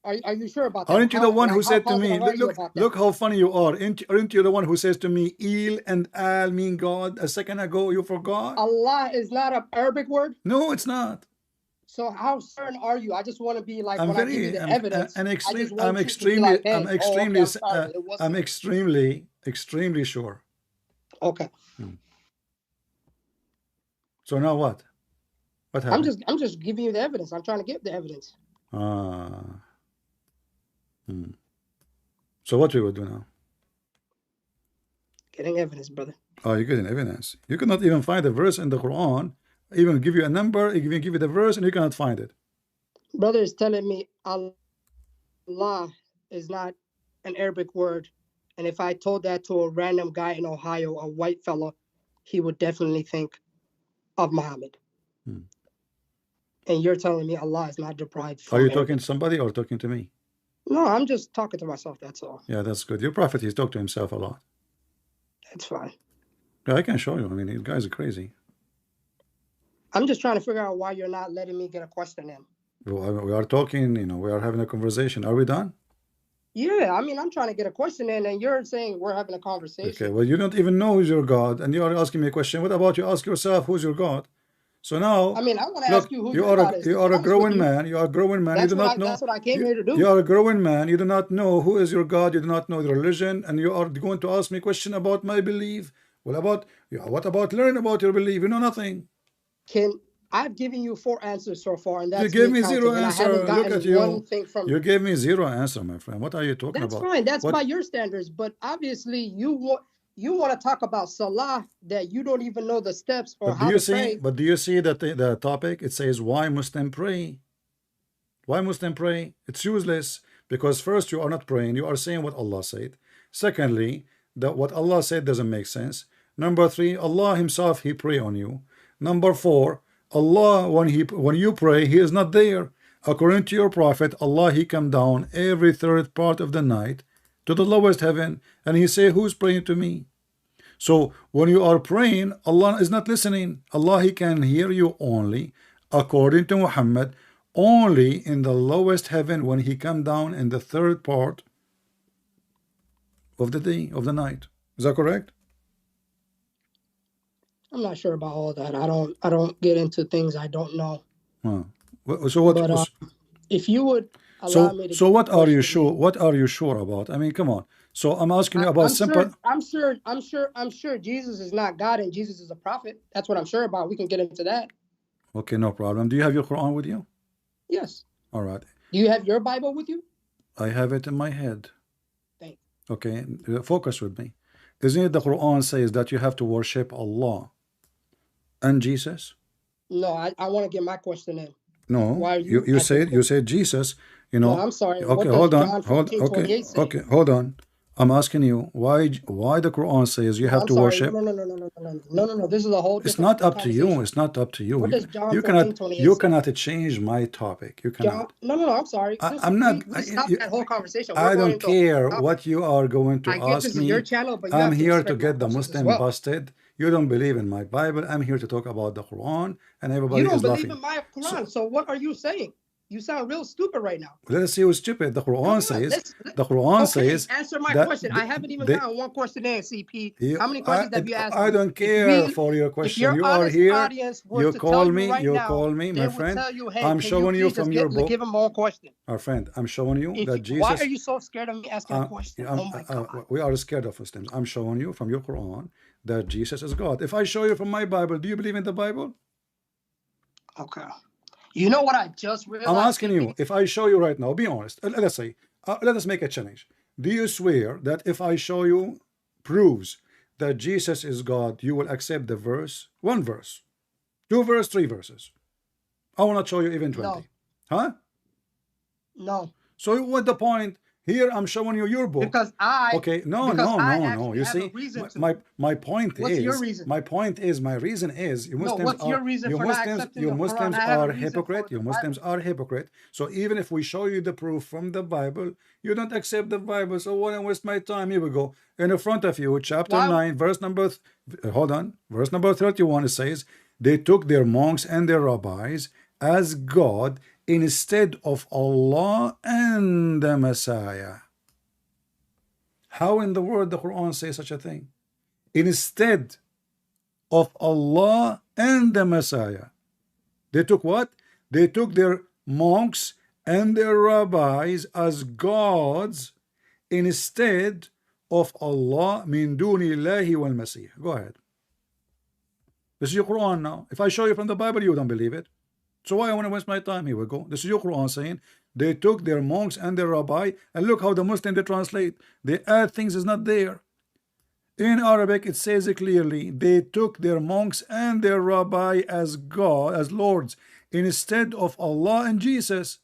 C: Are you sure about that?
A: Aren't you the one who
C: how
A: said to me,
C: positive are you
A: look,
C: about that?
A: look how funny you are. Aren't you the one who says to me, Il and Al mean God? A second ago, you forgot?
C: Allah is not an Arabic word?
A: No, it's not.
C: So how certain are you? I just want to be like,
A: I'm
C: when I give you the evidence,
A: I'm
C: I just
A: extremely,
C: want you to be like, hey,
A: I'm
C: oh, okay,
A: extremely,
C: I'm sorry, it wasn't.
A: I'm extremely sure.
C: Okay.
A: So now what? What happened?
C: I'm just giving you the evidence. I'm trying to get the evidence.
A: So what we will do now?
C: Getting evidence, brother.
A: Oh, you're getting evidence. You cannot even find a verse in the Quran, even give you a number, even give you the verse, and you cannot find it.
C: Brother is telling me Allah is not an Arabic word. And if I told that to a random guy in Ohio, a white fella, he would definitely think of Muhammad. And you're telling me Allah is not deprived from
A: Are you
C: Arabic.
A: talking to somebody or talking to me?
C: No, I'm just talking to myself, that's all.
A: Yeah, that's good. Your prophet, he's talked to himself a lot.
C: That's fine.
A: Yeah, I can show you. I mean, these guys are crazy.
C: I'm just trying to figure out why you're not letting me get a question in.
A: We are talking, you know, we are having a conversation. Are we done?
C: Yeah, I mean, I'm trying to get a question in, and you're saying we're having a conversation.
A: Okay, well, you don't even know who's your God, and you are asking me a question. What about you ask yourself who's your God? So now,
C: I mean, I want to
A: look,
C: ask you who
A: you
C: your
A: are
C: God is.
A: you are a
C: Honest with
A: growing
C: you.
A: man. You are a growing man.
C: That's
A: You do
C: what
A: not know.
C: That's what I came here to do.
A: You are a growing man. You do not know who is your God. You do not know the religion, and you are going to ask me a question about my belief. Well, what about learn about your belief? You know nothing.
C: I've given you 4 answers so far, and that's
A: You gave me
C: counting,
A: zero
C: and
A: answer.
C: I haven't
A: Look
C: gotten
A: at you.
C: one thing from
A: You gave me zero answer, my friend. What are you talking
C: That's
A: about?
C: fine. That's
A: What-
C: by your standards. But obviously, you want to talk about Salah that you don't even know the steps or
A: But
C: how
A: do you
C: to
A: see?
C: pray.
A: But do you see that the topic? It says why Muslim pray. Why Muslim pray? It's useless because first you are not praying. You are saying what Allah said. Secondly, that what Allah said doesn't make sense. Number 3, Allah Himself He pray on you. Number 4, Allah when you pray He is not there. According to your prophet, Allah He come down every 3rd part of the night to the lowest heaven, and He say, who's praying to me? So when you are praying, Allah is not listening. Allah He can hear you only, according to Muhammad, only in the lowest heaven when He come down in the 3rd part of the day, of the night. Is that correct?
C: I'm not sure about all that. I don't get into things I don't know.
A: So what?
C: But if you would allow me to.
A: So what are you
C: question
A: sure? What are you sure about? I mean, come on. So I'm asking you about simple.
C: I'm sure Jesus is not God and Jesus is a prophet. That's what I'm sure about. We can get into that.
A: Okay, no problem. Do you have your Quran with you?
C: Yes.
A: All right.
C: Do you have your Bible with you?
A: I have it in my head.
C: Thanks.
A: Okay, focus with me. Isn't it the Quran says that you have to worship Allah and Jesus?
C: No, I want to get my question in.
A: No,
C: Why are
A: you said Jesus. You know.
C: No, I'm sorry.
A: Okay, hold on. Hold on. I'm asking you why the Quran says you have to worship.
C: No. This is a whole.
A: It's not up to you. It's not up to you.
C: What does John
A: You
C: 14:28
A: you
C: say?
A: cannot change my topic. You cannot.
C: No. I'm sorry.
A: I'm not.
C: We stopped that whole conversation.
A: I don't care what you are going to
C: I get
A: ask
C: this
A: me.
C: is your channel, but you
A: I'm
C: have to
A: here
C: respect
A: to
C: my
A: get the
C: questions as
A: Muslim
C: well.
A: busted. You don't believe in my Bible. I'm here to talk about the Quran, and everybody
C: You don't
A: is
C: believe
A: laughing.
C: in my Quran. So what are you saying? You sound real stupid right now.
A: Let us see who's stupid. The
C: Come
A: Quran
C: on,
A: says, the Quran
C: okay,
A: says
C: answer my
A: that
C: question. I haven't even
A: they-
C: gotten one question in, CP.
A: You-
C: How many questions have you asked
A: I
C: me?
A: don't
C: If
A: care
C: we-
A: for your
C: If
A: question.
C: your
A: You are
C: honest
A: here.
C: audience were
A: You
C: to
A: call
C: tell
A: me.
C: you right
A: You
C: now,
A: call me,
C: they
A: my
C: would
A: friend.
C: tell you, hey,
A: I'm
C: can
A: showing you
C: you please
A: from
C: just
A: your book.
C: give him more question?
A: Our friend, I'm showing you
C: If
A: that
C: you-
A: Jesus.
C: why are you so scared of me asking a question? Oh my God.
A: We are scared of Muslims. I'm showing you from your Quran that Jesus is God. If I show you from my Bible, do you believe in the Bible?
C: Okay. You know what I just realized?
A: I'm asking you, if I show you right now, be honest. Let us say, let us make a challenge. Do you swear that if I show you proves that Jesus is God, you will accept the verse? One verse, two verse, three verses. I will not show you even 20.
C: No.
A: Huh?
C: No.
A: So what the point? Here I'm showing you your book.
C: Because I
A: Okay, no.
C: actually
A: You
C: have
A: see,
C: a reason to.
A: my point
C: What's
A: is
C: your reason?
A: my reason is you Muslims
C: what's your reason for not accepting
A: you
C: the Quran?
A: Muslims
C: I have a
A: are
C: reason
A: hypocrite.
C: for
A: You
C: the
A: Muslims are hypocrite. So even if we show you the proof from the Bible, you don't accept the Bible. So why don't waste my time? Here we go. In front of you, chapter
C: Why-
A: 9, verse number hold on, verse number 31. It says, they took their monks and their rabbis as God instead of Allah and the Messiah. How in the world the Quran says such a thing? Instead of Allah and the Messiah. They took what? They took their monks and their rabbis as gods instead of Allah min duni Allahi wal Masih. Go ahead. This is your Quran now. If I show you from the Bible, you don't believe it. So why I want to waste my time? Here we go. This is your Quran saying they took their monks and their rabbi, and look how the Muslim they translate. They add things is not there. In Arabic, it says it clearly. They took their monks and their rabbi as God, as lords, instead of Allah and Jesus.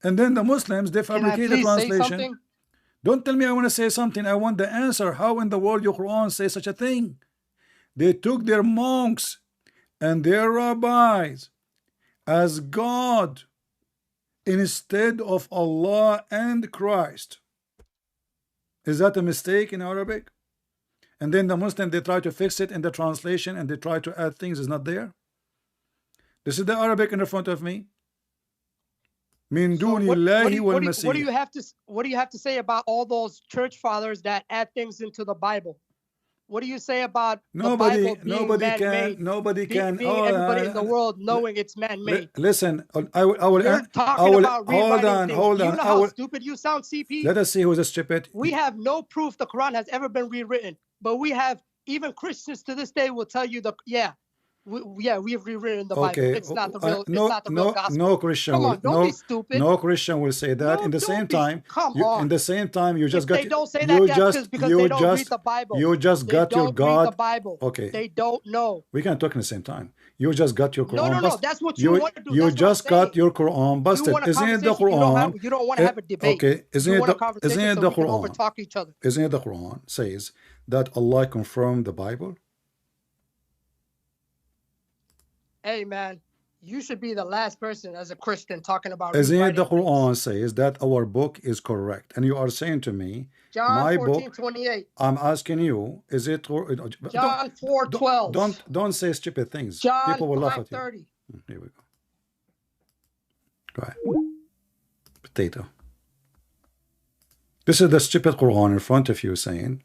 A: And then the Muslims they fabricate the translation. Don't tell me I want to say something. I want the answer. How in the world your Quran says such a thing? They took their monks and their rabbis as God instead of Allah and Christ. Is that a mistake in Arabic? And then the Muslim they try to fix it in the translation and they try to add things is not there. This is the Arabic in front of me. Min duni Allahi wal Masih.
C: What do you have to say about all those church fathers that add things into the Bible? What do you say about
A: nobody
C: the Bible being man-made?
A: Nobody can
C: being everybody in the world knowing it's man-made.
A: Listen, I will
C: You're talking about rewriting things.
A: Hold on.
C: You know how stupid you sound, CP?
A: Let us see who's stupid.
C: We have no proof the Quran has ever been rewritten, but we have, even Christians to this day will tell you we've rewritten the Bible. It's not the real. It's not the real gospel.
A: No Christian.
C: Come on, don't be stupid.
A: No Christian will say that.
C: No,
A: in the same time,
C: on.
A: In the same time, you just
C: if
A: got.
C: They don't say that because they don't read the Bible.
A: You just got your God.
C: Read the Bible.
A: Okay.
C: They don't know.
A: We can talk in the same time. You just got your Quran.
C: No. That's what you want to do.
A: You just got your Quran busted. Isn't it the Quran?
C: You don't want to have a debate.
A: Okay. Isn't it the
C: Quran? Overtalk each other.
A: Isn't it the Quran says that Allah confirmed the Bible?
C: Hey man, you should be the last person as a Christian talking about.
A: Isn't it the Quran says that our book is correct, and you are saying to me,
C: John
A: my
C: 14:28.
A: I'm asking you, is it
C: John 4:12?
A: Don't say stupid things.
C: John
A: People will laugh at you.
C: 5:30.
A: Here we go. Go ahead. Potato. This is the stupid Quran in front of you saying,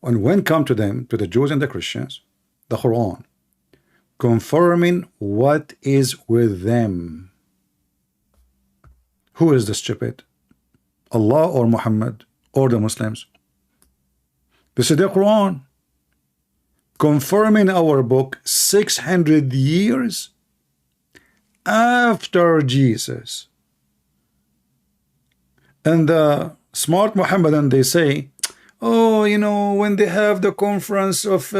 A: and when come to them, to the Jews and the Christians, the Quran confirming what is with them. Who is the stupid? Allah or Muhammad or the Muslims? This is the Quran confirming our book 600 years after Jesus. And the smart Muhammadan, they say, oh, you know, when they have the conference of,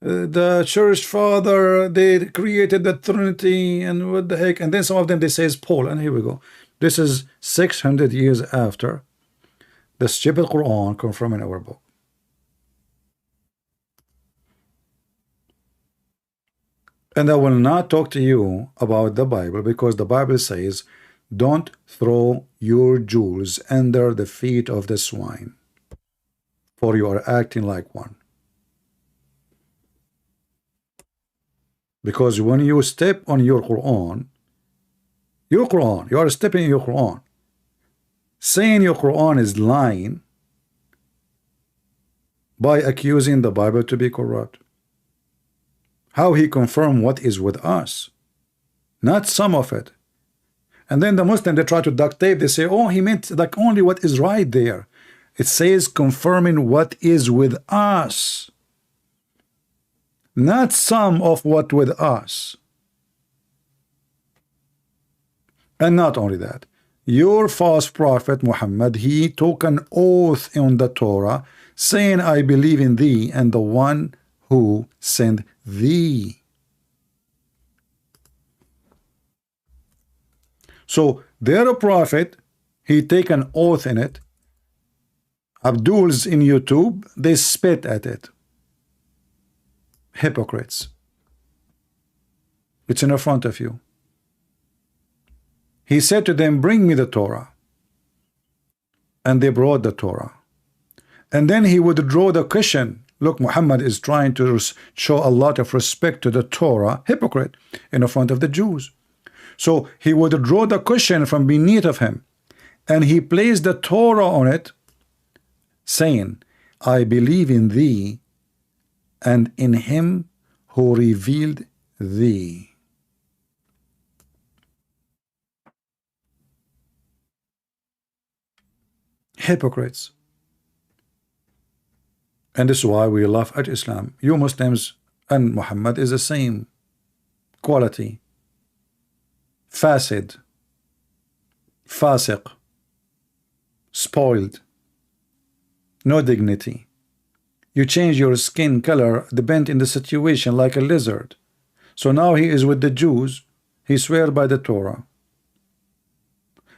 A: the church father, they created the Trinity, and what the heck. And then some of them they says Paul, and here we go. This is 600 years after the stupid Quran confirming our book. And I will not talk to you about the Bible, because the Bible says don't throw your jewels under the feet of the swine, for you are acting like one. Because when you step on your Quran, you are stepping in your Quran. Saying your Quran is lying by accusing the Bible to be corrupt. How he confirm what is with us, not some of it. And then the Muslim, they try to duct tape. They say, oh, he meant like only what is right there. It says confirming what is with us, not some of what with us. And not only that, your false prophet Muhammad, he took an oath on the Torah saying, I believe in thee and the one who sent thee. So their prophet, he take an oath in it. Abdul's in YouTube, they spit at it. Hypocrites. It's in front of you. He said to them, bring me the Torah. And they brought the Torah. And then he would draw the cushion. Look, Muhammad is trying to show a lot of respect to the Torah. Hypocrite. In front of the Jews. So he would draw the cushion from beneath of him. And he placed the Torah on it, saying, I believe in thee and in him who revealed thee. Hypocrites. And this is why we laugh at Islam. You Muslims and Muhammad is the same quality. Fasid, fasiq, spoiled, no dignity. You change your skin color depend in the situation like a lizard. So now he is with the Jews, he swear by the Torah.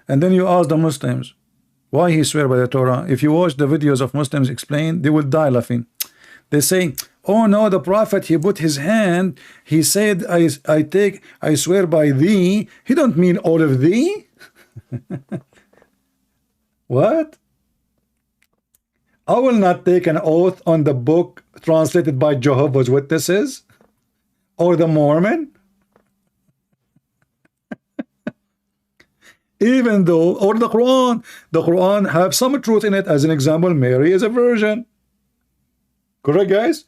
A: And then you ask the Muslims, why he swear by the Torah? If you watch the videos of Muslims explain, they will die laughing. They say, oh no, the prophet, he put his hand, he said, I swear by thee. He don't mean all of thee. What? I will not take an oath on the book translated by Jehovah's Witnesses or the Mormon. Even though, or the Quran have some truth in it. As an example, Mary is a virgin. Correct, guys?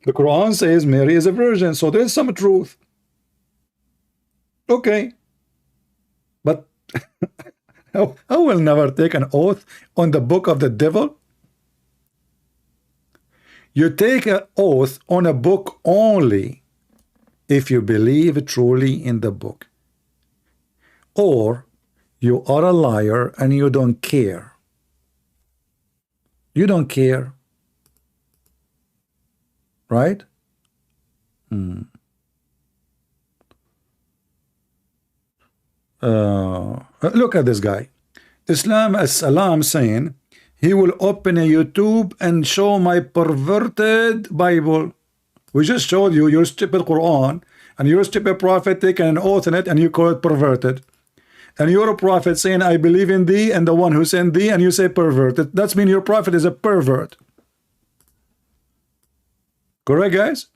A: The Quran says Mary is a virgin, so there's some truth. Okay. But I will never take an oath on the book of the devil. You take an oath on a book only if you believe truly in the book. Or you are a liar and you don't care. You don't care. Right? Look at this guy. Islam as-Salam saying he will open a YouTube and show my perverted Bible. We just showed you your stupid Quran and your stupid prophet taking an oath in it and you call it perverted. And you're a prophet saying, I believe in thee and the one who sent thee, and you say perverted. That's mean your prophet is a pervert. Correct, guys?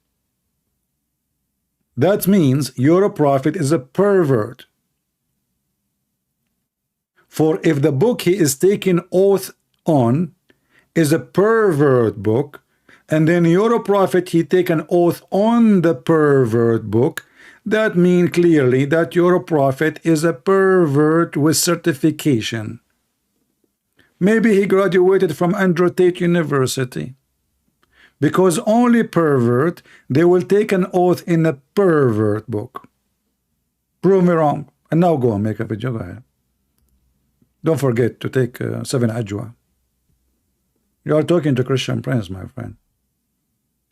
A: That means your prophet is a pervert. For if the book he is taking oath on is a pervert book, and then your prophet he take an oath on the pervert book, that means clearly that your prophet is a pervert with certification. Maybe he graduated from Andrew Tate University. Because only pervert, they will take an oath in a pervert book. Prove me wrong. And now go and make a video. Go ahead. Don't forget to take 7 Ajwa. You are talking to Christian Prince, my friend.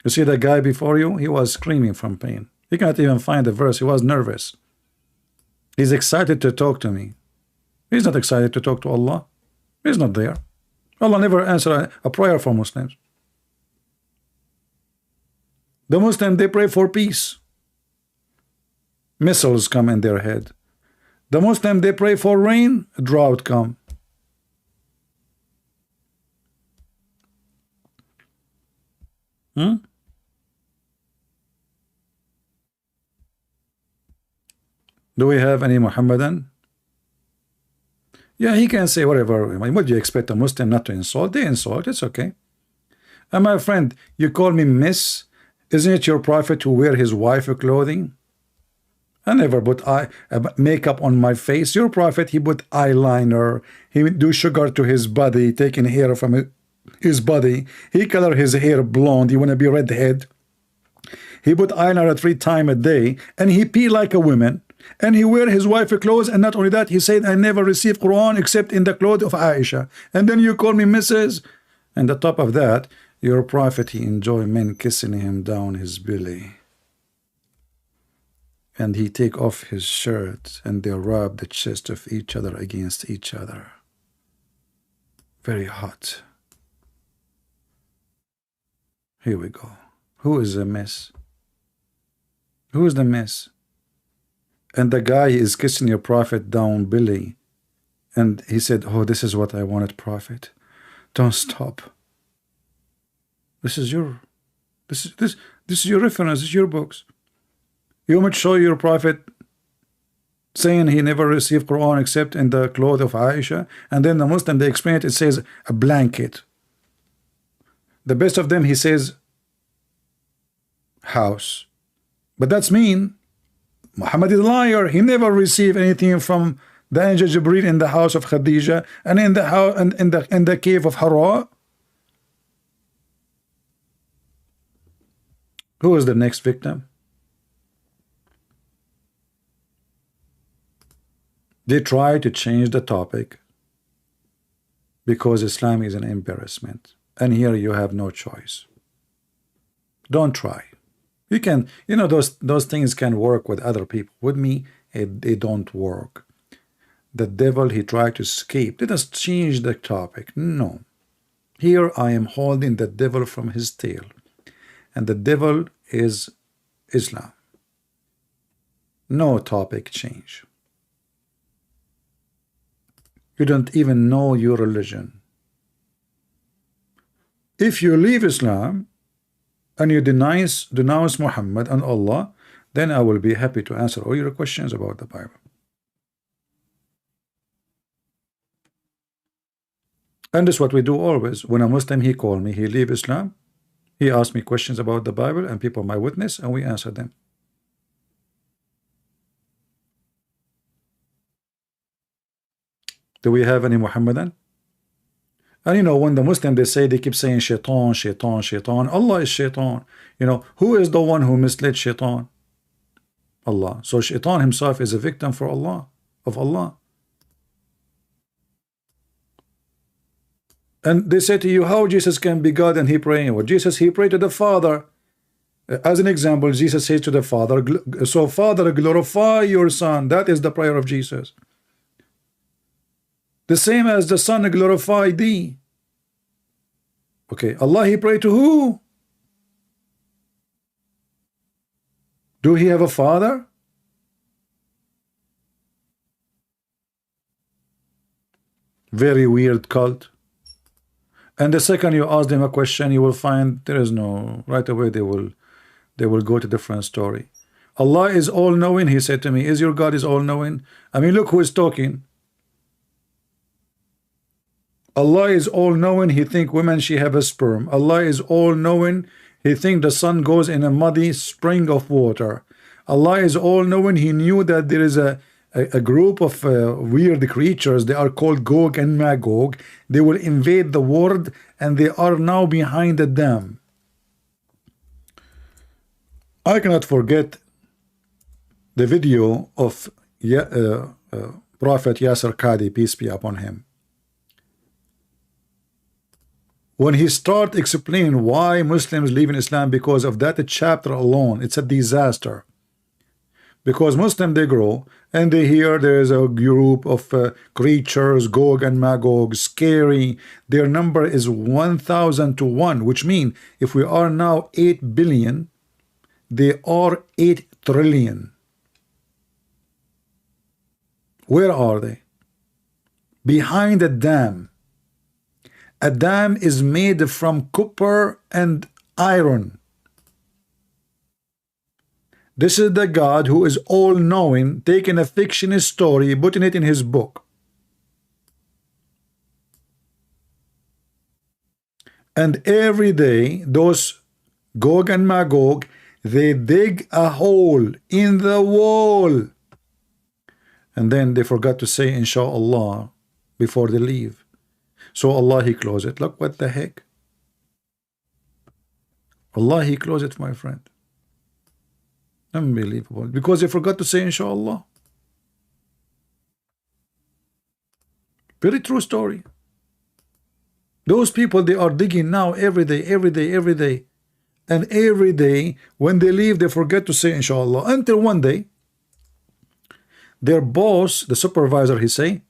A: You see that guy before you? He was screaming from pain. He can't even find the verse. He was nervous. He's excited to talk to me. He's not excited to talk to Allah. He's not there. Allah never answered a prayer for Muslims. The Muslims, they pray for peace. Missiles come in their head. The Muslims, they pray for rain, drought come. Do we have any Muhammadan? Yeah, he can say whatever. What do you expect a Muslim not to insult? They insult, it's okay. And my friend, you call me Miss? Isn't it your prophet who wear his wife clothing? I never put makeup on my face. Your prophet, he put eyeliner, he do sugar to his body, taking hair from his body. He color his hair blonde. He want to be redhead. He put eyeliner 3 times a day, and he pee like a woman, and he wear his wife clothes. And not only that, he said, I never received Quran except in the clothes of Aisha. And then you call me Mrs. And the top of that, your prophet, he enjoy men kissing him down his belly. And he take off his shirt, and they rub the chest of each other against each other. Very hot. Here we go. Who is the mess? Who is the mess? And the guy is kissing your prophet down belly. And he said, oh, this is what I wanted, prophet. Don't stop. This is your this is your reference, this is your books. You want to show your prophet saying he never received Quran except in the cloth of Aisha, and then the Muslim, they explain it, it says a blanket. The best of them, he says house. But that's mean Muhammad is a liar. He never received anything from the angel Jibreel in the house of Khadija and in the house and in the cave of Hira. Who is the next victim? They try to change the topic because Islam is an embarrassment, and here you have no choice. Don't try. You can, you know, those things can work with other people. With me, they don't work. The devil, he tried to escape. Let us change the topic. No. Here I am holding the devil from his tail, and the devil is Islam. No topic change. You don't even know your religion. If you leave Islam and you denounce Muhammad and Allah, then I will be happy to answer all your questions about the Bible. And this is what we do always. When a Muslim, he call me, he leave Islam, he ask me questions about the Bible, and people my witness, and we answer them. Do we have any Muhammadan? And you know, when the Muslim, they keep saying shaitan, shaitan, shaitan. Allah is shaitan. You know, who is the one who misled shaitan? Allah. So shaitan himself is a victim for Allah, of Allah. And they say to you, how Jesus can be God and he praying? Well, Jesus, he prayed to the Father. As an example, Jesus says to the Father, so Father, glorify your Son. That is the prayer of Jesus. The same as the Son, glorify thee. Okay, Allah, he prayed to who? Do he have a father? Very weird cult. And the second you ask them a question, you will find there is no, right away they will go to different story. Allah is all-knowing, he said to me. Is your God is all-knowing? I mean, look who is talking. Allah is all-knowing, he think women, she have a sperm. Allah is all-knowing, he think the sun goes in a muddy spring of water. Allah is all-knowing, he knew that there is a group of weird creatures, they are called Gog and Magog. They will invade the world, and they are now behind the dam. I cannot forget the video of Prophet Yasser Qadi, peace be upon him. When he start explaining why Muslims leave in Islam, because of that chapter alone, it's a disaster. Because Muslims, they grow and they hear there is a group of creatures, Gog and Magog, scary. Their number is 1,000 to 1, which means if we are now 8 billion, they are 8 trillion. Where are they? Behind a dam. A dam is made from copper and iron. This is the God who is all-knowing, taking a fictional story, putting it in his book. And every day, those Gog and Magog, they dig a hole in the wall. And then they forgot to say, Inshallah, before they leave. So Allah, He closed it. Look, what the heck? Allah, He closed it, my friend. Unbelievable. Because they forgot to say Inshallah. Very true story. Those people, they are digging now every day, every day, every day. And every day, when they leave, they forget to say Inshallah. Until one day, their boss, the supervisor, he say,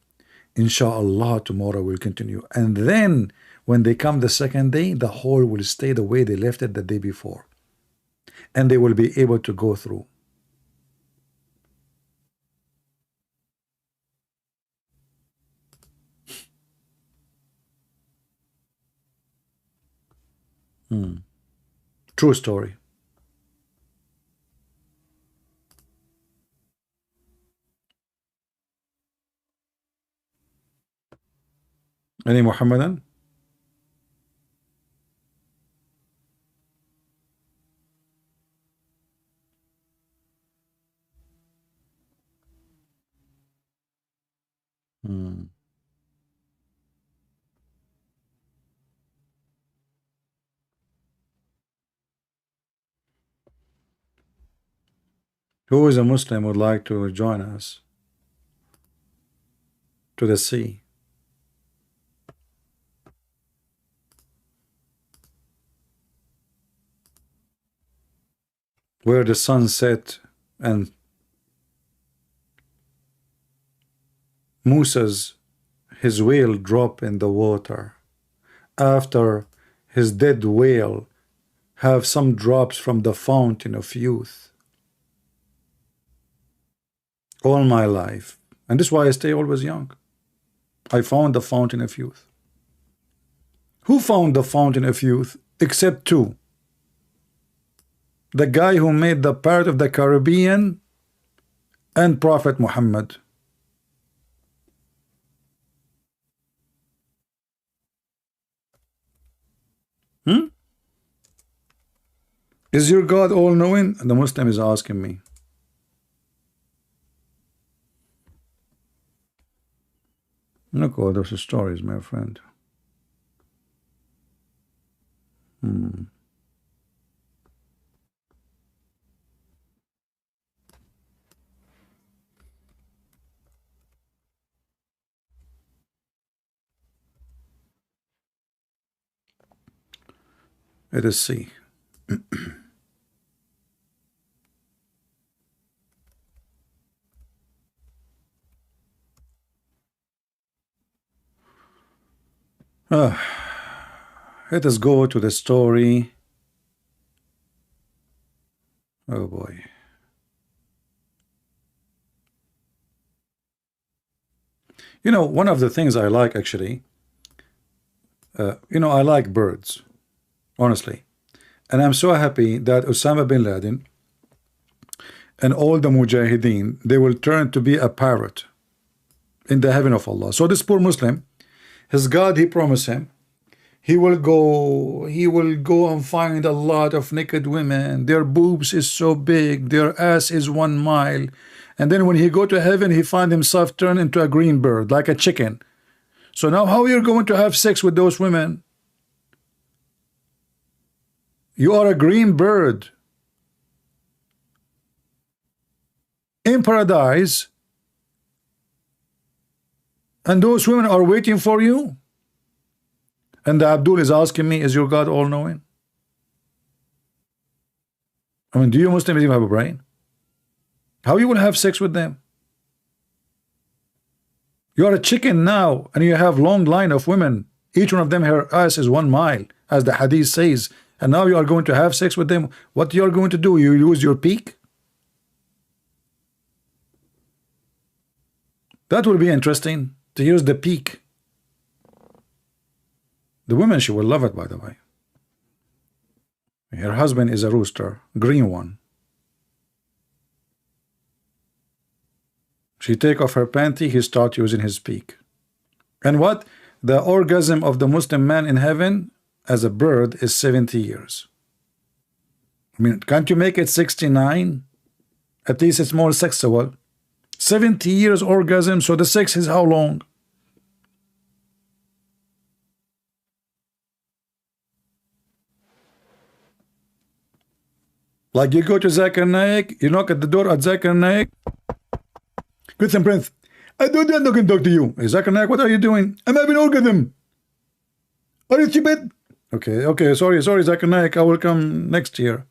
A: Inshallah, tomorrow we'll continue. And then, when they come the second day, the hole will stay the way they left it the day before. And they will be able to go through. True story. Any Muhammadan? Who is a Muslim would like to join us to the sea? Where the sun set and Musa's his whale drop in the water after his dead whale have some drops from the fountain of youth. All my life, and this is why I stay always young, I found the fountain of youth. Who found the fountain of youth except two? The guy who made the Pirate of the Caribbean and Prophet Muhammad. Is your God all-knowing? The Muslim is asking me. Look, all those stories, my friend. It is C. Let us go to the story. Oh boy. You know, one of the things I like actually, I like birds, honestly. And I'm so happy that Osama bin Laden and all the Mujahideen, they will turn to be a parrot in the heaven of Allah. So this poor Muslim, his God, he promised him, he will go and find a lot of naked women. Their boobs is so big, their ass is 1 mile. And then when he go to heaven, he find himself turned into a green bird, like a chicken. So now how you're going to have sex with those women? You are a green bird in paradise, and those women are waiting for you. And the Abdul is asking me, is your God all-knowing? I mean, do you Muslims even have a brain? How you will have sex with them? You are a chicken now, and you have long line of women. Each one of them, her ass is 1 mile, as the hadith says. And now you are going to have sex with them. What you are going to do? You use your peak? That will be interesting, to use the peak. The woman, she will love it, by the way. Her husband is a rooster, green one. She take off her panty, he start using his peak. And what? The orgasm of the Muslim man in heaven as a bird is 70 years. I mean, can't you make it 69? At least it's more sexual. 70 years orgasm, so the sex is how long? Like you go to Zakir Naik, you knock at the door at Zakir Naik. Christian Prince, I don't want to talk to you. Hey, Zakir Naik, what are you doing? I'm having orgasm. Are you stupid? Okay, sorry, Zakir Naik, I will come next year.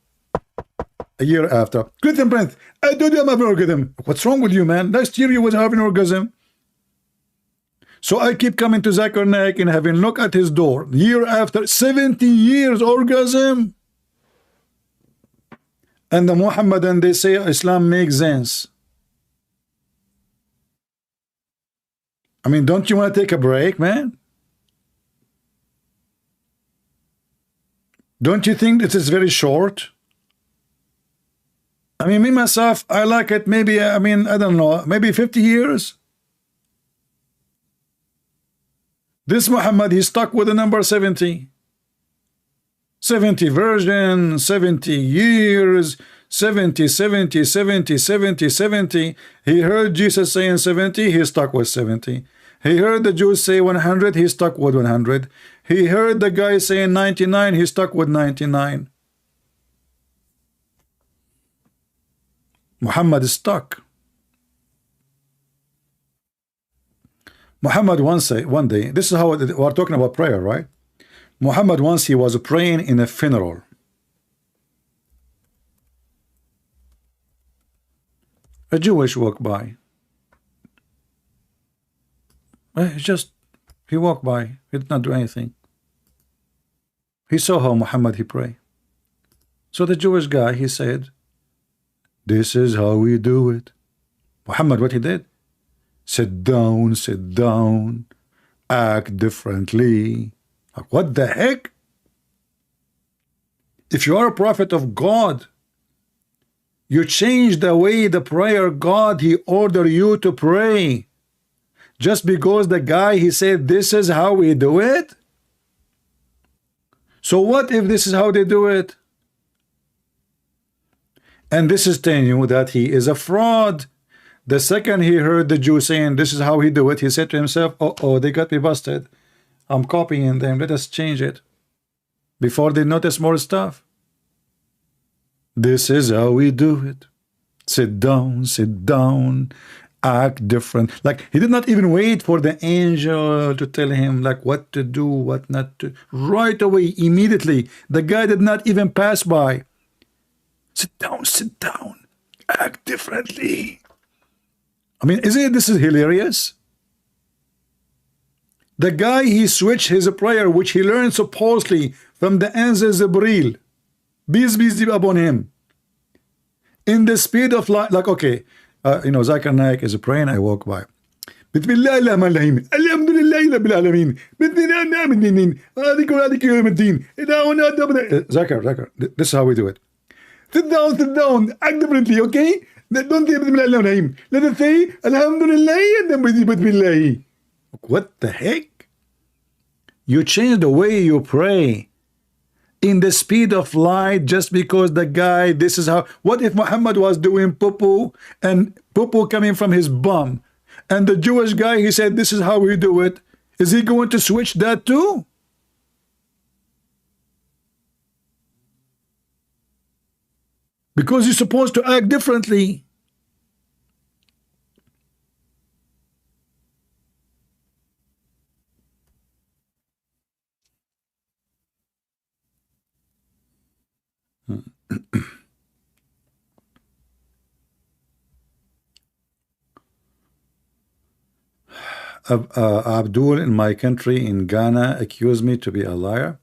A: A year after. Christian Prince, I told you I'm having orgasm. What's wrong with you, man? Last year you was having orgasm. So I keep coming to Zakir Naik and having look at his door. Year after, 70 years orgasm. And the Muhammadan, they say Islam makes sense. I mean, don't you want to take a break, man? Don't you think this is very short? I mean, me myself, I like it maybe, I mean, I don't know, maybe 50 years. This Muhammad, he's stuck with the number 70. 70 virgin, 70 years, 70. He heard Jesus saying 70, he stuck with 70. He heard the Jews say 100, he stuck with 100. He heard the guy saying 99, he stuck with 99. Muhammad is stuck. Muhammad one day, this is how we're talking about prayer, right? Muhammad once, he was praying in a funeral. A Jewish walked by. He walked by. He did not do anything. He saw how Muhammad he pray. So the Jewish guy, he said, this is how we do it. Muhammad, what he did? Sit down, act differently. Like, what the heck? If you are a prophet of God, you change the way the prayer God, he ordered you to pray. Just because the guy, he said, this is how we do it? So what if this is how they do it? And this is telling you that he is a fraud. The second he heard the Jew saying, this is how he do it, he said to himself, oh, they got me busted. I'm copying them. Let us change it. Before they notice more stuff. This is how we do it. Sit down, act different. Like, he did not even wait for the angel to tell him like what to do, what not to. Right away, immediately, the guy did not even pass by. Sit down, act differently. I mean, this is hilarious? The guy, he switched his prayer, which he learned supposedly from the angel Jibreel, peace be upon him, in the speed of light. Like, okay, Zakir Naik is praying, I walk by. Bismillah ar-Rahman ar-Rahim. Alhamdulillah Rabbil Alameen. Zakir, this is how we do it. Sit down, act differently, okay? Don't say Bismillah ar-Rahim. Let us say Alhamdulillah and then Bismillah. What the heck? You change the way you pray in the speed of light just because the guy, this is how. What if Muhammad was doing poo-poo and poo-poo coming from his bum, and the Jewish guy, he said, this is how we do it? Is he going to switch that too? Because you're supposed to act differently. Abdul in my country in Ghana accused me to be a liar.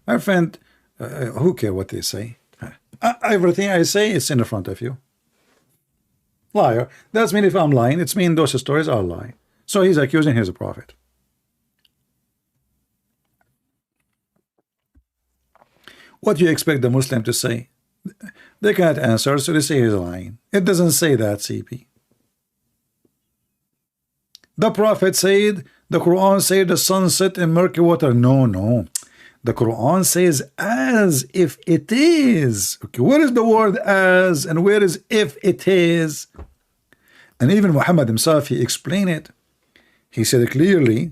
A: My friend, who cares what they say? Everything I say is in front of you. Liar. That's mean if I'm lying, it's mean those stories are lying. So he's accusing his prophet. What do you expect the Muslim to say? They cannot answer, so they say he's lying. It doesn't say that, CP. The Prophet said, the Quran said the sun set in murky water. No. The Quran says as if it is. Okay, where is the word as and where is if it is? And even Muhammad himself, he explained it. He said clearly,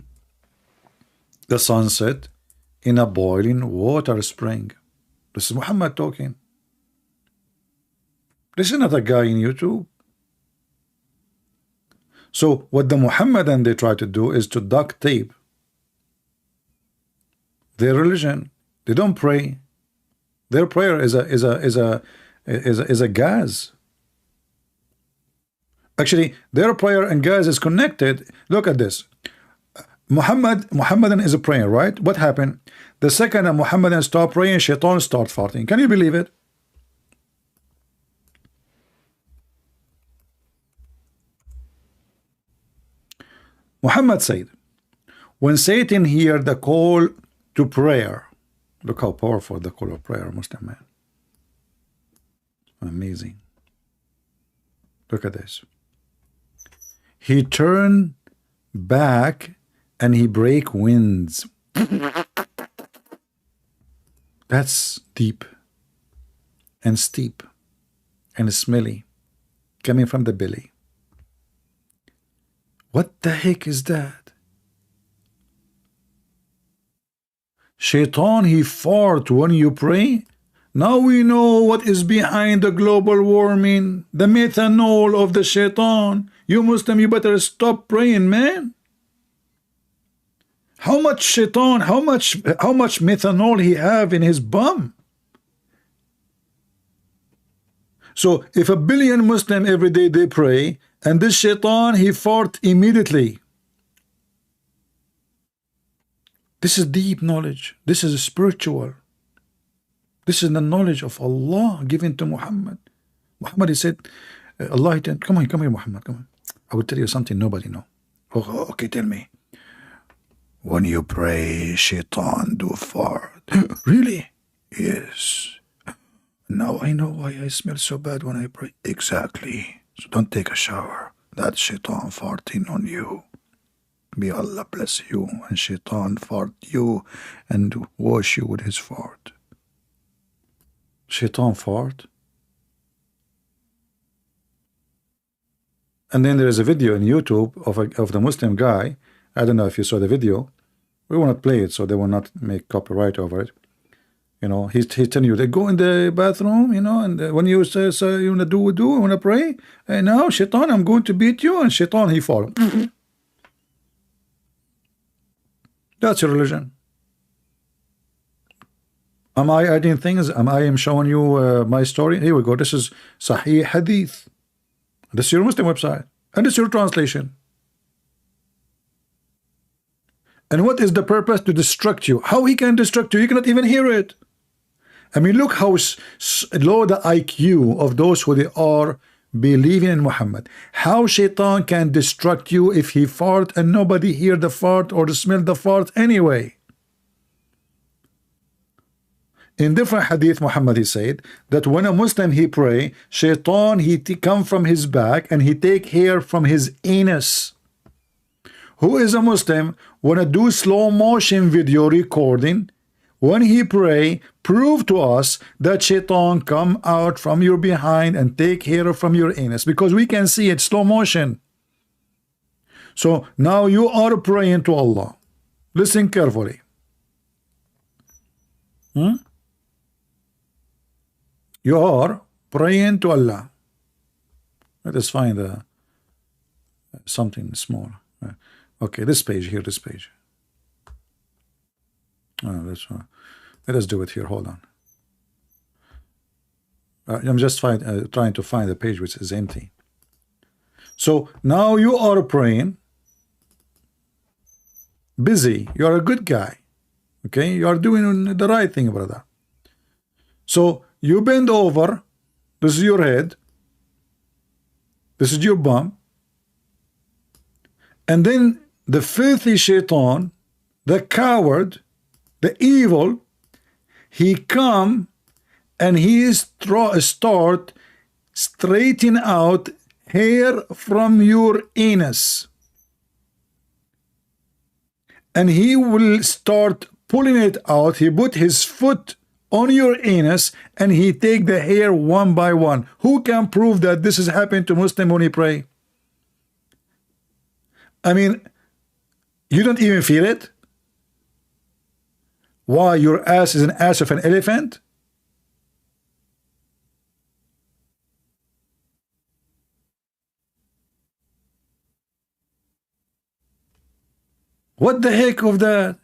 A: the sunset in a boiling water spring. This is Muhammad talking. This is not a guy in YouTube. So what the Muhammadan they try to do is to duct tape their religion. They don't pray. Their prayer is a gas. Actually, their prayer and gas is connected. Look at this. Muhammadan is a prayer, right? What happened? The second a Muhammadan stop praying, Shaitan start farting. Can you believe it? Muhammad said, when Satan heard the call to prayer, look how powerful the call of prayer, Muslim man. Amazing. Look at this. He turned back and he break winds. That's deep and steep and smelly coming from the belly. What the heck is that? Shaitan, he fart when you pray. Now we know what is behind the global warming, the methanol of the Shaitan. You Muslim, you better stop praying, man. How much Shaitan, how much methanol he have in his bum? So if 1 billion Muslim every day they pray, and this Shaitan he fart immediately. This is deep knowledge. This is spiritual. This is the knowledge of Allah given to Muhammad. Muhammad, he said, Allah, come here, Muhammad, come on. I will tell you something nobody know. Oh, okay, tell me. When you pray, Shaitan do fart. Really? Yes. Now I know why I smell so bad when I pray. Exactly. So don't take a shower. That's Shaitan farting on you. May Allah bless you and Shaitan fart you and wash you with his fart. Shaitan fart. And then there is a video on YouTube of the Muslim guy. I don't know if you saw the video. We will not play it, so they will not make copyright over it. You know, he's telling you, they go in the bathroom, you know, and when you say you want to do, you want to pray, and now, Shaitan, I'm going to beat you, and Shaitan, he fall. That's your religion. Am I adding things? I am showing you my story? Here we go. This is Sahih Hadith. This is your Muslim website. And this is your translation. And what is the purpose? To destruct you. How he can destruct you? You cannot even hear it. I mean, look how low the IQ of those who they are believing in Muhammad. How Shaitan can destruct you if he fart and nobody hear the fart or smell the fart anyway. In different hadith, Muhammad, he said that when a Muslim he pray, Shaitan he come from his back and he take hair from his anus. Who is a Muslim wanna do slow motion video recording? When he pray, prove to us that Shaitan come out from your behind and take hair from your anus, because we can see it slow motion. So now you are praying to Allah. Listen carefully. You are praying to Allah. Let us find something small. Okay, this page here, this page. Let us do it here. Hold on. I'm just trying to find the page which is empty. So now you are praying, busy. You are a good guy. Okay, you are doing the right thing, brother. So you bend over. This is your head. This is your bum. And then the filthy Shaitan, the coward, the evil, he come and he start straightening out hair from your anus. and he will start pulling it out. He put his foot on your anus and he take the hair one by one. Who can prove that this is happening to Muslim when he pray? I mean, you don't even feel it? Why, your ass is an ass of an elephant? What the heck of that?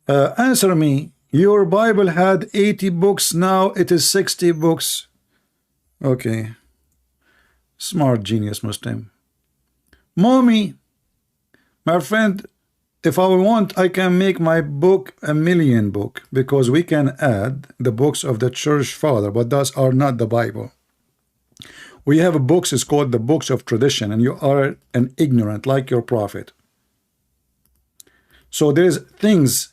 A: Answer me. Your Bible had 80 books, now it is 60 books. Okay. Smart genius Muslim. Mommy, my friend, if I want, I can make my book a million book, because we can add the books of the church father, but those are not the Bible. We have books, it's called the books of tradition, and you are an ignorant like your prophet. So there's things,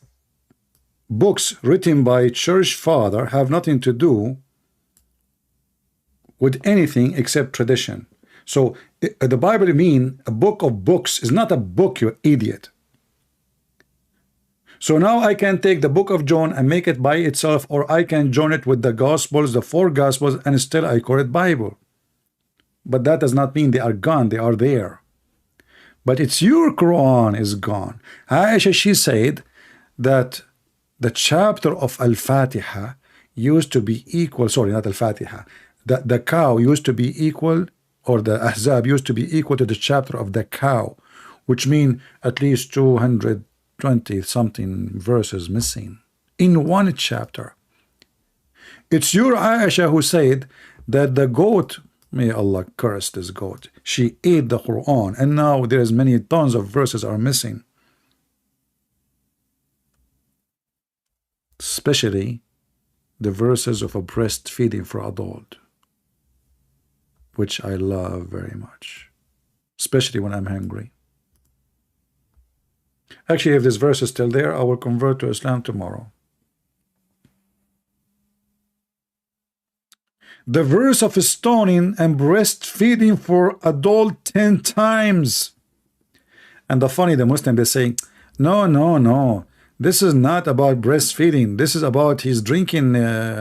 A: books written by church father have nothing to do with anything except tradition. So the Bible mean a book of books is not a book, you idiot. So now I can take the book of John and make it by itself, or I can join it with the Gospels, the 4 Gospels, and still I call it Bible. But that does not mean they are gone, they are there. But it's your Quran is gone. Aisha, she said that the chapter of Al-Fatiha used to be equal, sorry, not Al-Fatiha, the cow used to be equal, or the Ahzab used to be equal to the chapter of the cow, which mean at least 220 something verses missing in one chapter. It's your Aisha who said that the goat, may Allah curse this goat, she ate the Quran, and now there's many tons of verses are missing, especially the verses of a breastfeeding for adult, which I love very much, especially when I'm hungry. Actually, if this verse is still there, I will convert to Islam tomorrow. The verse of stoning and breastfeeding for adult 10 times. And the funny, the Muslim, they say, no, this is not about breastfeeding. This is about he's drinking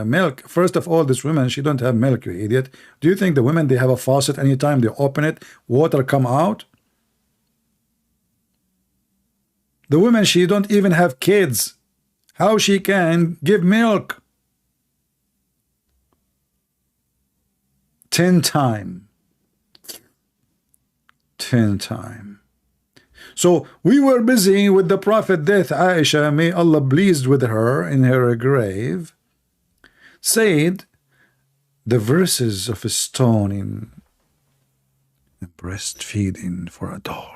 A: milk. First of all, this woman, she don't have milk, you idiot. Do you think the women, they have a faucet anytime they open it, water come out? The woman, she don't even have kids. How she can give milk? 10 times. 10 times. So we were busy with the Prophet death. Aisha, may Allah pleased with her in her grave, said the verses of stoning and breastfeeding for adult.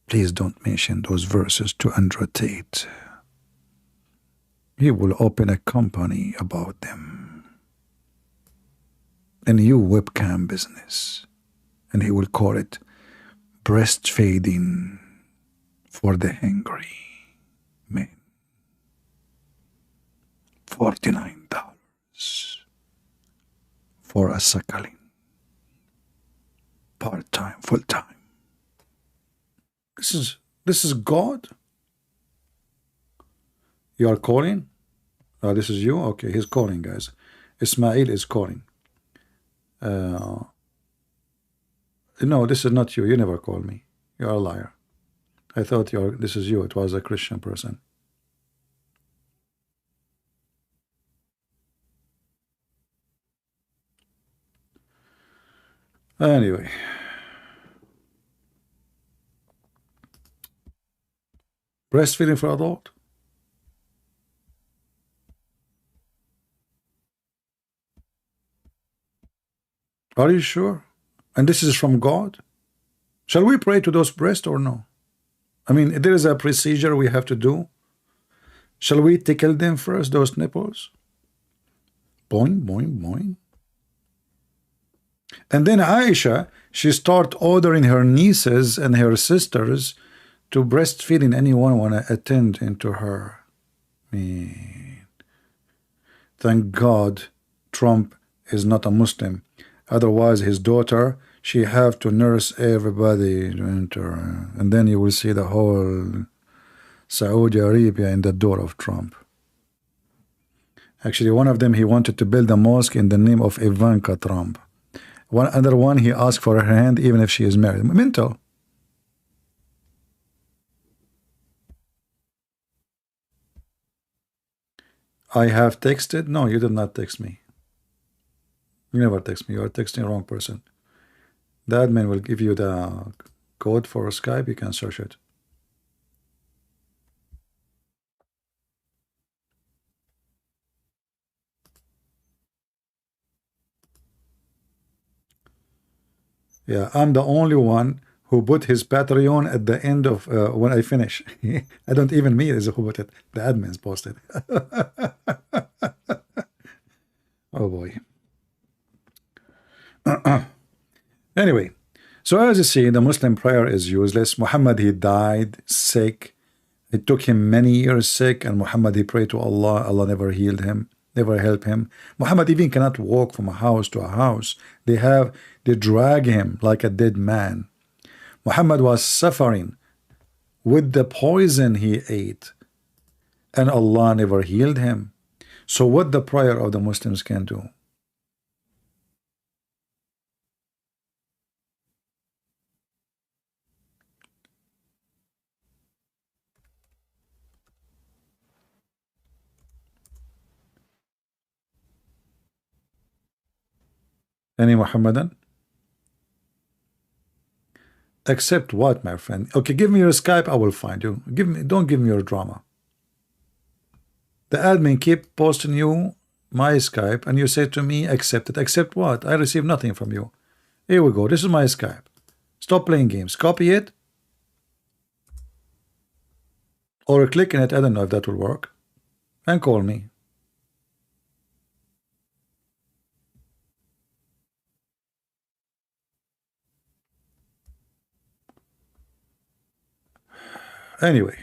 A: Please don't mention those verses to Andrew Tate. He will open a company about them. A new webcam business, and he will call it breastfeeding for the hungry men. $49 for a suckling, part-time, full-time. This is God. You are calling? Oh, this is you? Okay, he's calling, guys. Ismail is calling. No, this is not you. You never call me. You are a liar. I thought this is you. It was a Christian person. Anyway, breastfeeding for adult. Are you sure? And this is from God? Shall we pray to those breasts or no? I mean, there is a procedure we have to do. Shall we tickle them first, those nipples? Boing, boing, boing. And then Aisha, she start ordering her nieces and her sisters to breastfeeding anyone want to attend into her. Man. Thank God Trump is not a Muslim. Otherwise, his daughter, she have to nurse everybody to enter, and then you will see the whole Saudi Arabia in the door of Trump. Actually, one of them, he wanted to build a mosque in the name of Ivanka Trump. One other one, he asked for her hand even if she is married. Mental. I have texted. No, you did not text me. You never text me. You are texting the wrong person. The admin will give you the code for Skype. You can search it. Yeah, I'm the only one who put his Patreon at the end of when I finish. I don't even mean is who put it. The admins posted. Oh boy. Anyway, so as you see, the Muslim prayer is useless. Muhammad, he died sick. It took him many years sick, and Muhammad, he prayed to Allah. Allah never healed him, never helped him. Muhammad even cannot walk from a house to a house. They drag him like a dead man. Muhammad was suffering with the poison he ate, and Allah never healed him. So what the prayer of the Muslims can do? Any Muhammadan? Accept what, my friend? Okay, give me your Skype, I will find you. Don't give me your drama. The admin keep posting you my Skype, and you say to me, accept it. Accept what? I receive nothing from you. Here we go. This is my Skype. Stop playing games. Copy it. Or click on it. I don't know if that will work. And call me. Anyway.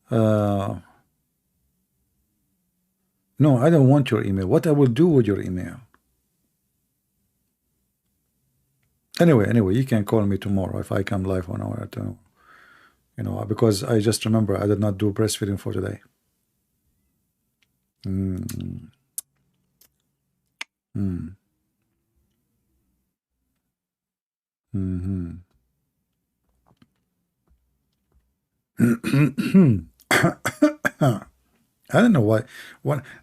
A: No, I don't want your email. What I will do with your email? Anyway, you can call me tomorrow if I come live 1 hour or 2. You know, because I just remember I did not do breastfeeding for today. I don't know why.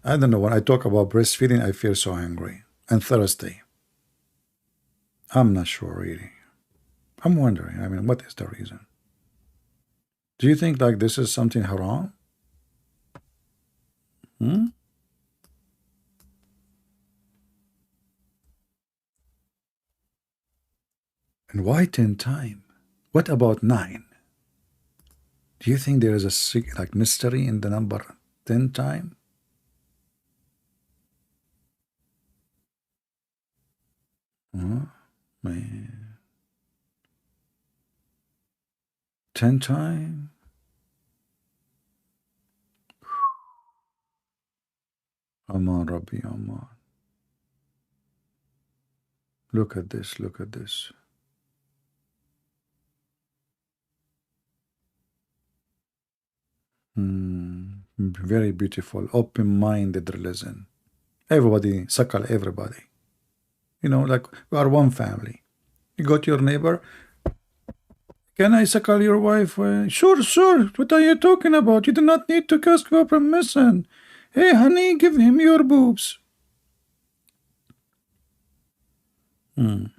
A: I don't know. When I talk about breastfeeding, I feel so hungry and thirsty. I'm not sure, really. I'm wondering. I mean, what is the reason? Do you think like this is something haram? And why 10 times? What about 9? Do you think there is a like mystery in the number 10 times? Man. 10 times? Aman Rabbi Aman. Look at this, look at this. Very beautiful, open-minded religion. Everybody suckle everybody. You know, like we are one family. You go to your neighbor. Can I suckle your wife? Sure, sure. What are you talking about? You do not need to ask for permission. Hey, honey, give him your boobs. And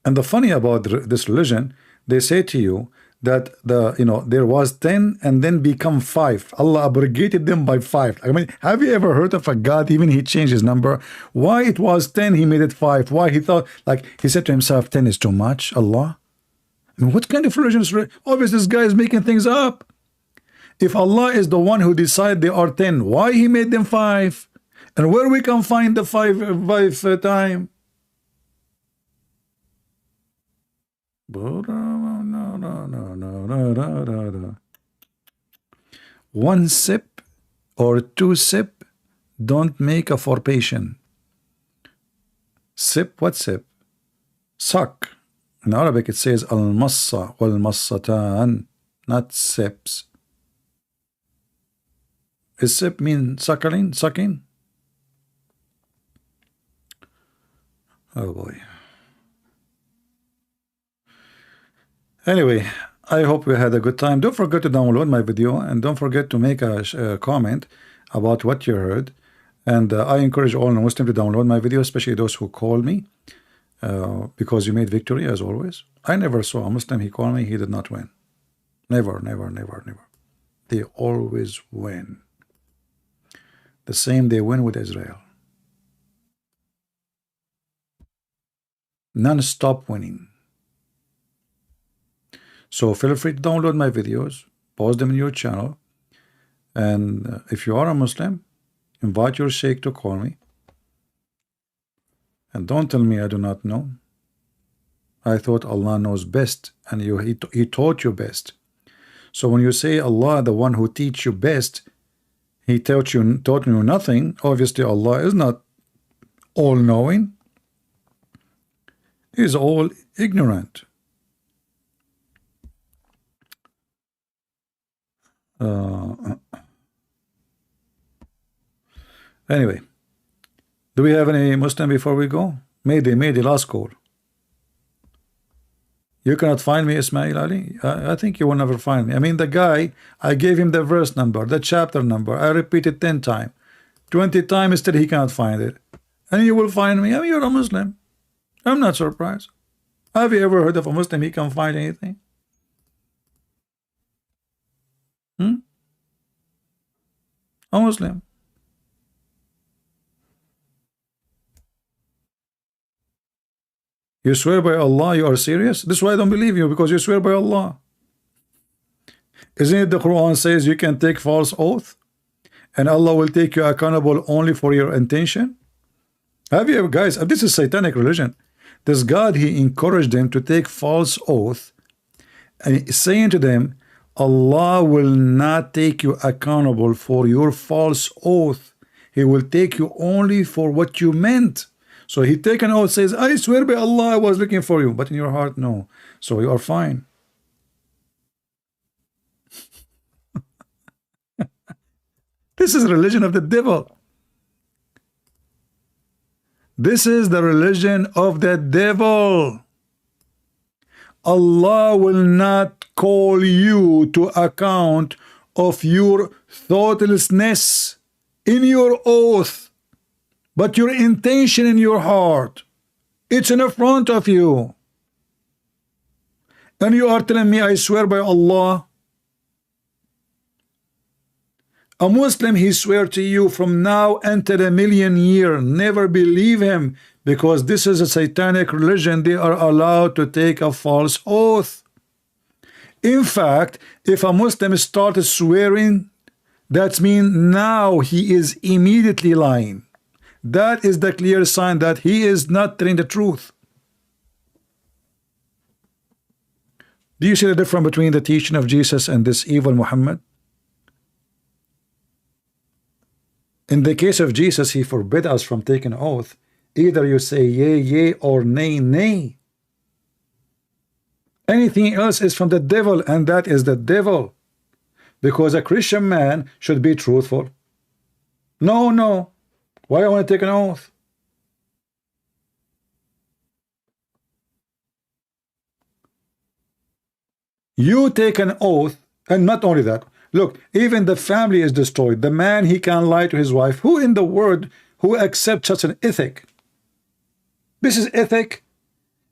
A: the funny about this religion, they say to you that there was 10 and then become 5. Allah abrogated them by 5. I mean, have you ever heard of a God, even he changed his number? Why it was 10, he made it 5? Why he thought, like, he said to himself, 10 is too much, Allah? I mean, what kind of religion is obviously this guy is making things up. If Allah is the one who decided they are 10, why he made them 5? And where we can find the 5 time? But, no. One sip or two sip don't make a formation. Sip, what sip? Suck. In Arabic it says al-massa wal-massatan, not sips. Is sip mean suckling, sucking? Oh boy. Anyway, I hope you had a good time. Don't forget to download my video, and don't forget to make a comment about what you heard. And I encourage all Muslims to download my video, especially those who call me, because you made victory as always. I never saw a Muslim, he called me, he did not win. Never, never, never, never. They always win. The same they win with Israel. Non-stop winning. So feel free to download my videos, post them in your channel, and if you are a Muslim, invite your sheikh to call me, and don't tell me I do not know. I thought Allah knows best, and he taught you best. So when you say Allah, the one who teach you best, he taught you nothing, obviously Allah is not all-knowing. He is all ignorant. Anyway, do we have any Muslim before we go? Maybe last call. You cannot find me, Ismail Ali. I think you will never find me. I mean, the guy, I gave him the verse number, the chapter number. I repeated 10 times, 20 times, still he cannot find it. And you will find me. I mean, you're a Muslim. I'm not surprised. Have you ever heard of a Muslim he can find anything? A Muslim. You swear by Allah you are serious? This is why I don't believe you, because you swear by Allah. Isn't it the Quran says you can take false oath and Allah will take you accountable only for your intention? Have you ever, guys, this is satanic religion. This God, he encouraged them to take false oath and saying to them, Allah will not take you accountable for your false oath. He will take you only for what you meant. So he take an oath, says, I swear by Allah I was looking for you, but in your heart, no. So you are fine. This is religion of the devil. This is the religion of the devil. Allah will not call you to account of your thoughtlessness in your oath, but your intention in your heart. It's in front of you. And you are telling me, I swear by Allah. A Muslim, he swear to you from now until a million years, never believe him, because this is a satanic religion. They are allowed to take a false oath. In fact, if a Muslim started swearing, that means now he is immediately lying. That is the clear sign that he is not telling the truth. Do you see the difference between the teaching of Jesus and this evil Muhammad? In the case of Jesus, he forbid us from taking oath. Either you say yea, yea, or nay, nay. Anything else is from the devil, and that is the devil. Because a Christian man should be truthful. No, no. Why I want to take an oath? You take an oath, and not only that. Look, even the family is destroyed. The man, he can lie to his wife. Who in the world who accepts such an ethic? This is ethic.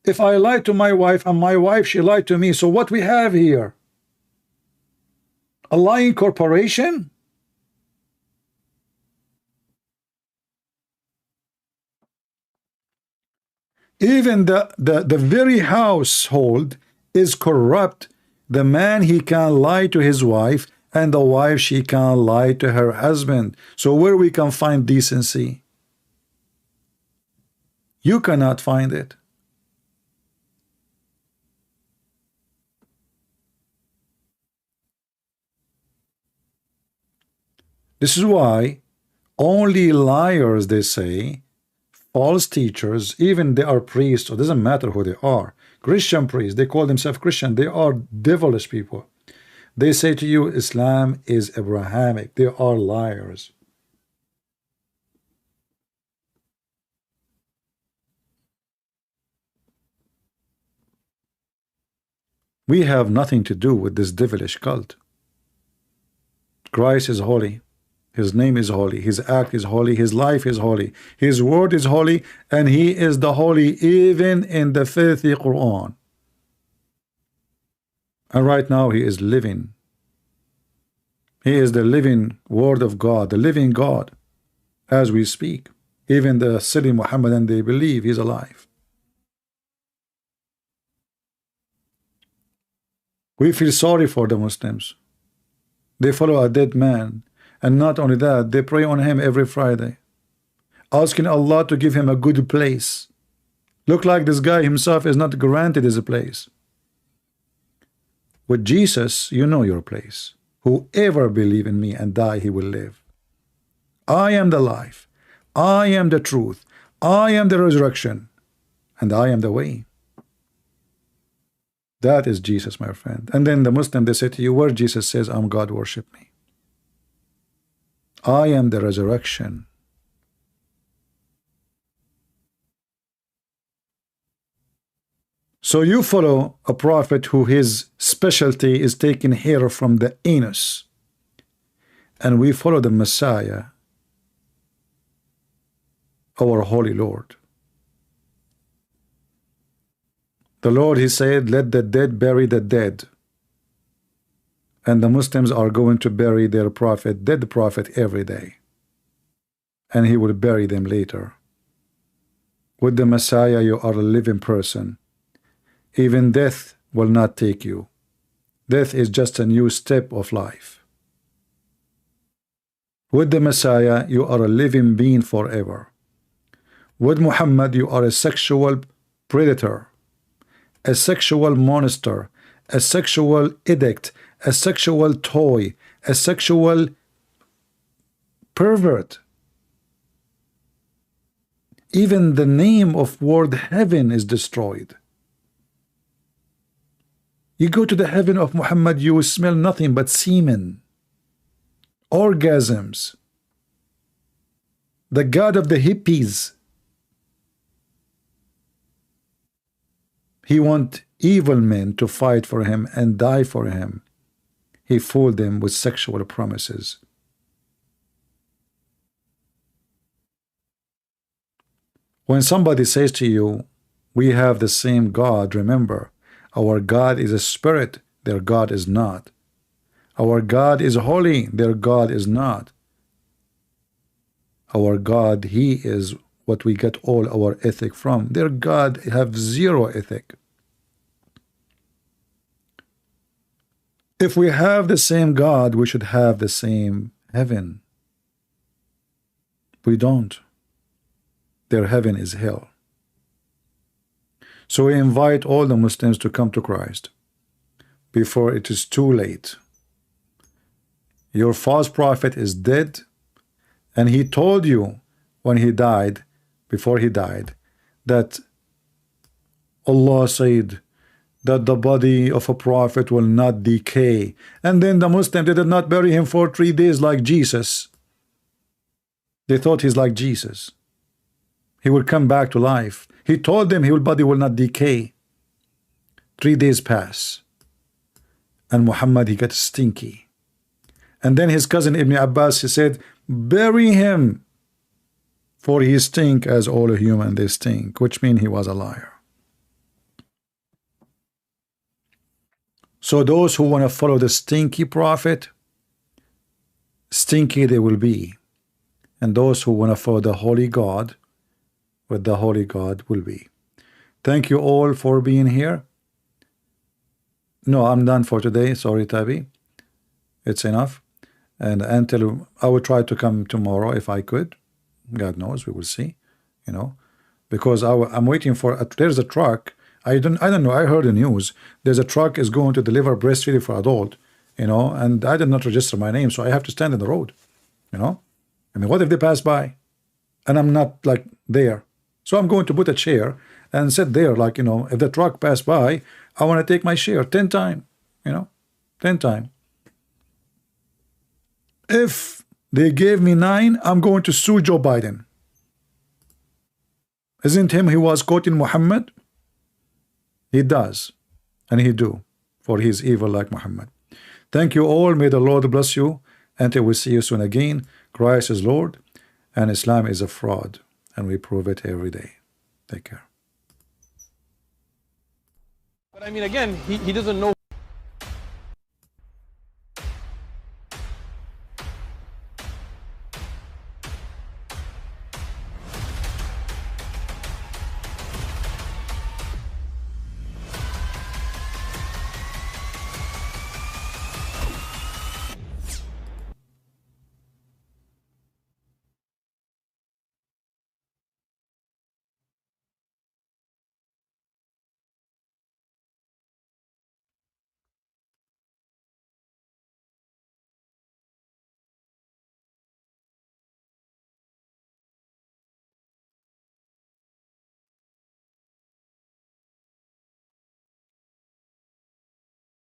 A: If I lie to my wife and my wife, she lied to me. So what we have here? A lying corporation? Even the very household is corrupt. The man, he can lie to his wife, and the wife, she can lie to her husband. So where we can find decency? You cannot find it. This is why only liars, they say, false teachers, even they are priests, or it doesn't matter who they are, Christian priests, they call themselves Christian, they are devilish people. They say to you Islam is Abrahamic. They are liars. We have nothing to do with this devilish cult. Christ is holy. His name is holy. His act is holy. His life is holy. His word is holy. And he is the holy even in the filthy Quran. And right now he is living. He is the living word of God, the living God as we speak. Even the silly Muhammadan, they believe he's alive. We feel sorry for the Muslims. They follow a dead man, and not only that, they pray on him every Friday, asking Allah to give him a good place. Look like this guy himself is not granted his place. With Jesus, you know your place. Whoever believe in me and die, he will live. I am the life. I am the truth. I am the resurrection. And I am the way. That is Jesus, my friend. And then the Muslim, they say to you, where Jesus says, I'm God, worship me. I am the resurrection. So you follow a prophet who his specialty is taking hair from the anus. And we follow the Messiah, our holy Lord. The Lord, he said, let the dead bury the dead. And the Muslims are going to bury their prophet, dead prophet, every day. And he will bury them later. With the Messiah, you are a living person. Even death will not take you. Death is just a new step of life. With the Messiah, you are a living being forever. With Muhammad, you are a sexual predator, a sexual monster, a sexual addict, a sexual toy, a sexual pervert. Even the name of word heaven is destroyed. You go to the heaven of Muhammad, you will smell nothing but semen, orgasms, the God of the hippies. He wants evil men to fight for him and die for him. He fooled them with sexual promises. When somebody says to you, we have the same God, remember, our God is a spirit, their God is not. Our God is holy, their God is not. Our God, he is what we get all our ethic from. Their God have zero ethic. If we have the same God, we should have the same heaven. We don't. Their heaven is hell. So we invite all the Muslims to come to Christ before it is too late. Your false prophet is dead, and he told you when he died, before he died, that Allah said that the body of a prophet will not decay. And then the Muslims, they did not bury him for 3 days like Jesus. They thought he's like Jesus. He will come back to life. He told them his body will not decay. 3 days pass. And Muhammad, he got stinky. And then his cousin Ibn Abbas, he said, bury him, for he stink as all human they stink, which means he was a liar. So those who want to follow the stinky prophet, stinky they will be. And those who want to follow the holy God, with the holy God will be. Thank you all for being here. No, I'm done for today. Sorry, Tabi. It's enough. And until I will try to come tomorrow if I could. God knows, we will see. You know, because I'm waiting for. There's a truck. I don't know. I heard the news. There's a truck is going to deliver breastfeeding for adult. You know, and I did not register my name, so I have to stand in the road. You know, I mean, what if they pass by and I'm not like there? So I'm going to put a chair and sit there, like, you know, if the truck pass by, I want to take my share 10 times, you know, 10 times. If they gave me 9, I'm going to sue Joe Biden. Isn't him he was quoting Muhammad? He does, and he do, for he is evil like Muhammad. Thank you all. May the Lord bless you. Until we see you soon again. Christ is Lord, and Islam is a fraud, and we prove it every day. Take care.
D: But I mean, again, he doesn't know.